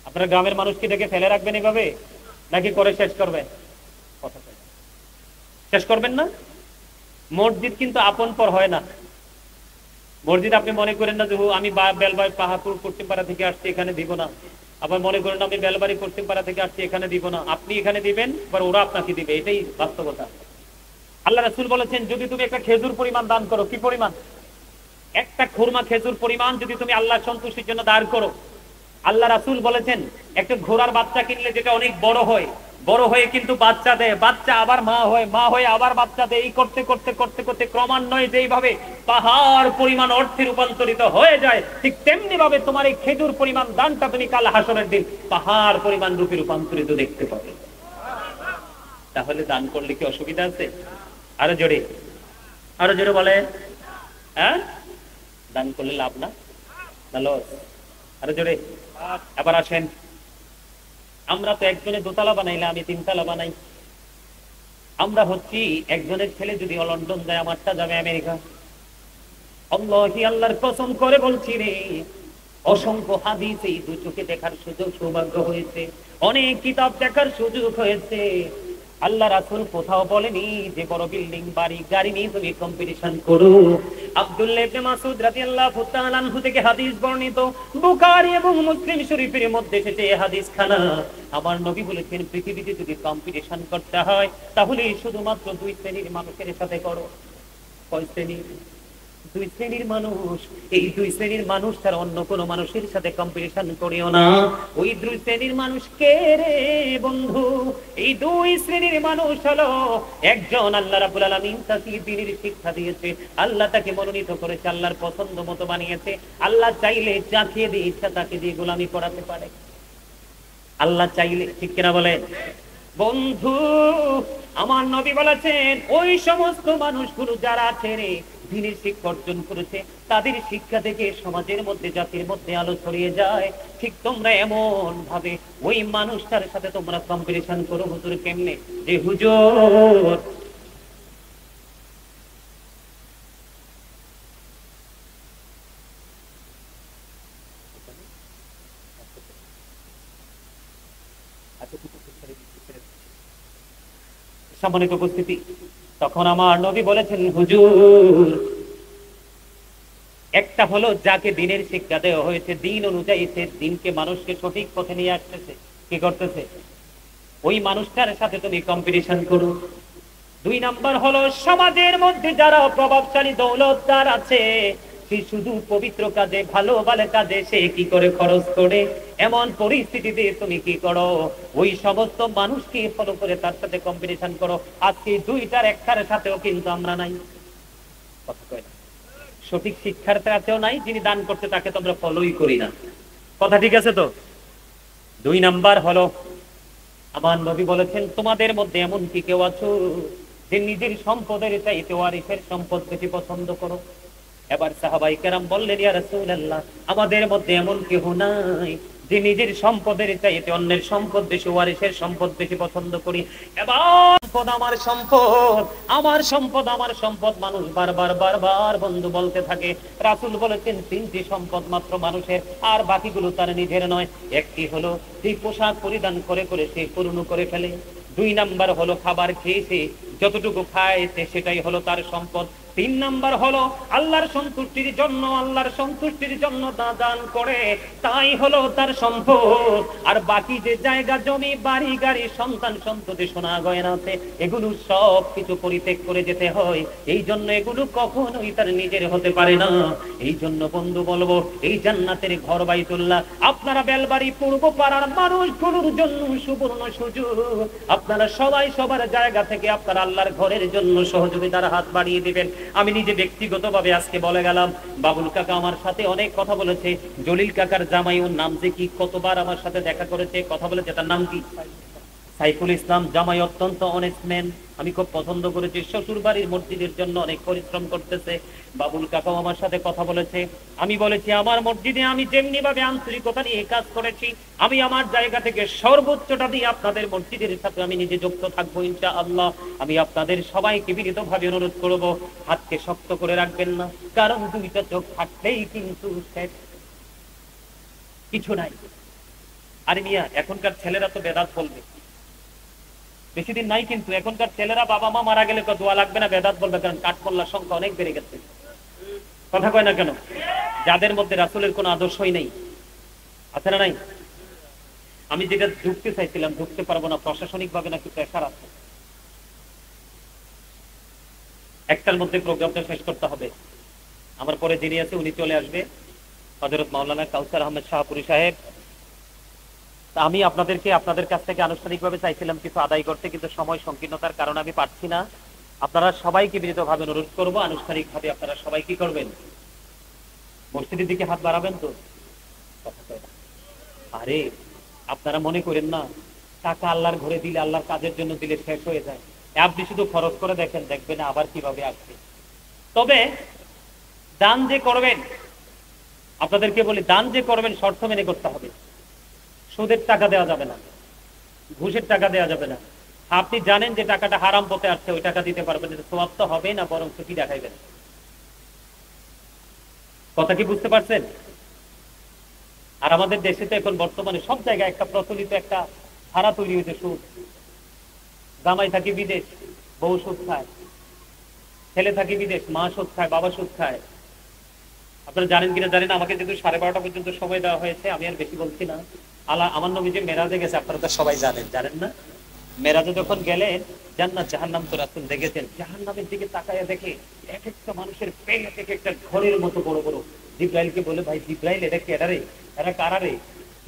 আপনারা গ্রামের মানুষকে ডেকে ফেলে রাখবেন এভাবে, নাকি করে শেষ করবেন? কথা শেষ করবেন না? মসজিদ কিন্তু আপন পর হয় না। মসজিদ আপনি মনে করেন না যে আমি বেলবাড়ি পাহাড়পুর পশ্চিমপাড়া থেকে আসছি এখানে দিব না, আবার মনে করেন আমি বেলবাড়ি পশ্চিমপাড়া থেকে আসছি এখানে দিব না, আপনি এখানে দিবেন আবার ওরা আপনাকে দিবে, এটাই বাস্তবতা। আল্লাহ রাসূল বলেছেন যদি তুমি একটা খেজুর পরিমাণ দান করো, কি পরিমাণ? একটা খুরমা খেজুর পরিমাণ যদি তুমি আল্লাহর সন্তুষ্টির জন্য দান করো, আল্লাহ রাসূল বলেছেন একটা ঘোড়ার বাচ্চা কিনলে যেটা অনেক বড় হয়, বড় হয়ে কিন্তু বাচ্চা দেয়, বাচ্চা আবার মা হয়, মা হয়ে আবার বাচ্চা দেয়, এই করতে করতে করতে করতে ক্রমান্বয়ে যেইভাবে পাহাড় পরিমাণ অর্থে রূপান্তরিত হয়ে যায়, ঠিক তেমনি ভাবে তোমার এই খেজুর পরিমাণ দানটা তুমি কাল হাসরের দিন পাহাড় পরিমাণ রূপে রূপান্তরিত দেখতে পাবে। তাহলে দান করলে কি অসুবিধা আছে? আরো জোরে, আরো জোরে বলে। হ্যাঁ, দান করলে লাভ না, লস? আরো জোরে। এবার আসেন, আমরা তো একজনে দোতলা বানাইলে আমি তিনতলা বানাই। আমরা হচ্ছি একজনের ছেলে যদি লন্ডন যায়, আমারটা যাবে আমেরিকা। আল্লাহি, আল্লাহর কসম করে বলছি রে, অসংখ্য হাদিস এই দু চোখে দেখার সুযোগ সৌভাগ্য হয়েছে, অনেক কিতাব দেখার সুযোগ হয়েছে। আল্লাহ রাসূল কোথাও বলেনি যে বড় বিল্ডিং বাড়ি গাড়ি নিয়ে তুমি কম্পিটিশন করো। আব্দুল্লাহ ইবনে মাসউদ রাদিয়াল্লাহু তাআলা আনহু থেকে হাদিস বর্ণিত, বুখারী এবং মুসলিম শরীফের মধ্যে এসেছে এই হাদিস খানা। আমার নবী বলেছেন পৃথিবীতে যদি কম্পিটিশন করতে হয় তাহলে শুধুমাত্র দুই শ্রেণীর মানুষের সাথে করো। কয় শ্রেণী? দুই শ্রেণীর মানুষ। এই দুই শ্রেণীর মানুষ ছাড়া অন্য কোনো মানুষের সাথে কম্পিটিশন করিও না। ওই দুই শ্রেণীর মানুষ কে রে বন্ধু? এই দুই শ্রেণীর মানুষ হলো একজন আল্লাহ রাব্বুল আলামিন তাকে দ্বীনের শিক্ষা দিয়েছে, আল্লাহ তাকে মনোনীত করেছে, আল্লাহর পছন্দ মতো বানিয়েছে। আল্লাহ চাইলে যাকে দিয়ে ইচ্ছা তাকে দিয়ে গোলামি করাতে পারে, আল্লাহ চাইলে। ঠিক কিনা বলে বন্ধু? আমার নবী বলেছেন ওই সমস্ত মানুষগুলো যারা ছেড়ে দ্বীনের শিক্ষা অর্জন করেছে, তাদের শিক্ষা থেকে সমাজের মধ্যে জাতির মধ্যে আলো ছড়িয়ে যায়। ঠিক তোমরা এমন ভাবে ওই মানুষটার সাথে তোমরা কম্পিটিশন করো। হুজুর কেমনে? যে হুজুর সম্মানিত উপস্থিতি, তখন আমার নবী বলেছেন হুজুর একটা হলো যাকে দ্বীনের শিক্ষা দেওয়া হয়েছে, দ্বীন অনুযায়ী সে দ্বীনকে মানুষকে সঠিক পথে নিয়ে আসতেছে, কি করতেছে? ওই মানুষটার সাথে তুমি কম্পিটিশন করো। দুই নাম্বার হলো সমাজের মধ্যে যারা প্রভাবশালী দৌলতদার আছে, সে শুধু পবিত্র কাজে ভালো ভালো কাজে সে কি করে খরচ করে, এমন পরিস্থিতিতে তুমি কি করো? ওই সমস্ত মানুষকে ফলো করে তার সাথে কম্পিটিশন করো। আজকে দুইটার একটার সাথেও কিন্তু আমরা নাই, কথা কয় না। সঠিক শিক্ষার সাথেও নাই, যিনি দান করতে তাকে তো আমরা ফলোই করি না, কথা ঠিক আছে তো? দুই নাম্বার হলো আমার নবী বলেছেন তোমাদের মধ্যে এমন কি কেউ আছো যে নিজের সম্পদের চাইতে ওয়ারিসের সম্পদ বেশি পছন্দ করো? এবার সাহাবায়ে কেরাম বললেন ইয়া রাসূলুল্লাহ, আমাদের মধ্যে এমন কেউ নাই যে নিজের সম্পদের চাইতে অন্যের সম্পদ বেশি, ওয়ারিসের সম্পদ বেশি পছন্দ করি। এবার সম্পদ আমার সম্পদ, আমার সম্পদ, আমার সম্পদ মানুষ বারবার বারবার বন্ধু বলতে থাকে। রাসূল বলেছেন তিনটি সম্পদ মাত্র মানুষের, আর বাকিগুলো তার নিজের নয়। একটি হলো যে পোশাক পরিধান করে করে সে পূর্ণ করে ফেলে। দুই নাম্বার হলো খাবার খেয়েছে, যতটুকু খায় সেটাই হলো তার সম্পদ। তিন নাম্বার হলো আল্লাহর সন্তুষ্টির জন্য দান করে, তাই হলো তার সম্পদ। আর বাকি যে জায়গা জমি বাড়ি গাড়ি সন্তান সন্ততি সোনা গয়নাতে, এগুলো সব কিছু পরিত্যাগ করে যেতে হয়। এই জন্য এগুলো কখনোই তার নিজের হতে পারে না। এই জন্য বন্ধু বলবো, এই জান্নাতের ঘর বাইতুল্লাহ আপনারা বেলবাড়ি পূর্ব পাড়ার মানুষগুলোর জন্য সুবর্ণ সুযোগ। আপনারা সবাই সবার জায়গা থেকে আপনারা আল্লাহর ঘরের জন্য সহযোগিতার হাত বাড়িয়ে দিবেন। আমি নিজে ব্যক্তিগতভাবে আজকে বলে গেলাম, বাবুল কাকা আমার সাথে অনেক কথা বলেছে, জলিল কাকার জামাই ওর নাম যে কি, কতবার আমার সাথে দেখা করেছে, কথা বলেছে, তার নাম কি, সাইফুল ইসলাম। জামাই অত্যন্ত অনেস্ট ম্যান, আমি খুব পছন্দ করেছি। শ্বশুর বাড়ির মসজিদের জন্য অনেক পরিশ্রম করতেছে। বাবুল কাকাও আমার সাথে কথা বলেছে। আমি বলেছি আমার মসজিদে আমি যেমনি ভাবে আন্তরিকতা নিয়ে কাজ করেছি, আমি আমার জায়গা থেকে সর্বোচ্চটা দিয়ে আপনাদের মসজিদের সাথে আমি নিজে যুক্ত থাকবো ইনশাআল্লাহ। আমি আপনাদের সবাইকে বিনীতভাবে অনুরোধ করব, হাতকে শক্ত করে রাখবেন না, কারণ দুইটা চোখ থাকলেই কিন্তু কিছু নাই। আরে মিয়া, এখনকার ছেলেরা তো বেদাত বলবে, বেশি দিন নাই কিন্তু এখনকার ছেলেরা বাবা মা মারা গেলে দোয়া লাগবে না, বেদাত বলবে, কারণ কাঠমোল্লার সংখ্যা অনেক বেড়ে গেছে। কথা কয় না কেন? যাদের মধ্যে রাসূলের কোনো আদর্শই নেই, আছে না নাই? আমি যেটা ঢুকতে চাইছিলাম ঢুকতে পারবো না, প্রশাসনিক ভাবে নাকি প্রেশার আছে, একটার মধ্যে প্রোগ্রামটা শেষ করতে হবে। আমার পরে যিনি আছে উনি চলে আসবে, হযরত মাওলানা কাউসার আহমেদ শাহপুরী সাহেব। আমি আপনাদের কাছ থেকে আনুষ্ঠানিকভাবে চাইছিলাম কিছু আদায় করতে, কিন্তু সময় সংকীর্ণতার কারণে আমি পারছি না। আপনারা সবাইকে বিনীতভাবে অনুরোধ করবো, আনুষ্ঠানিকভাবে আপনারা সবাই কি করবেন, মসজিদের দিকে হাত বাড়াবেন তো। আরে আপনারা মনে করেন না টাকা আল্লাহর ঘরে দিলে, আল্লাহর কাজের জন্য দিলে শেষ হয়ে যায়। আপনি শুধু খরচ করে দেখবেন আবার কিভাবে আসবে। তবে দান যে করবেন, আপনাদেরকে বলি, দান যে করবেন শর্ত মেনে করতে হবে। সুদের টাকা দেওয়া যাবে না, ঘুষের টাকা দেওয়া যাবে না। আপনি জানেন যে টাকাটা হারাম পথে আসছে, ওই টাকা দিতে পারবেন, সওয়াব তো হবে না, বরং কি দেখাইবেন। কথা কি বুঝতে পারছেন? আর আমাদের দেশে তো এখন বর্তমানে সব জায়গায় একটা প্রচলিত একটা ধারা তৈরি হয়েছে, সুদ। জামাই থাকি বিদেশ, বউ সুদ খায়, ছেলে থাকি বিদেশ, মা সুদ খায়, বাবা সুদ খায়। আপনারা জানেন কিনা জানেন, আমাকে যেহেতু 12:30 পর্যন্ত সময় দেওয়া হয়েছে, আমি আর বেশি বলছি না। আমার নবী যে মেরাজে গেছে আপনারা তো সবাই জানেন না? মেরাজে যখন গেলেন, জান্নাত জাহান্নাম তো রাসূল দেখেছেন, জাহান্নামের দিকে তাকায়া দেখে এক একটা মানুষের পেট এক একটা ঘরের মতো বড় বড়। জিব্রাইলকে বলে, ভাই জিব্রাইল, এটা কি, এরা কারা রে?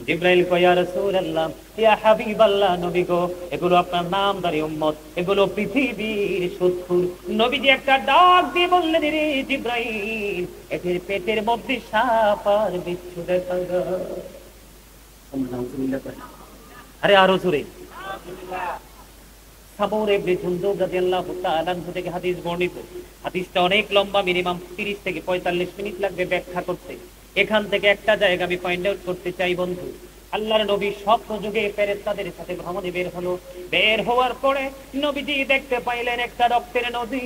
জিব্রাইল কয়, ইয়া রাসূলুল্লাহ, ইয়া হাবিবাল্লাহ, নবী গো, এগুলো আপনার নামদারি উম্মত, এগুলো পৃথিবীর শত্রু। নবীজি একটা ডাক দিয়ে বললেন, রে জিব্রাইল, এদের পেটের মধ্যে সাপ আর বিচ্ছু দেখা যায়। আরে আরো জোরে। সামুর ইবনে জুনদুব রাদিয়াল্লাহু তাআলা আনহু থেকে হাদিস বর্ণিত। হাদিসটা অনেক লম্বা, মিনিমাম 30 থেকে 45 মিনিট লাগবে ব্যাখ্যা করতে। এখান থেকে একটা জায়গা আমি পয়েন্ট আউট করতে চাই বন্ধু। আল্লাহর নবী স্বপ্ন যুগে ফেরেশতাদের সাথে ভ্রমণে বের হলো। বের হওয়ার পরে নবীজি দেখতে পাইলেন একটা রক্তের নদী।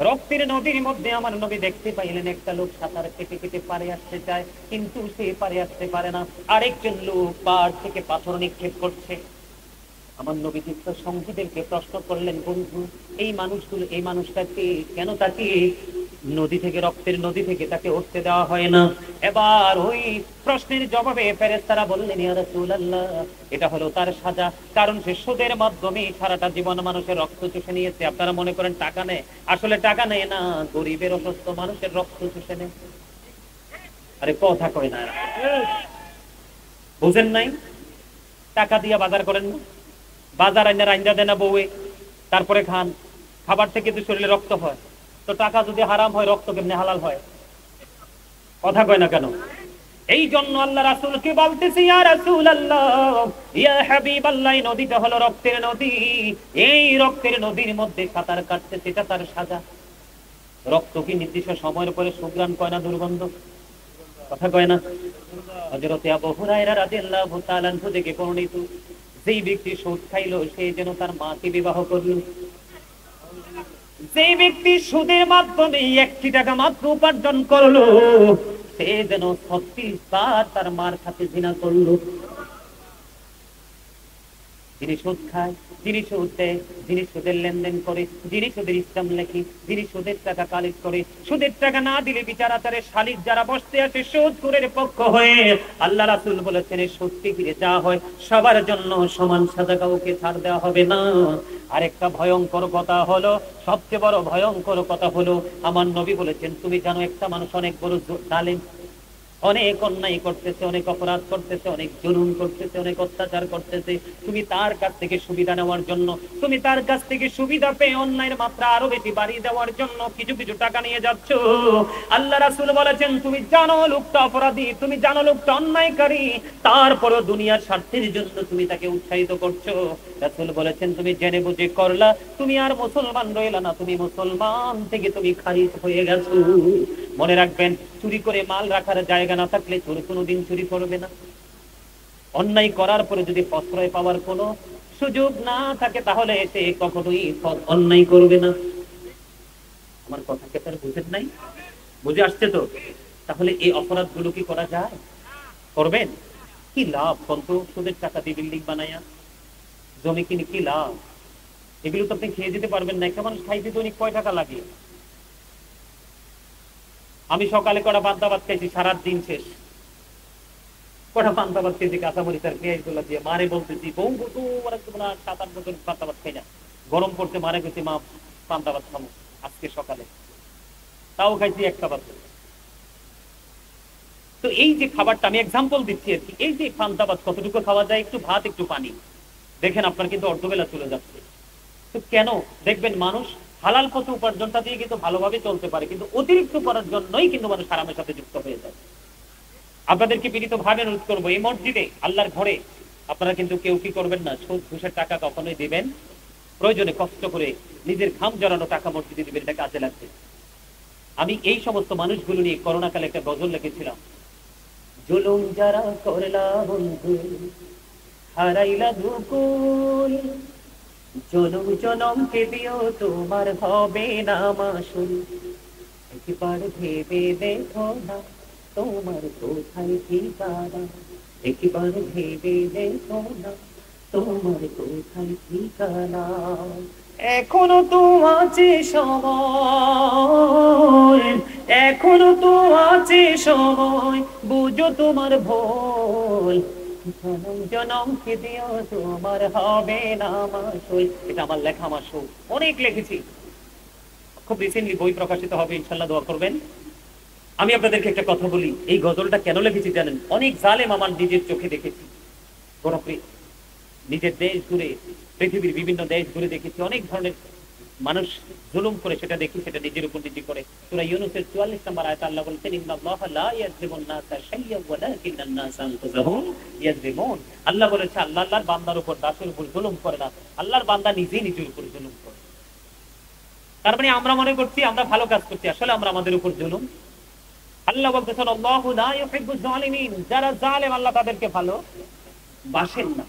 রক্তের নদীর মধ্যে আমার নবী দেখতে পাইলেন একটা লোক সাঁতার কেটে কেটে পারে আসতে চায়, কিন্তু সে পারে আসতে পারে না। আরেকজন লোক পাড় থেকে পাথর নিক্ষেপ করছে। আমার নবী চিত্ত সঙ্গীদেরকে প্রশ্ন করলেন, বন্ধু, এই মানুষটাকে কেন তাকে নদী থেকে, রক্তের নদী থেকে তাকে উঠতে দেওয়া হয় না? এবার ওই প্রশ্নের জবাবে ফেরেশতারা বললেন, ইয়া রাসূলুল্লাহ, এটা হলো তার সাজা, কারণ সে সুদের মাধ্যমে সারাটা জীবন মানুষের রক্ত চুষে নিয়েছে। আপনারা মনে করেন টাকা নেয়, আসলে টাকা নেয় না, গরিবের অসুস্থ মানুষের রক্ত চুষে নেয়। আরে কথা কয় না, বুঝেন নাই? টাকা দিয়া বাজার করেন না, বাজার আইনা রাইন্দা দেনা বউয়ে, তারপরে খান, খাবার থেকে তো শরীরে রক্ত হয়। তো টাকা যদি হারাম হয়, রক্ত কেমনে হালাল হয়? কথা কয় না কেন? এই জন্য আল্লাহ রাসূলকে বলতেছি, ইয়া রাসূলুল্লাহ, ইয়া হাবিবাল্লাহ, নদীটা হলো রক্তের নদী। এই রক্তের নদীর মধ্যে সাঁতার কাটতে, সেটা তার সাজা। রক্ত কি নির্দিষ্ট সময়ের পরে সুগ্রাণ কয় না দুর্গন্ধ? কথা কয় না? হযরত আবু হুরায়রা রাদিয়াল্লাহু তাআলা আনহু থেকে বর্ণিত, যেই ব্যক্তি সুদ খাইলো সে যেন তার মাকে বিবাহ করলো। যে ব্যক্তি সুদের মাধ্যমে 1টি টাকা মাত্র উপার্জন করলো, সে যেন 36 বার তার মার সাথে জিনা করলো। যিনি সুদ খায়, যিনি সুদ দেয়, যিনি সুদের লেনদেন করে, যিনি সুদের ইসলাম লেখে, যিনি সুদের টাকা কালেক্ট করে, সুদের টাকা না দিলে বিচার আচারে শালিক যারা বসতে আছে সুদ করে পক্ষ হয়ে, আল্লাহ রাসূল বলেছেন এই সুদকে ঘিরে যা হয় সবার জন্য সমান সাজা, কাউকে ছাড় দেওয়া হবে না। আরেকটা ভয়ঙ্কর কথা হলো, সবচেয়ে বড় ভয়ঙ্কর কথা হলো, আমার নবী বলেছেন তুমি জানো একটা মানুষ অনেক বড় জালেম, অনেক অন্যায় করতেছে, অনেক অপরাধ করতেছে, অনেক জুলুম করতেছে, অনেক অত্যাচার করতেছে, তুমি তার কাছ থেকে সুবিধা নেওয়ার জন্য, তুমি তার কাছ থেকে সুবিধা পেয়ে অন্যায়ের মাত্রা আরো বেশি বাড়িয়ে দেওয়ার জন্য কিছু কিছু টাকা নিয়ে যাচ্ছ। আল্লাহ রাসূল বলেছেন তুমি জানো লোকটা অপরাধী, তুমি জানো লোকটা অন্যায়কারী, তারপরও দুনিয়ার স্বার্থের জন্য তুমি তাকে উৎসাহিত করছো। রাসূল বলেছেন তুমি জেনে বুঝে করলা, তুমি আর মুসলমান রইলা না, তুমি মুসলমান থেকে তুমি খারিজ হয়ে গেছো। মনে রাখবেন, চুরি করে মাল রাখার জায়গা না থাকলে চোর কোনোদিন চুরি করবে না। অন্যায় করার পরে যদি প্রশ্রয় পাওয়ার কোনো সুযোগ না থাকে তাহলে সে কখনোই অন্যায় করবে না। আমার কথা কে তার বুঝেন নাই? বুঝে আসছে তো? তাহলে এই অপরাধ গুলো কি করা যায়? করবেন? কি লাভ বলতো? সুদের টাকা দিয়ে বিল্ডিং বানায়া জমি কিনে কি লাভ? এগুলো তো আপনি খেয়ে যেতে পারবেন না। একটা মানুষ খাইতে দৈনিক কয় টাকা লাগে? আমি সকালে কটা পান্তা ভাত খাইছি, সারা দিন শেষ। কটা পান্তা ভাত খেয়েছি কাঁচামরিচ আর পেঁয়াজ গুলা দিয়ে, মারে বলতেছি বউ তো 7-8 বছর পান্তা ভাত খাই না, গরম পড়তে মারে গেছি মা পান্তা ভাত খাবো আজকে সকালে, তাও খাইছি একটা ভাত। তো এই যে খাবারটা আমি এক্সাম্পল দিচ্ছি আর কি, এই যে পান্তা ভাত কতটুকু খাওয়া যায়, একটু ভাত একটু পানি, দেখেন আপনার কিন্তু অর্ধবেলা চলে যাচ্ছে। তো কেন দেখবেন মানুষ হালাল পথে উপার্জনটা দিয়ে কিন্তু ভালোভাবে চলতে পারে, কিন্তু অতিরিক্ত করার জন্যই কিন্তু মানুষ হারামের সাথে যুক্ত হয়ে যায়। আপনাদেরকে বিনীত ভাবে অনুরোধ করবো, এই মসজিদে আল্লাহর ঘরে আপনারা কিন্তু কেউ কি করবেন না, সুদ ঘুষের টাকা কখনোই দিবেন, প্রয়োজনে কষ্ট করে নিজের ঘাম জড়ানো টাকা মসজিদে দিবেন, এটা কাজে লাগবে। আমি এই সমস্ত মানুষগুলো নিয়ে করোনা কালে একটা গজল লিখেছিলাম, জুলুম যারা করলা বন্ধু হারাইলা দুকুল, জনম জনমকে দিও তোমার হবে না মাসুল, একবার ভেবে দেখো না তোমার কোথায় ঠিকানা, একবার ভেবে দেখো না তোমার কোথায় ঠিকানা। এখনো তো আছে সময়, এখনো তো আছে সময়, বুঝো তোমার ভুল, জনম জনমকে দিও তোমার হবে না মাসুল। এটা আমার লেখা, আমার সুর, অনেক লিখেছি, খুব রিসেন্টলি বই প্রকাশিত হবে, ইনশাল্লাহ দোয়া করবেন। আমি আপনাদেরকে একটা কথা বলি, এই গজলটা কেন লিখেছি জানেন? অনেক জালেম আমার নিজের চোখে দেখেছি, নিজের দেশ ঘুরে, পৃথিবীর বিভিন্ন দেশ ঘুরে দেখেছি, অনেক ধরনের মানুষ জুলুম করে, সেটা দেখি, সেটা নিজের উপর নিজে করে। সূরা ইউনূসের 44 নম্বর আয়াতে আল্লাহ বলেছেন, ইন্নাল্লাহা লা ইয়াযলিমুন নাসা শাইয়্যান ওয়ালাকিন্নান নাসা আনফুসাহুম ইয়াযলিমুন। আল্লাহ বলেছে আল্লাহ আল্লাহর বান্দার উপর, দাসের উপর জুলুম করে না, আল্লাহর বান্দা নিজেই নিজের উপর জুলুম করে। তার মানে আমরা মনে করছি আমরা ভালো কাজ করছি, আসলে আমরা আমাদের উপর জুলুম। আল্লাহ বলতেছেন আল্লাহু লা ইউহিব্বুজ জালিমিন, যারা জালেম আল্লাহ তাদেরকে ভালো বাসেন না।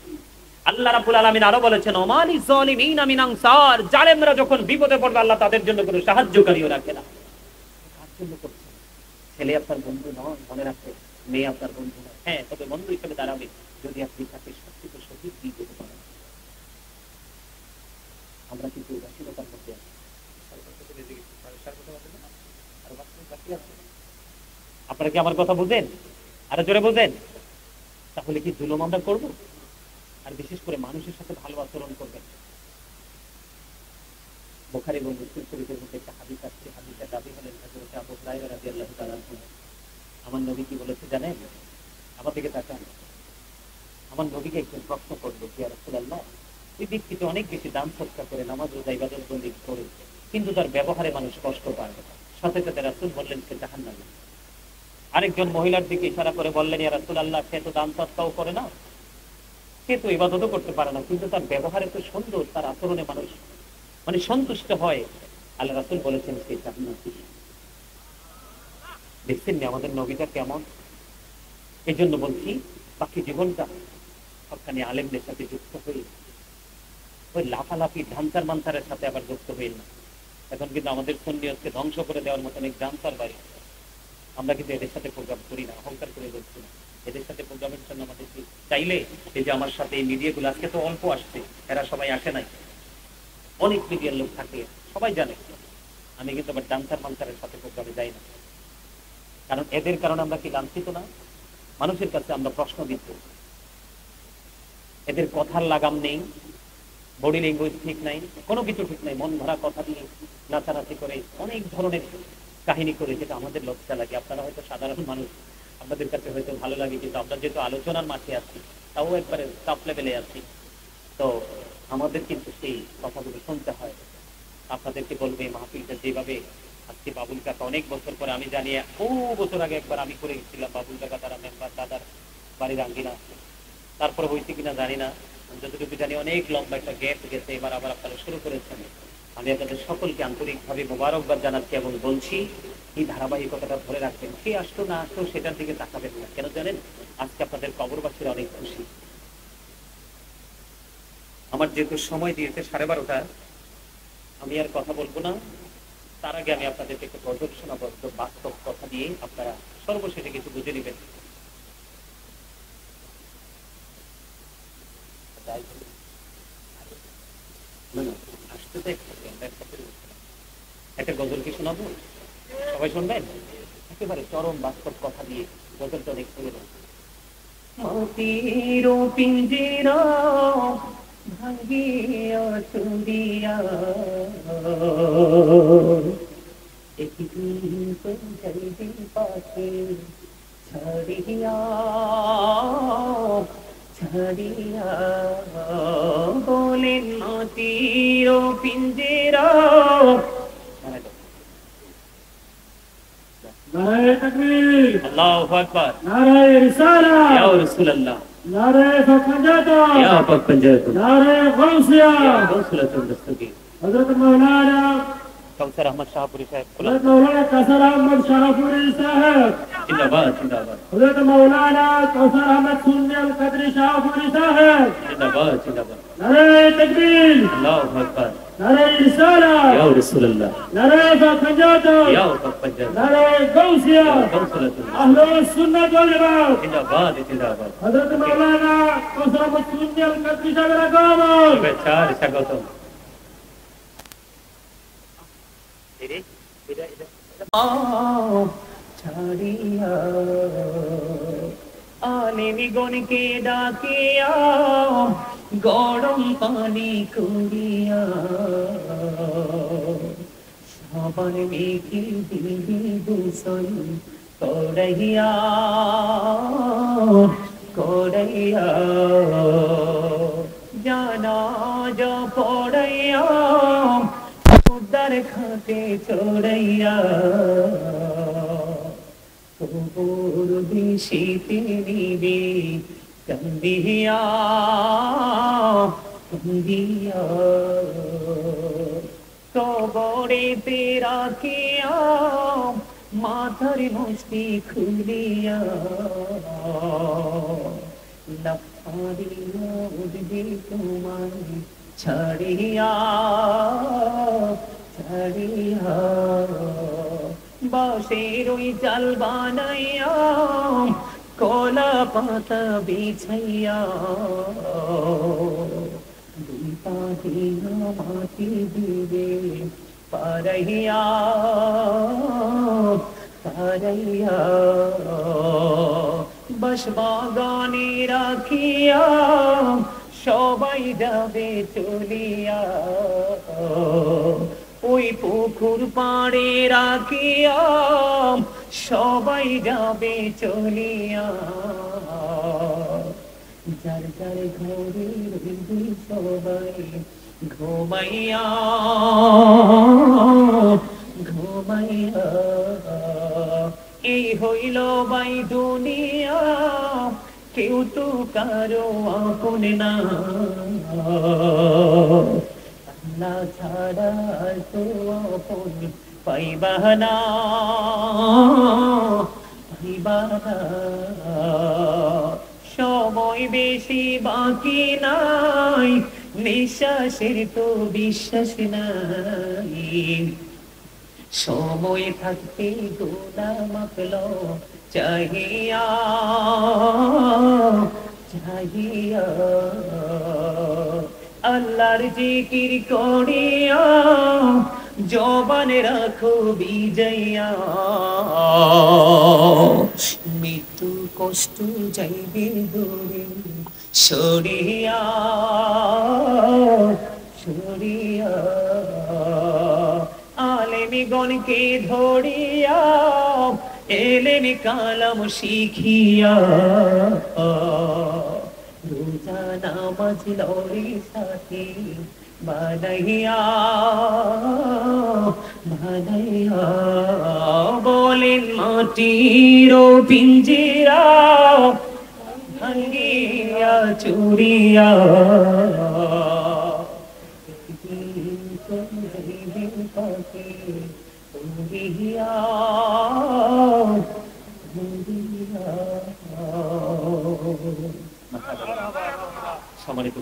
আল্লাহ রাব্বুল আলামিন আরো বলেছেন ওমালি যালিমিনা মিন আনসার, জালেমরা যখন বিপদে পড়বে আল্লাহ তাদের জন্য কোনো সাহায্যকারীও রাখে না। কার জন্য করছে? ছেলে আপনার বন্ধু নয়, মনে রাখবেন, মেয়ে আপনার বন্ধু নয়। হ্যাঁ, তবে বন্ধু হিসেবে দাঁড়াবে যদি আপনি তাকে সত্যিতে সঠিক দিয়ে যেতে পারেন। আমরা কিন্তু উদাসীনতার মধ্যে আছি। আপনারা কি আমার কথা বুঝেন? আরো জোরে বুঝেন? তাহলে কি জুলুম আমরা করবো? আর বিশেষ করে মানুষের সাথে ভালো আচরণ করবেন। বুখারী এবং মুসলিম শরীফের মধ্যে একটা হাদিস আছে, হাদিসের রাবী হলেন হযরত আবু হুরায়রা রাদিয়াল্লাহু তাআলা আনহু। আমার নবী কি বলেছে জানেন? আমার দিকে তাকান। আমার নবীকে একজন প্রশ্ন করলো, ইয়া রাসূলুল্লাহ, ওই ব্যক্তি তো অনেক বেশি দান সৎকার করে, নামাজ রোজা ইবাদত বন্দি করে, কিন্তু তার ব্যবহারে মানুষ কষ্ট পায়, সাথে সাথে রাসূল বললেন সে জাহান্নামী। আরেকজন মহিলার দিকে ইশারা করে বললেন, ইয়া রাসূলুল্লাহ, সে তো দান সৎকাও করে না, সে তো ইবাদতও করতে পারে না, কিন্তু তার ব্যবহারে তো সুন্দর, তার আচরণে মানুষ মানে সন্তুষ্ট হয়। আল্লাহ রাসূল বলেছেন সে জান্নাতি। দেখছেন না আমাদের নবীটা কেমন? এই জন্য বলছি বাকি জীবনটা সবখানে আলেমদের সাথে যুক্ত হয়ে, ওই লাফালাফি ধানচার মানচারের সাথে আবার যুক্ত হয়ে না। এখন কিন্তু আমাদের সুন্নিয়তকে ধ্বংস করে দেওয়ার মতন এক ধানচার বাড়ি, আমরা কিন্তু এদের সাথে প্রোগ্রাম করি না, অহংকার করে বলছি না। এদের সাথে প্রোগ্রামের জন্য আমাদের চাইলে, এই যে আমার সাথে এই মিডিয়াগুলো আজকে তো অল্প আসছে, এরা সবাই আসে নাই, অনেক মিডিয়ার লোক থাকে, সবাই জানে। আমি কিন্তু আবার ডান্সার মানসারের সাথে প্রোগ্রামে যাই না, কারণ এদের কারণে আমরা কি লাঞ্ছিত না? মানুষের কাছে আমরা প্রশ্ন দিচ্ছ, এদের কথার লাগাম নেই, বডি ল্যাঙ্গুয়েজ ঠিক নাই, কোনো কিছু ঠিক নাই, মন ভরা কথা দিয়ে নাচানাচি করে অনেক ধরনের কাহিনী করে, যেটা আমাদের লজ্জা লাগে। আপনারা হয়তো সাধারণ মানুষ, আপনাদের কাছে হয়তো ভালো লাগে, কিন্তু আমরা যেহেতু আলোচনার মাঠে আছি, তাও একবারে টপ লেভেলে আছি, তো আমাদের কিন্তু সেই কথাগুলো শুনতে হয়। আপনাদেরকে বলবে মাহফিলটা যেভাবে আজকে বাবুল কাকা অনেক বছর পরে, আমি জানি বহু বছর আগে একবার আমি করে গেছিলাম বাবুল কাকা তারা মেম্বার দাদার বাড়ির আঙ্গিনা, তারপরে হয়েছে কিনা জানি না, যতটুকু জানি অনেক লম্বা একটা গ্যাপ গেছে, এবার আবার আপনারা শুরু করেছেন। আমি আপনাদের সকলকে আন্তরিকভাবে মোবারকবাদ জানাচ্ছি এবং বলছি এই ধারাবাহিকতাটা ধরে রাখবেন। কে আসতো না আসতো সেটার দিকে তাকাবেন না, কেন জানেন? আজকে আপনাদের কবরবাসীরা অনেক খুশি। আমার যেহেতু সময় দিয়েছে 12:30, আমি আর কথা বলবো না। তার আগে আমি আপনাদেরকে একটু গজল শোনাবো, বাস্তব কথা দিয়ে আপনারা সর্বশেষে কিছু বুঝে নেবেন। একটা গজল কি শোনাবো? সবাই শুনবেন? একেবারে চরম বাস্তব কথা দিয়ে গজলটা অনেক শুনে নেন। মাটির পিঞ্জিরা ভাঙিয়া চুরিয়া একদিন তো যাইবে পাশে ছাড়িয়া ছাড়িয়া, বলেন মাটির পিঞ্জিরা। नारे तकबीर, আল্লাহু আকবার, नारे रिसालत, ইয়া রাসূলুল্লাহ, नारे फखंजाता, ইয়া পাকপঞ্জাত, नारे गौसिया, ইয়া গৌসুলাতুল দস্তগীর। हजरत मौलाना কাউসার আহমদ শাহপুরী সাহেব, हजरत मौलाना कसर अहमद शाहपुरी साहब, জিন্দাবাদ জিন্দাবাদ, हजरत मौलाना कौसर अहमद सुन्नी अल कदरी शाहपुरी साहब, জিন্দাবাদ জিন্দাবাদ, नारे तकबीर, আল্লাহু আকবার, नारे रिसालत, ইয়া রাসূলুল্লাহ, नारे फखंजाता, ইয়া পাকপঞ্জাত, नारे गौसिया, ইয়া গৌসুলাতুল अहले सुन्नत वल जमात, জিন্দাবাদ জিন্দাবাদ। हजरत मौलाना कौसर अहमद सुन्नी अल कदरी साहब आगमन। শুভেচ্ছা আর স্বাগতম। ছাড়িয়া আলেমিগণকে ডাকিয়া গরম পানি করিয়া সাবান মেখে দিবি গোসল করাইয়া করাইয়া, জানাজা পড়াইয়া উদ্ধার খাতে চড়াইয়া, কবর দিশিতে নিবে কান্দিয়া কান্দিয়া, কবরেতে রাখিয়া মাথার মুষ্টি খুলিয়া, লাফারিয়া উঠবে তোমায় ছাড়িয়া ছাড়িয়া, বাঁশের ওই চাল বানাইয়া কলা পাতা বিছাইয়া, দুই পাহিয়া মাটি দিবে পারাইয়া পারাইয়া, বাঁশ বাগানে রাখিয়া সবাই যাবে চলিয়া, ওই পুকুর পাড়ে রাখিয়া সবাই যাবে চলিয়া, যার যার ঘরে রইবে সবাই ঘুমাইয়া ঘুমাইয়া, এই হইল বাই দুনিয়া, কেউ তো কারো আপন না, আল্লাহ ছাড়া তো আপন পাইবা না পাইবা না, সময় বেশি বাকি নাই, নিঃশ্বাসের তো বিশ্বাস নাই, সময় থাকতে গোনা মাপল চাহিয়া চাহিয়া, আল্লাহ আল্লাহর জিকির করিয়া জবানে রাখো বিজয়া মৃত্যু কষ্ট যাইবে দূরে সরিয়া সরিয়া আলেমি গণকে ধরিয়া এলেমি কালাম শিখিয়া রোজা নামাজ লড়ি সাথী বানাইয়া বানাইয়া বলেন মাটির পিঞ্জিরা ভাঙ্গিয়া চুরিয়া সম্মানিত